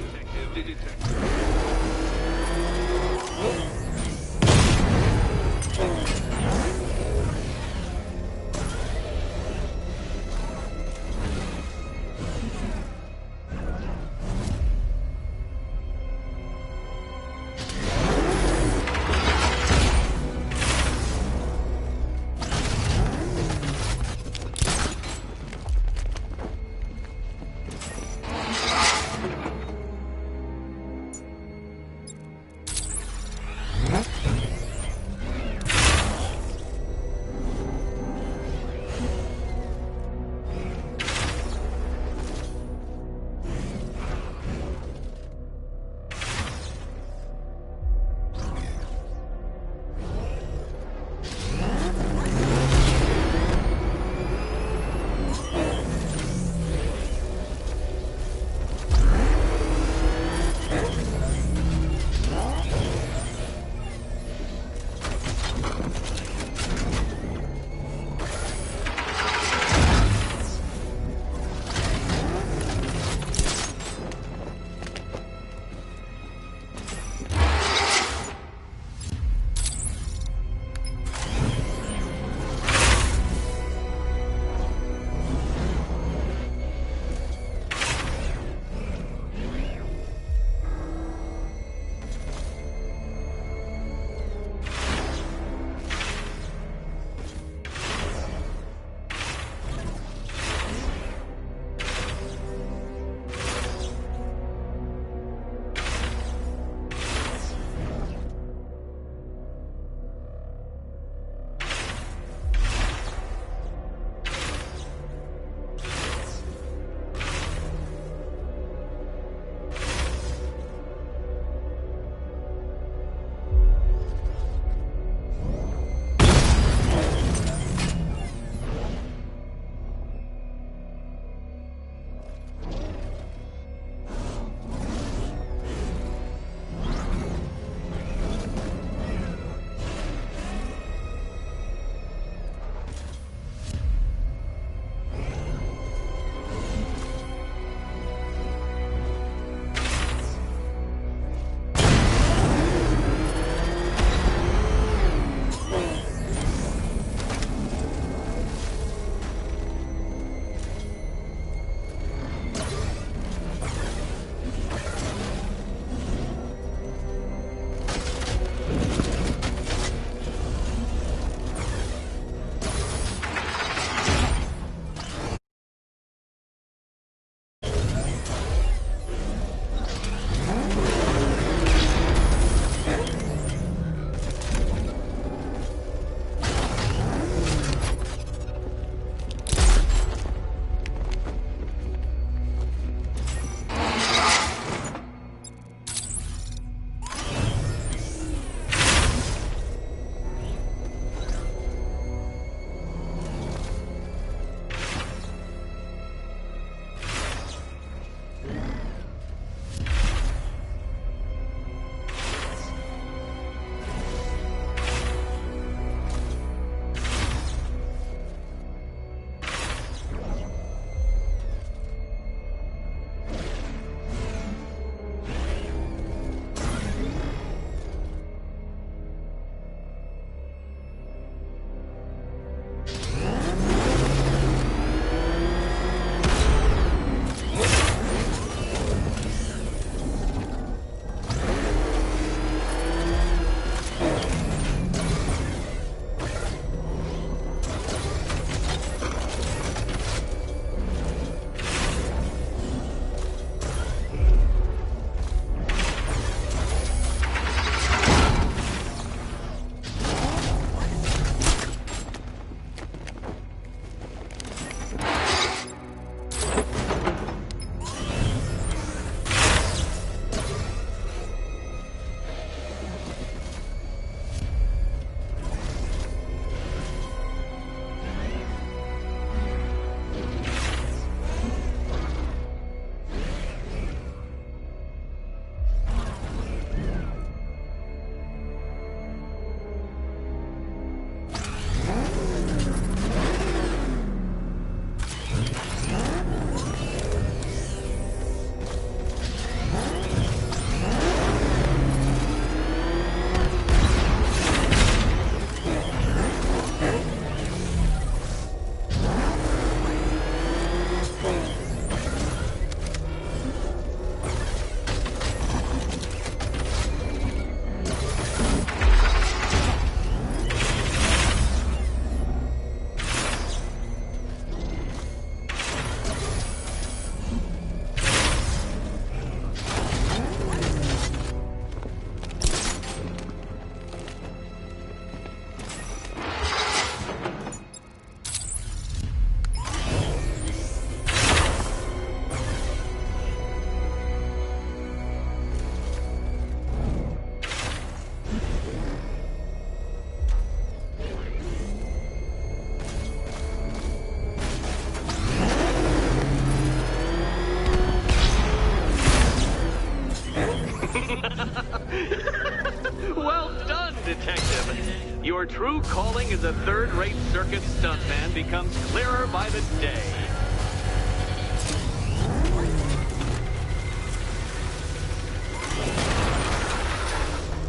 Well done, Detective. Your true calling as a third-rate circus stuntman becomes clearer by the day.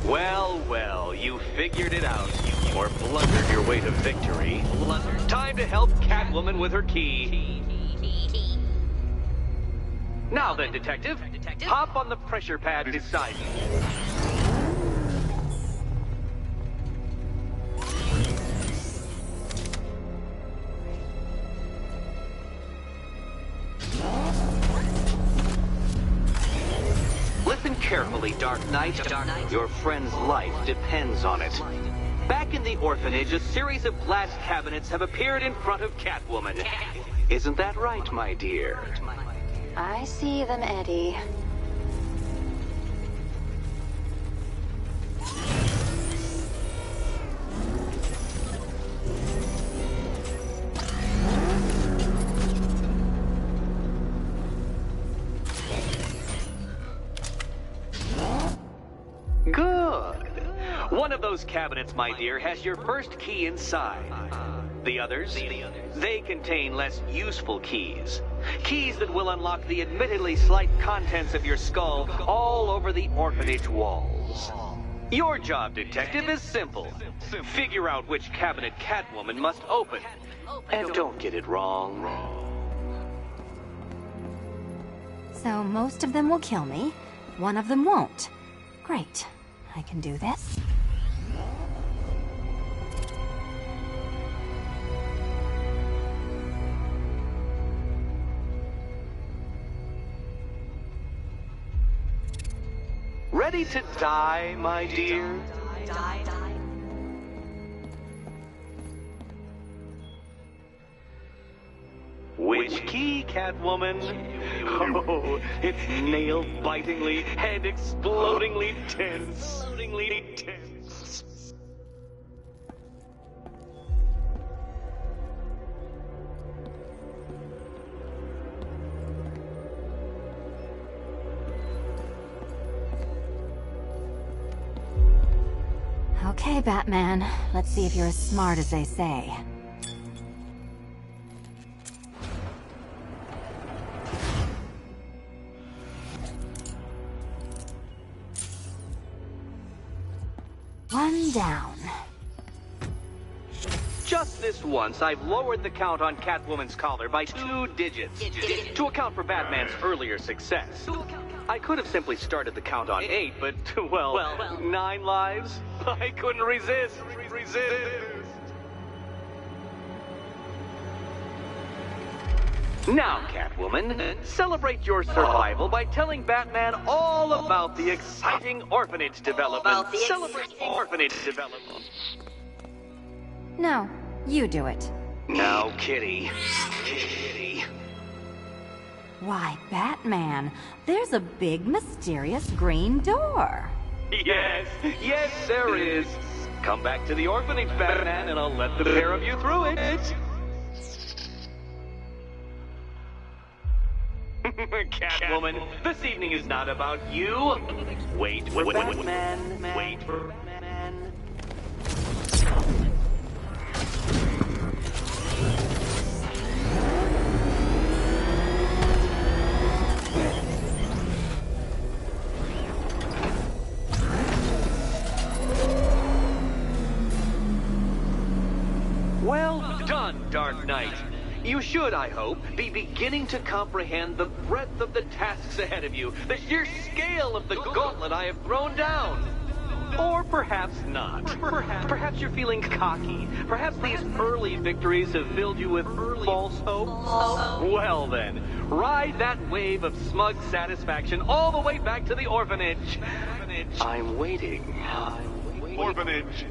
Well, well, you figured it out. Or blundered your way to victory. Time to help Catwoman with her key. Now then, Detective, hop on the pressure pad beside me. Listen carefully, Dark Knight. Your friend's life depends on it. Back in the orphanage, a series of glass cabinets have appeared in front of Catwoman. Isn't that right, my dear? I see them, Eddie. Good. One of those cabinets, my dear, has your first key inside. The others, they contain less useful keys. Keys that will unlock the admittedly slight contents of your skull all over the orphanage walls. Your job, Detective, is simple. Figure out which cabinet Catwoman must open. And don't get it wrong. So most of them will kill me. One of them won't. Great. I can do this. Ready to die, my dear? Which key, Catwoman? Oh, it's nail-bitingly, head-explodingly tense. Okay, Batman. Let's see if you're as smart as they say. One down. Just this once, I've lowered the count on Catwoman's collar by 2 digits to account for Batman's earlier success. I could have simply started the count on 8, but, well, 9 lives? I couldn't resist. Now, Catwoman, celebrate your survival by telling Batman all about the exciting orphanage development. Celebrate orphanage development. No, you do it. Now, Kitty. Why, Batman, there's a big, mysterious green door. Yes, there is. Come back to the orphanage, Batman, and I'll let the pair of you through it. Catwoman, this evening is not about you. Wait for Batman. Wait for Batman. Well done, Dark Knight. You should, I hope, be beginning to comprehend the breadth of the tasks ahead of you, the sheer scale of the gauntlet I have thrown down. Or perhaps not. Perhaps you're feeling cocky. Perhaps these early victories have filled you with false hope. Well then, ride that wave of smug satisfaction all the way back to the orphanage. I'm waiting. Orphanage.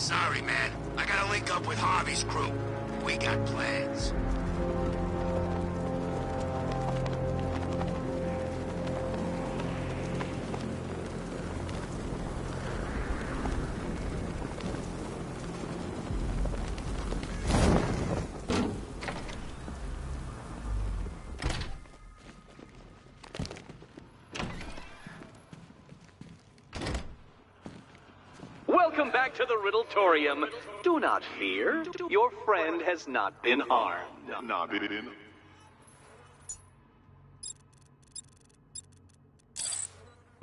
Sorry, man. I gotta link up with Harvey's crew. We got plans. Welcome back to the Riddletorium. Do not fear. Your friend has not been harmed.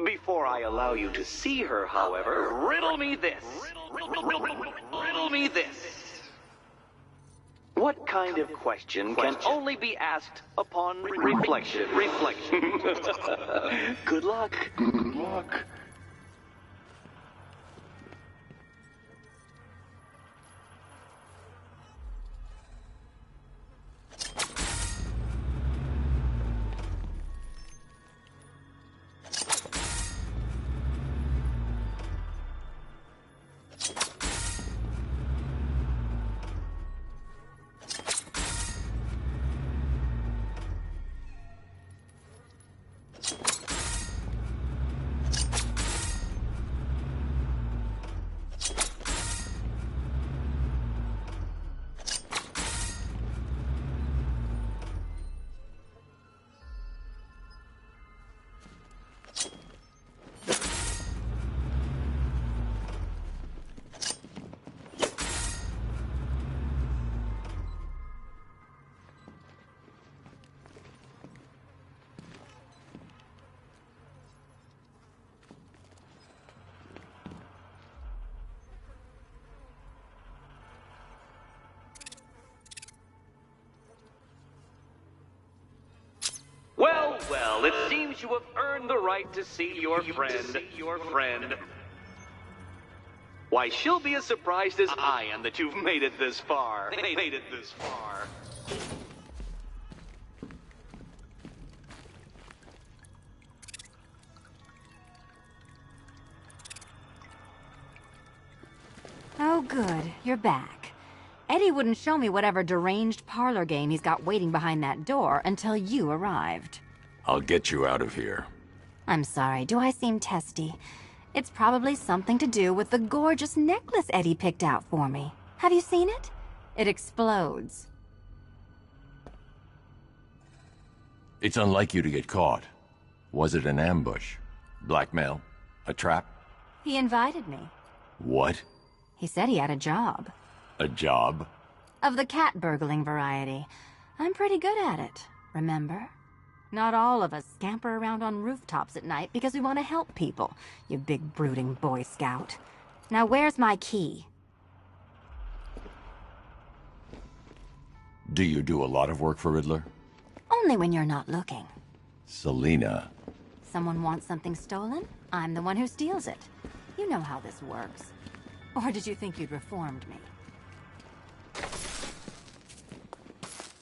Before I allow you to see her, however, riddle me this. Riddle me this. What kind of question can only be asked upon reflection? Good luck. Good luck. Well, it seems you have earned the right to see your friend. Why, she'll be as surprised as I am that you've made it this far. Oh, good. You're back. Eddie wouldn't show me whatever deranged parlor game he's got waiting behind that door until you arrived. I'll get you out of here. I'm sorry, do I seem testy? It's probably something to do with the gorgeous necklace Eddie picked out for me. Have you seen it? It explodes. It's unlike you to get caught. Was it an ambush? Blackmail? A trap? He invited me. What? He said he had a job. A job? Of the cat burgling variety. I'm pretty good at it, remember? Not all of us scamper around on rooftops at night because we want to help people, you big brooding Boy Scout. Now where's my key? Do you do a lot of work for Riddler? Only when you're not looking. Selina. Someone wants something stolen? I'm the one who steals it. You know how this works. Or did you think you'd reformed me?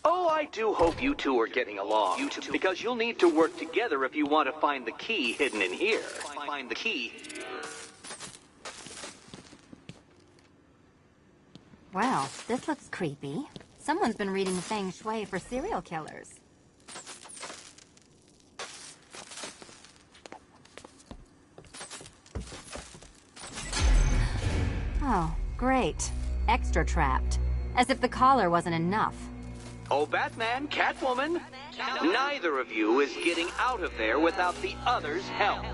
Oh, I do hope you two are getting along. Because you'll need to work together if you want to find the key hidden in here. Find the key. Well, this looks creepy. Someone's been reading Feng Shui for serial killers. Oh, great. Extra trapped. As if the collar wasn't enough. Oh, Batman, Catwoman, neither of you is getting out of there without the other's help.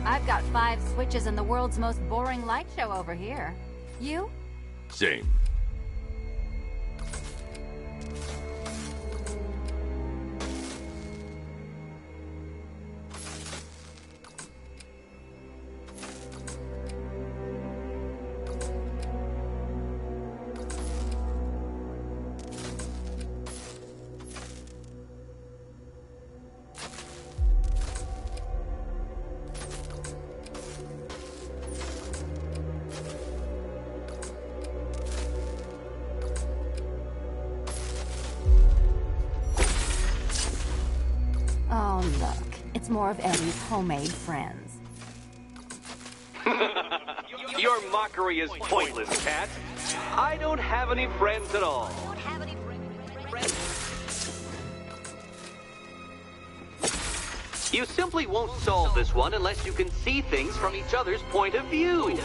I've got 5 switches in the world's most boring light show over here. You? Same. It's more of Eddie's homemade friends. Your mockery is pointless, Cat. I don't have any friends at all. You simply won't solve this one unless you can see things from each other's point of view.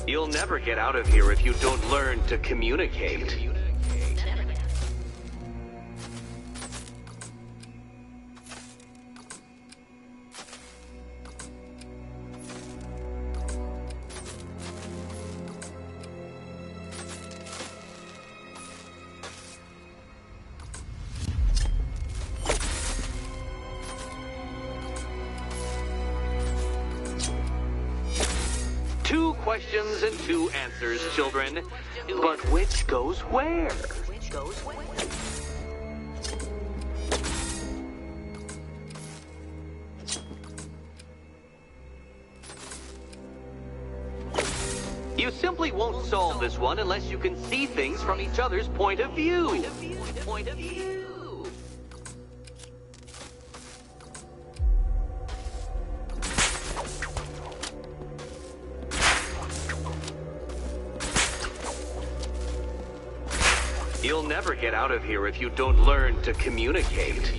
You'll never get out of here if you don't learn to communicate. Two questions and two answers, children. But which goes where? You simply won't solve this one unless you can see things from each other's point of view. You'll never get out of here if you don't learn to communicate.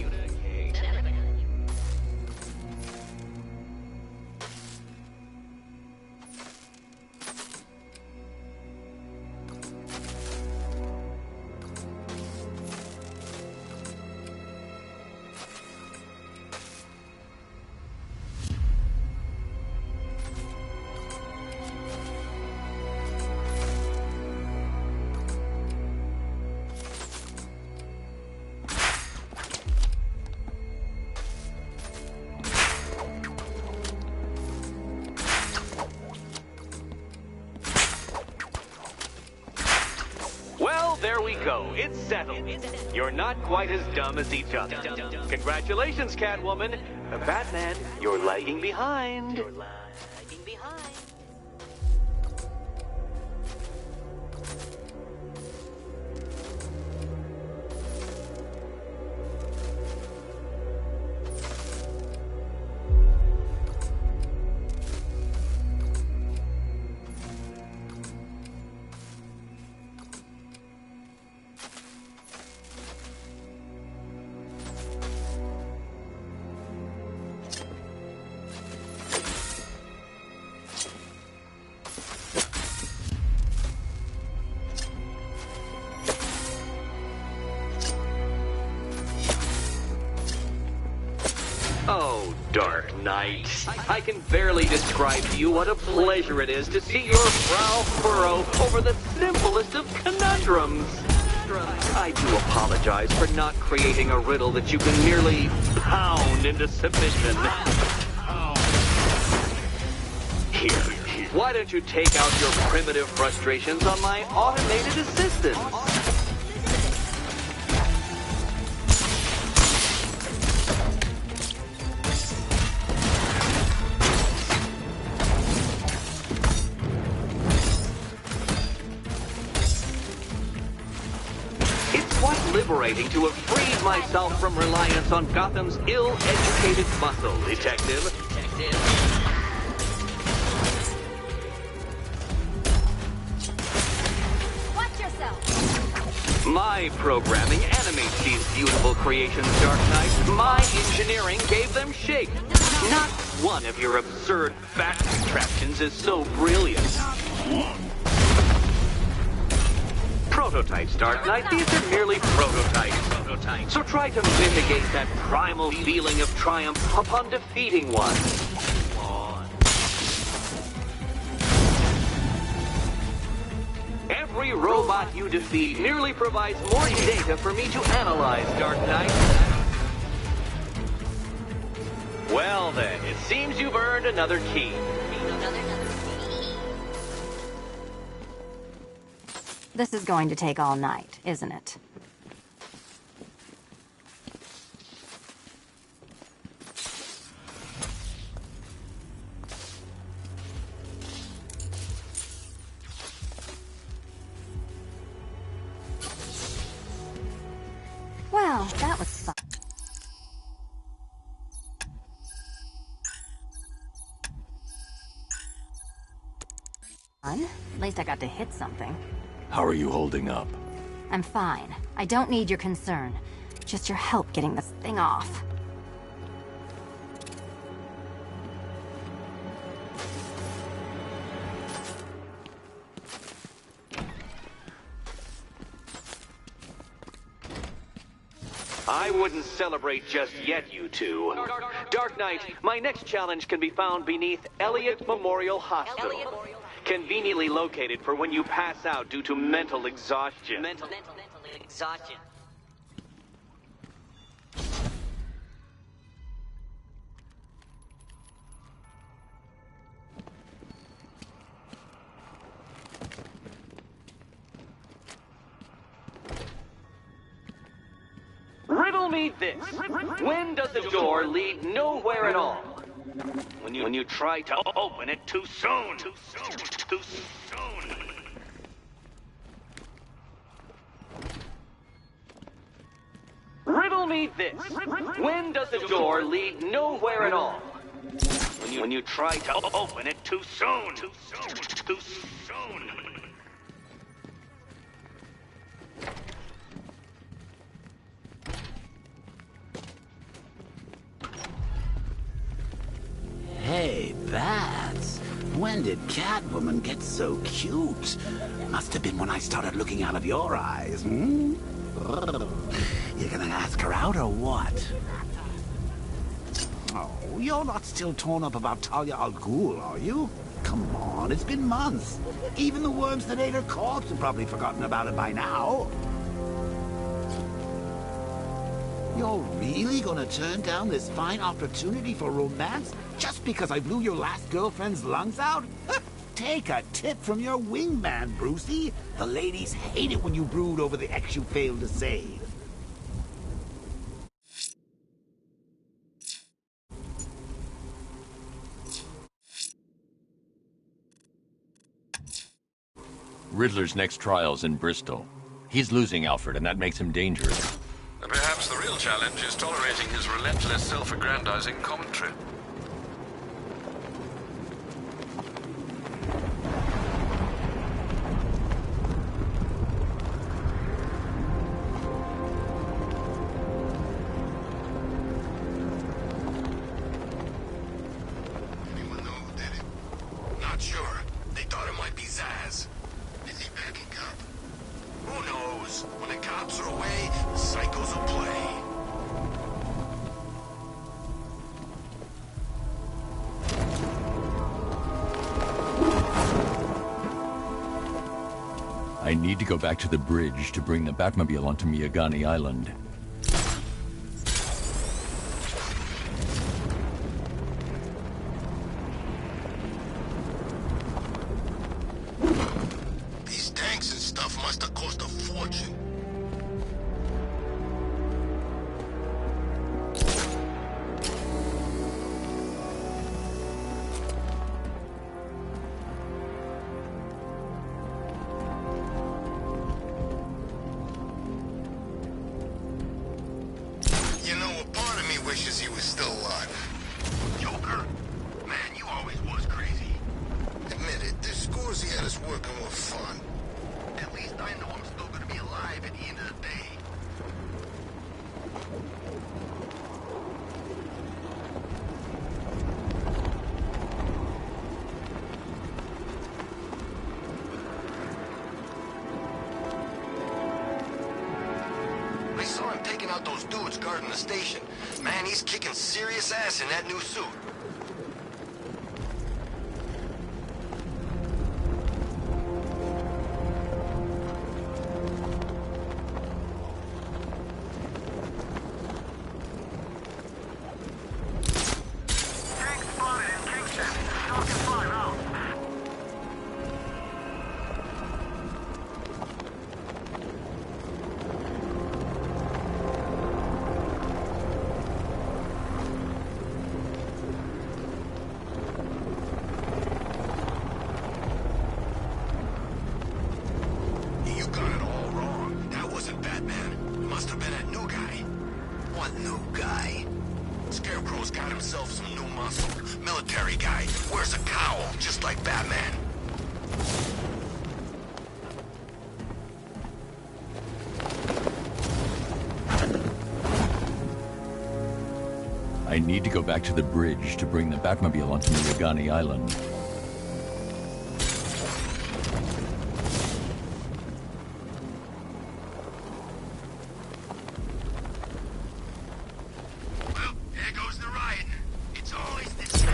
There we go. It's settled. You're not quite as dumb as each other. Congratulations, Catwoman. Batman, you're lagging behind. Oh, Dark Knight. I can barely describe to you what a pleasure it is to see your brow furrow over the simplest of conundrums. I do apologize for not creating a riddle that you can merely pound into submission. Here, why don't you take out your primitive frustrations on my automated assistant? Liberating to have freed myself from reliance on Gotham's ill-educated muscle, Detective. Watch yourself! My programming animates these beautiful creations, Dark Knight. My engineering gave them shape. Not one of your absurd bat contraptions is so brilliant. Prototypes, Dark Knight. These are merely prototypes. So try to mitigate that primal feeling of triumph upon defeating one. robot you defeat merely provides more data for me to analyze, Dark Knight. Well then, it seems you've earned another key. This is going to take all night, isn't it? Well, that was fun. At least I got to hit something. How are you holding up? I'm fine. I don't need your concern. Just your help getting this thing off. I wouldn't celebrate just yet, you two. Dark Knight, my next challenge can be found beneath Elliott Memorial Hospital. Conveniently located for when you pass out due to mental exhaustion. Mental exhaustion. Riddle me this. When does the door lead nowhere at all? When you try to open it too soon. Too soon. Riddle me this. When does the door lead nowhere at all? When you try to open it too soon. Too soon. Hey, Bats. When did Catwoman get so cute? Must have been when I started looking out of your eyes, hmm? You're gonna ask her out or what? Oh, you're not still torn up about Talia al Ghul, are you? Come on, it's been months. Even the worms that ate her corpse have probably forgotten about it by now. You're really gonna turn down this fine opportunity for romance just because I blew your last girlfriend's lungs out? Take a tip from your wingman, Brucey. The ladies hate it when you brood over the ex you failed to save. Riddler's next trial's in Bristol. He's losing Alfred, and that makes him dangerous. Perhaps the real challenge is tolerating his relentless self-aggrandizing commentary. Anyone know who did it? Not sure. They thought it might be Zsasz. Is he backing up? Who knows? When the cops are away, psychos will play. I need to go back to the bridge to bring the Batmobile onto Miyagani Island. These tanks and stuff must have cost a fortune. You know, a part of me wishes he was still alive. Joker? Man, you always was crazy. Admit it, this Scorsese had us working with fun. At least I know I'm still gonna be alive at the end of the day. I saw him taking out those dudes guarding the station. Man, he's kicking serious ass in that new suit. guy. Scarecrow's got himself some new muscle. Military guy. Wears a cowl, just like Batman. I need to go back to the bridge to bring the Batmobile onto Miyagani Island. Well, there goes the riot. It's always this...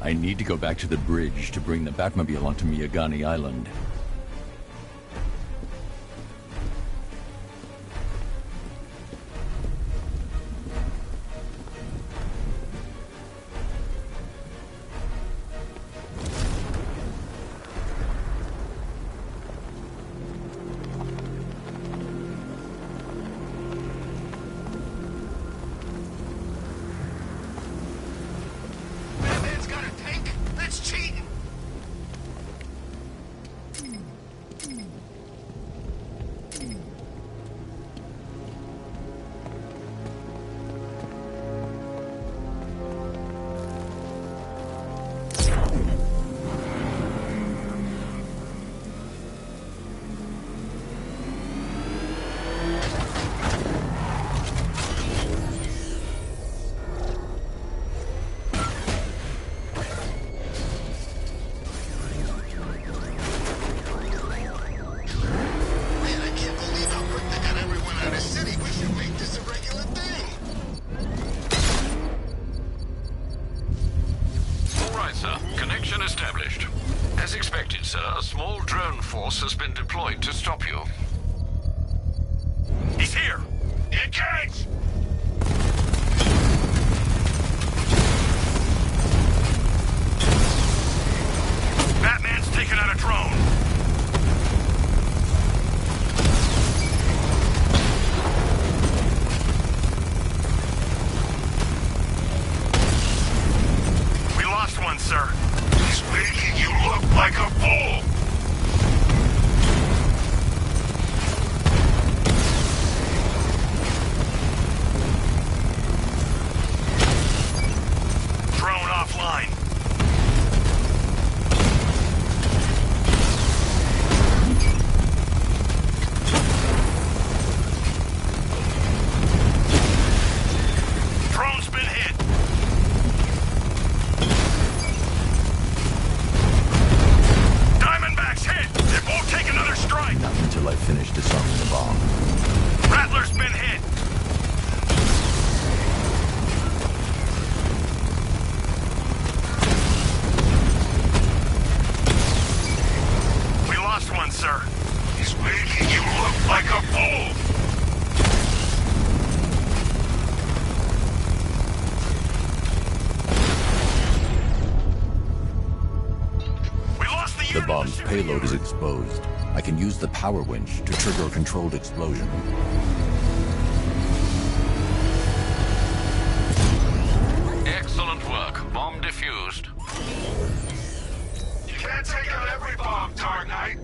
I need to go back to the bridge to bring the Batmobile onto Miyagani Island. As expected, sir, a small drone force has been deployed to stop you. He's here! Engage! Batman's taken out a drone. We lost one, sir. He's making you look like a fool! Drone offline. Drone's been hit. Diamondback's hit. It won't take another strike. Not until I finish disarming the bomb. Rattler's been hit. We lost one, sir. He's making you look like a fool! We lost the The unit. bomb's payload is exposed. I can use the power winch to trigger a controlled explosion. Excellent work. Bomb defused. You can't take out every bomb, Dark Knight.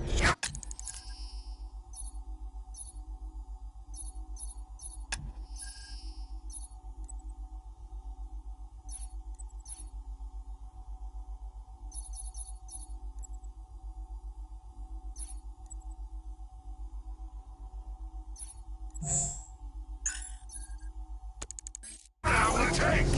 Now it takes!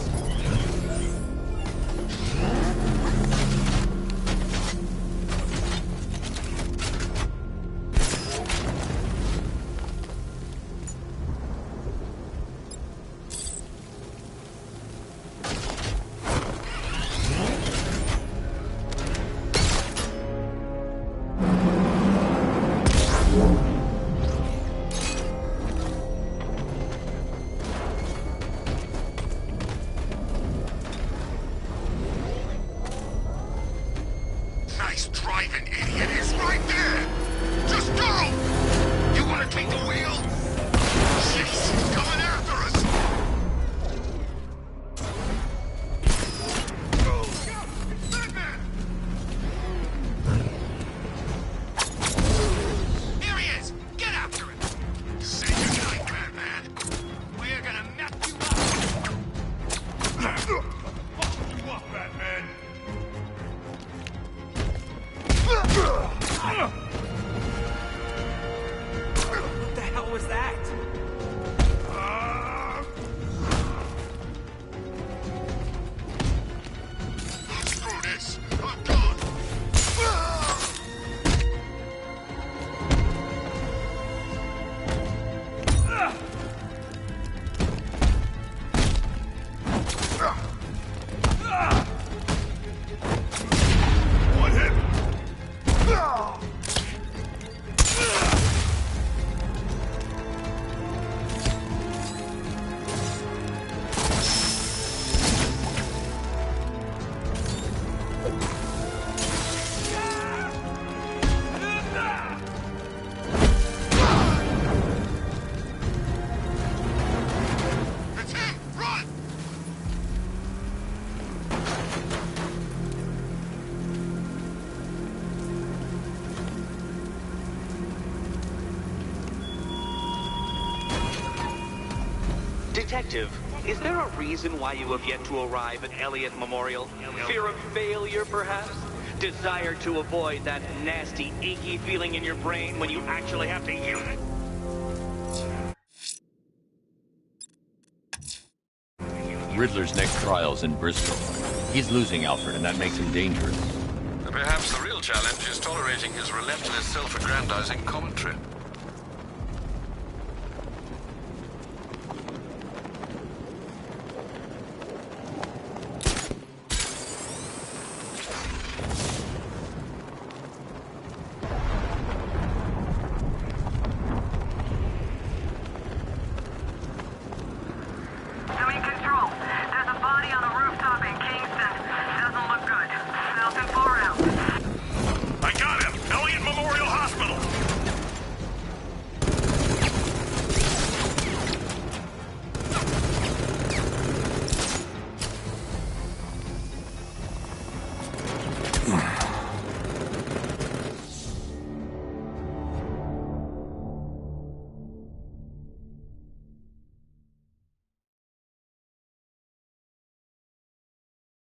Nice driving, idiot! It's right there! Just go! You wanna take the wheel? Jeez, he's coming after us! Go! It's Batman! Here he is! Get after him! Say goodnight, Batman! We're gonna mess you up! Fuck you up, Batman! What the hell was that? Screw this! I'm gone! One hit! It's him! Run! Detective, is there a reason why you have yet to arrive at Elliott Memorial? Fear of failure, perhaps? Desire to avoid that nasty, achy feeling in your brain when you actually have to use it? Riddler's next trial's in Bristol. He's losing Alfred, and that makes him dangerous. Perhaps the real challenge is tolerating his relentless self-aggrandizing commentary.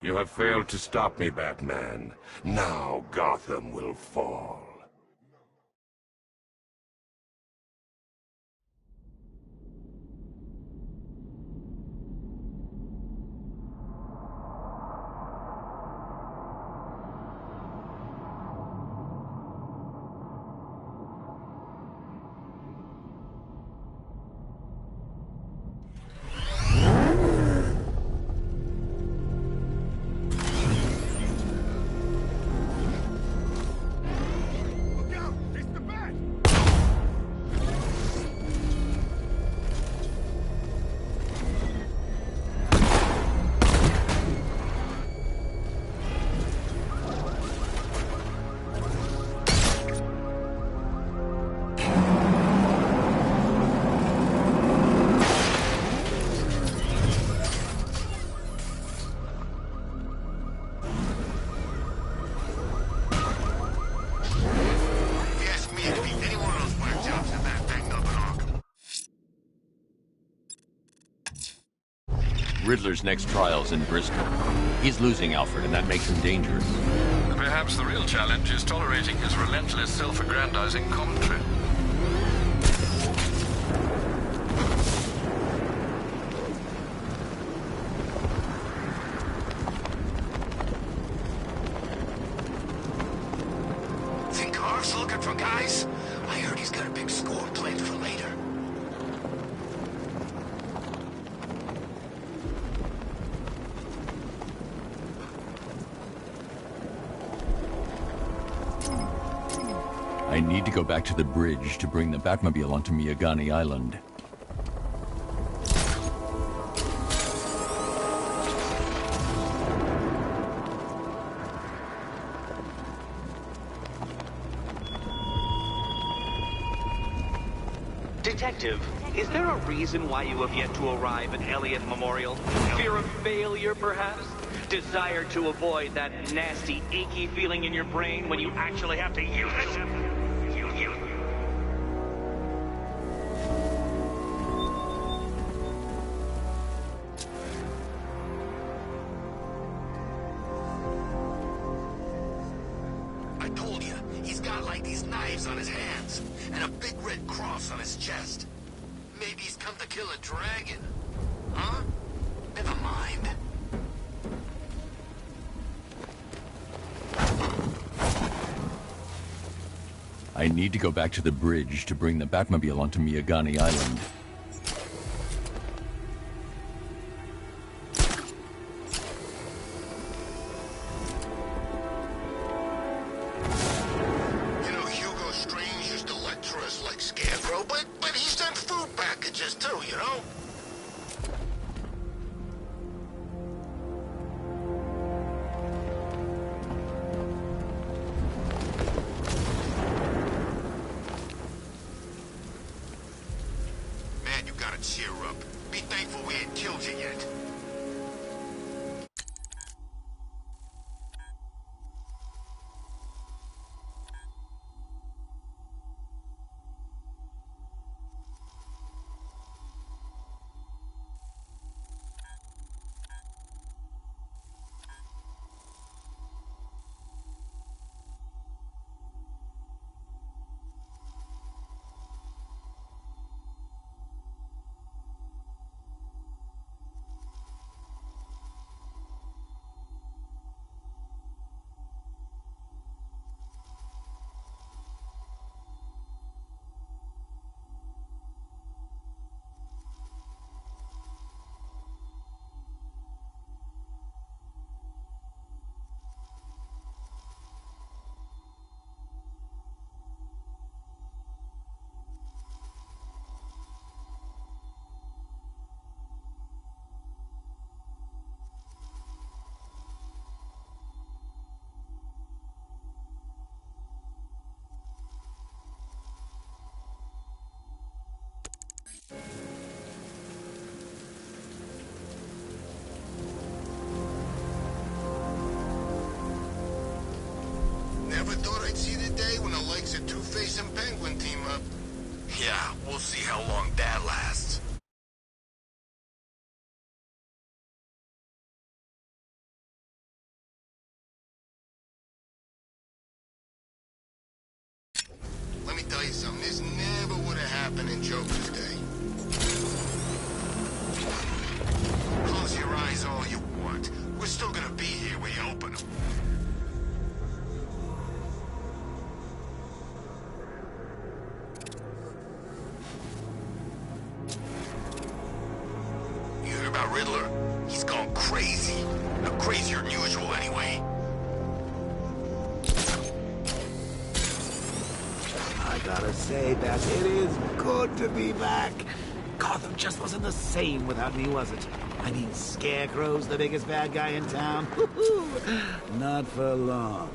You have failed to stop me, Batman. Now Gotham will fall. Riddler's next trial's in Bristol. He's losing Alfred, and that makes him dangerous. Perhaps the real challenge is tolerating his relentless self-aggrandizing commentary. Think Harv's looking for guys? I heard he's got a big score planned for later. I need to go back to the bridge to bring the Batmobile onto Miyagani Island. Detective, is there a reason why you have yet to arrive at Elliott Memorial? Fear of failure, perhaps? Desire to avoid that nasty, achy feeling in your brain when you actually have to use it? I told you, he's got like these knives on his hands, and a big red cross on his chest. Maybe he's come to kill a dragon. Huh? Never mind. I need to go back to the bridge to bring the Batmobile onto Miyagani Island. You know, Hugo Strange used to lecture us like Scarecrow, but he sent food packages too, you know? Man, you gotta cheer up. Be thankful we ain't killed you yet. Never thought I'd see the day when the likes of Two-Face and Penguin team up. Yeah, we'll see how long that lasts. Riddler? He's gone crazy. Crazier than usual, anyway. I gotta say that it is good to be back. Gotham just wasn't the same without me, was it? I mean, Scarecrow's the biggest bad guy in town. Not for long.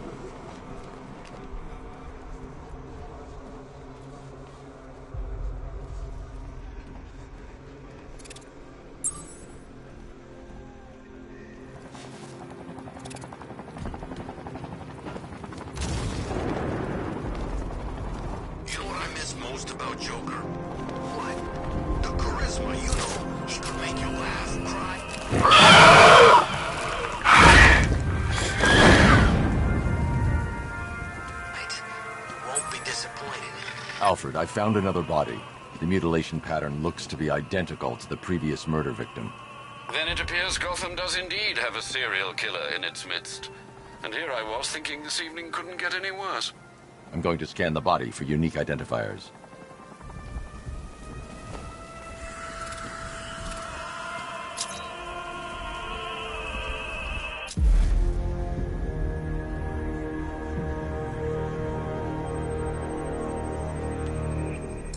Alfred, I found another body. The mutilation pattern looks to be identical to the previous murder victim. Then it appears Gotham does indeed have a serial killer in its midst. And here I was thinking this evening couldn't get any worse. I'm going to scan the body for unique identifiers.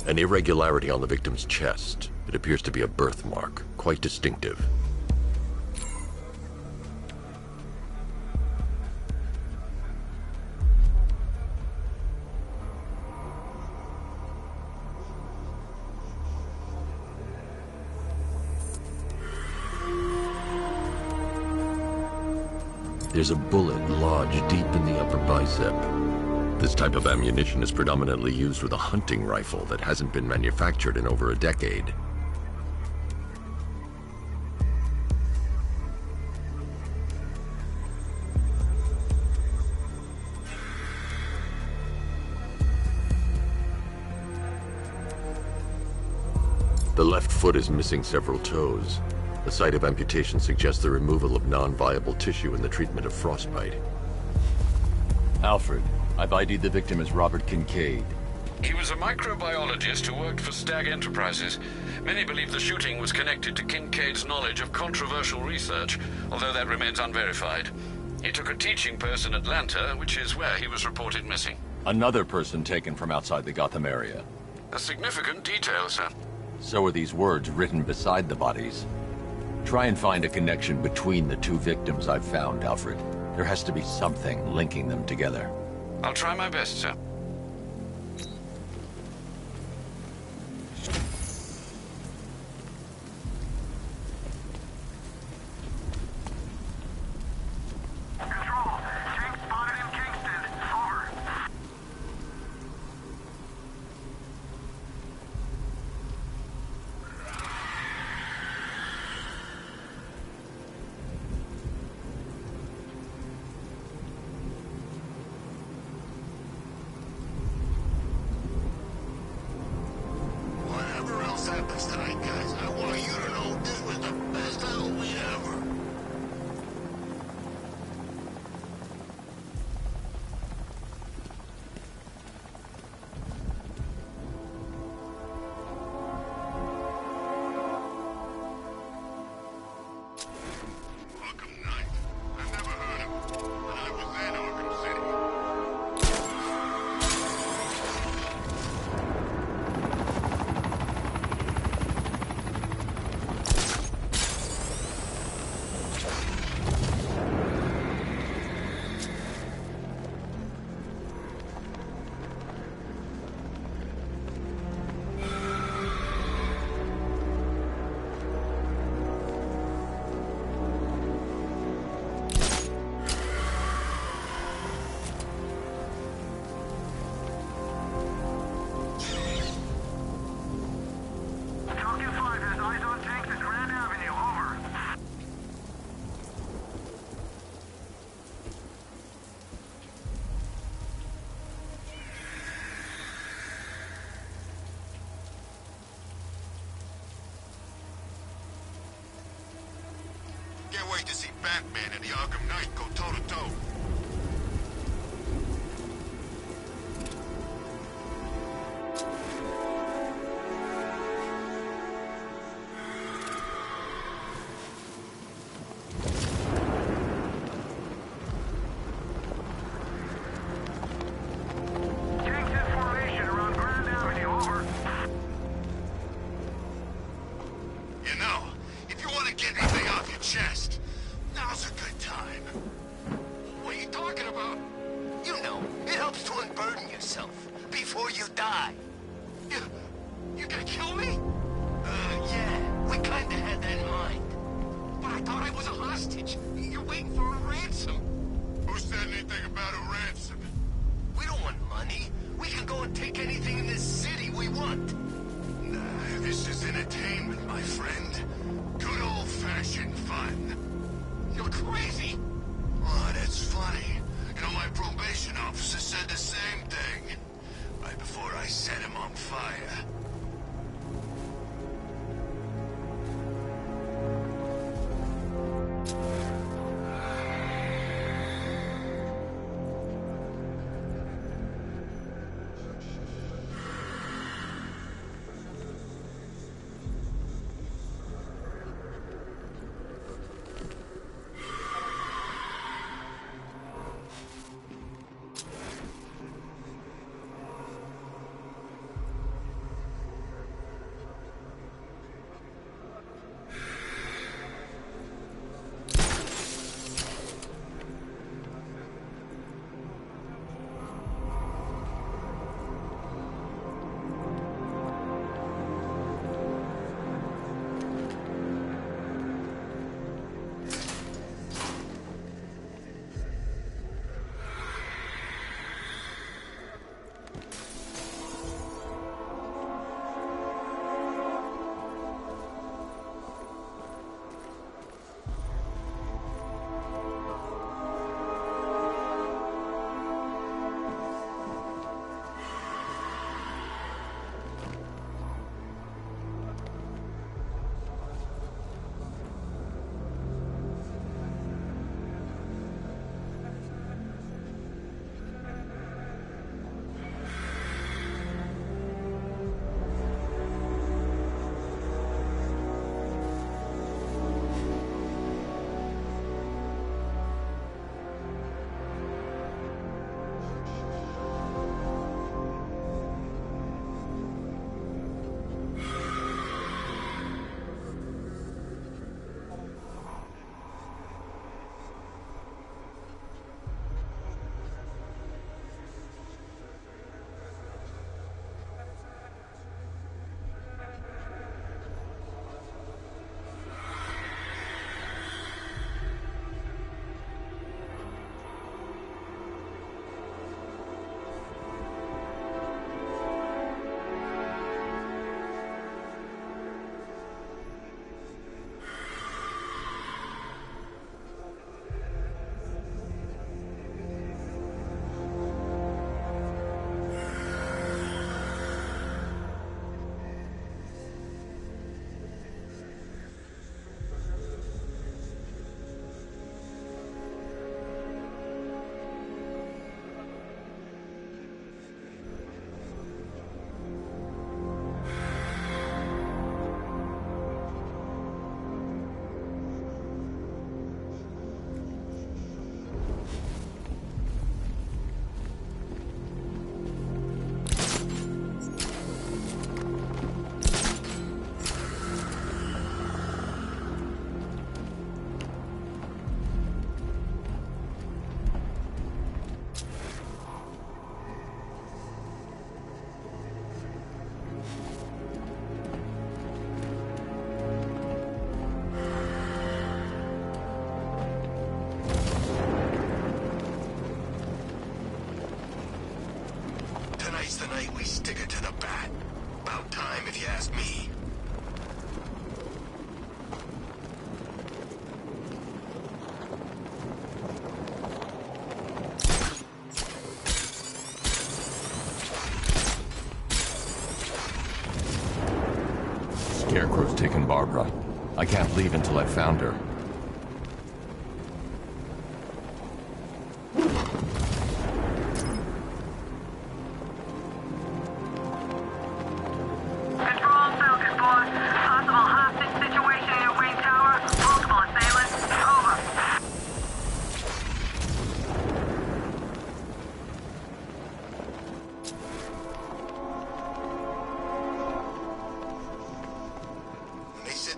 An irregularity on the victim's chest. It appears to be a birthmark, quite distinctive. There's a bullet lodged deep in the upper bicep. This type of ammunition is predominantly used with a hunting rifle that hasn't been manufactured in over a decade. The left foot is missing several toes. The site of amputation suggests the removal of non-viable tissue in the treatment of frostbite. Alfred, I've ID'd the victim as Robert Kincaid. He was a microbiologist who worked for Stag Enterprises. Many believe the shooting was connected to Kincaid's knowledge of controversial research, although that remains unverified. He took a teaching post in Atlanta, which is where he was reported missing. Another person taken from outside the Gotham area. A significant detail, sir. So are these words written beside the bodies. Try and find a connection between the two victims I've found, Alfred. There has to be something linking them together. I'll try my best, sir. Can't wait to see Batman and the Arkham Knight go toe-to-toe. yourself before you die. You gonna kill me? Yeah, we kinda had that in mind. But I thought I was a hostage. You're waiting for a ransom. Who said anything about a ransom? We don't want money. We can go and take anything in this city we want. Nah, this is entertainment, my friend. Good old-fashioned fun. You're crazy. Oh, that's funny. You know, my probation officer said the same thing. Right before I set him on fire. Tonight's the night we stick it to the bat. About time, if you ask me. Scarecrow's taken Barbara. I can't leave until I've found her.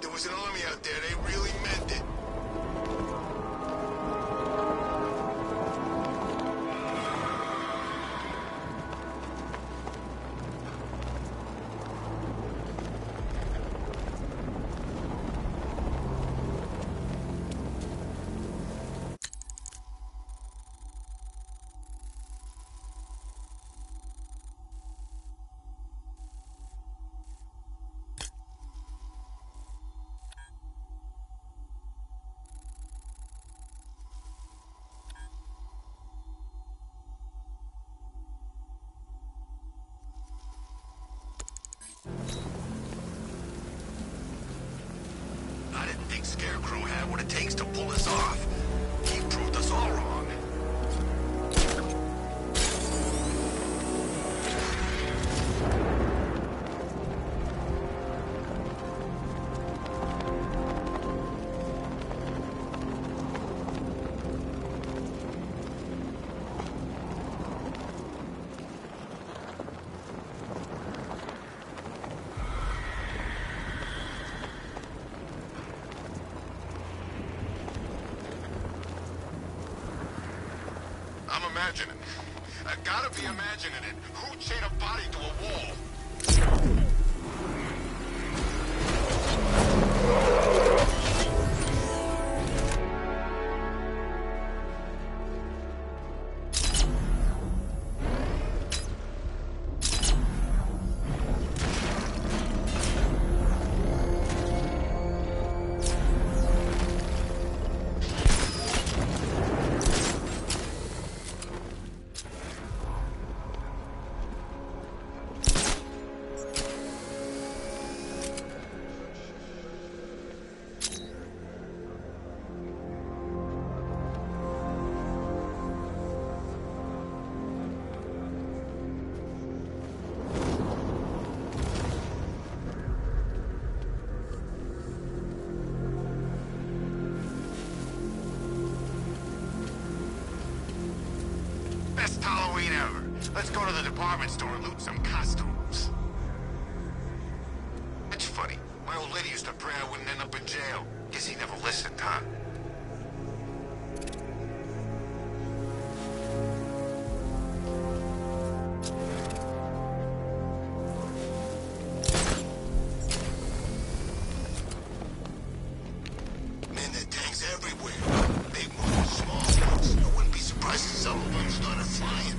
There was an army out there, they really meant it. imagining. I gotta be imagining it. Who chained a body to a wall? Best Halloween ever. Let's go to the department store and loot some costumes. It's funny. My old lady used to pray I wouldn't end up in jail. Guess he never listened, huh? Man, there are tanks everywhere. Big ones, small ones. I wouldn't be surprised if some of them started flying.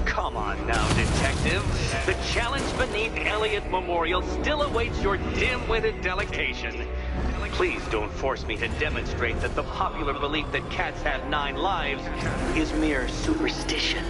Come on now, detective. The challenge beneath Elliott Memorial still awaits your dim-witted delegation. Please don't force me to demonstrate that the popular belief that cats have 9 lives is mere superstition.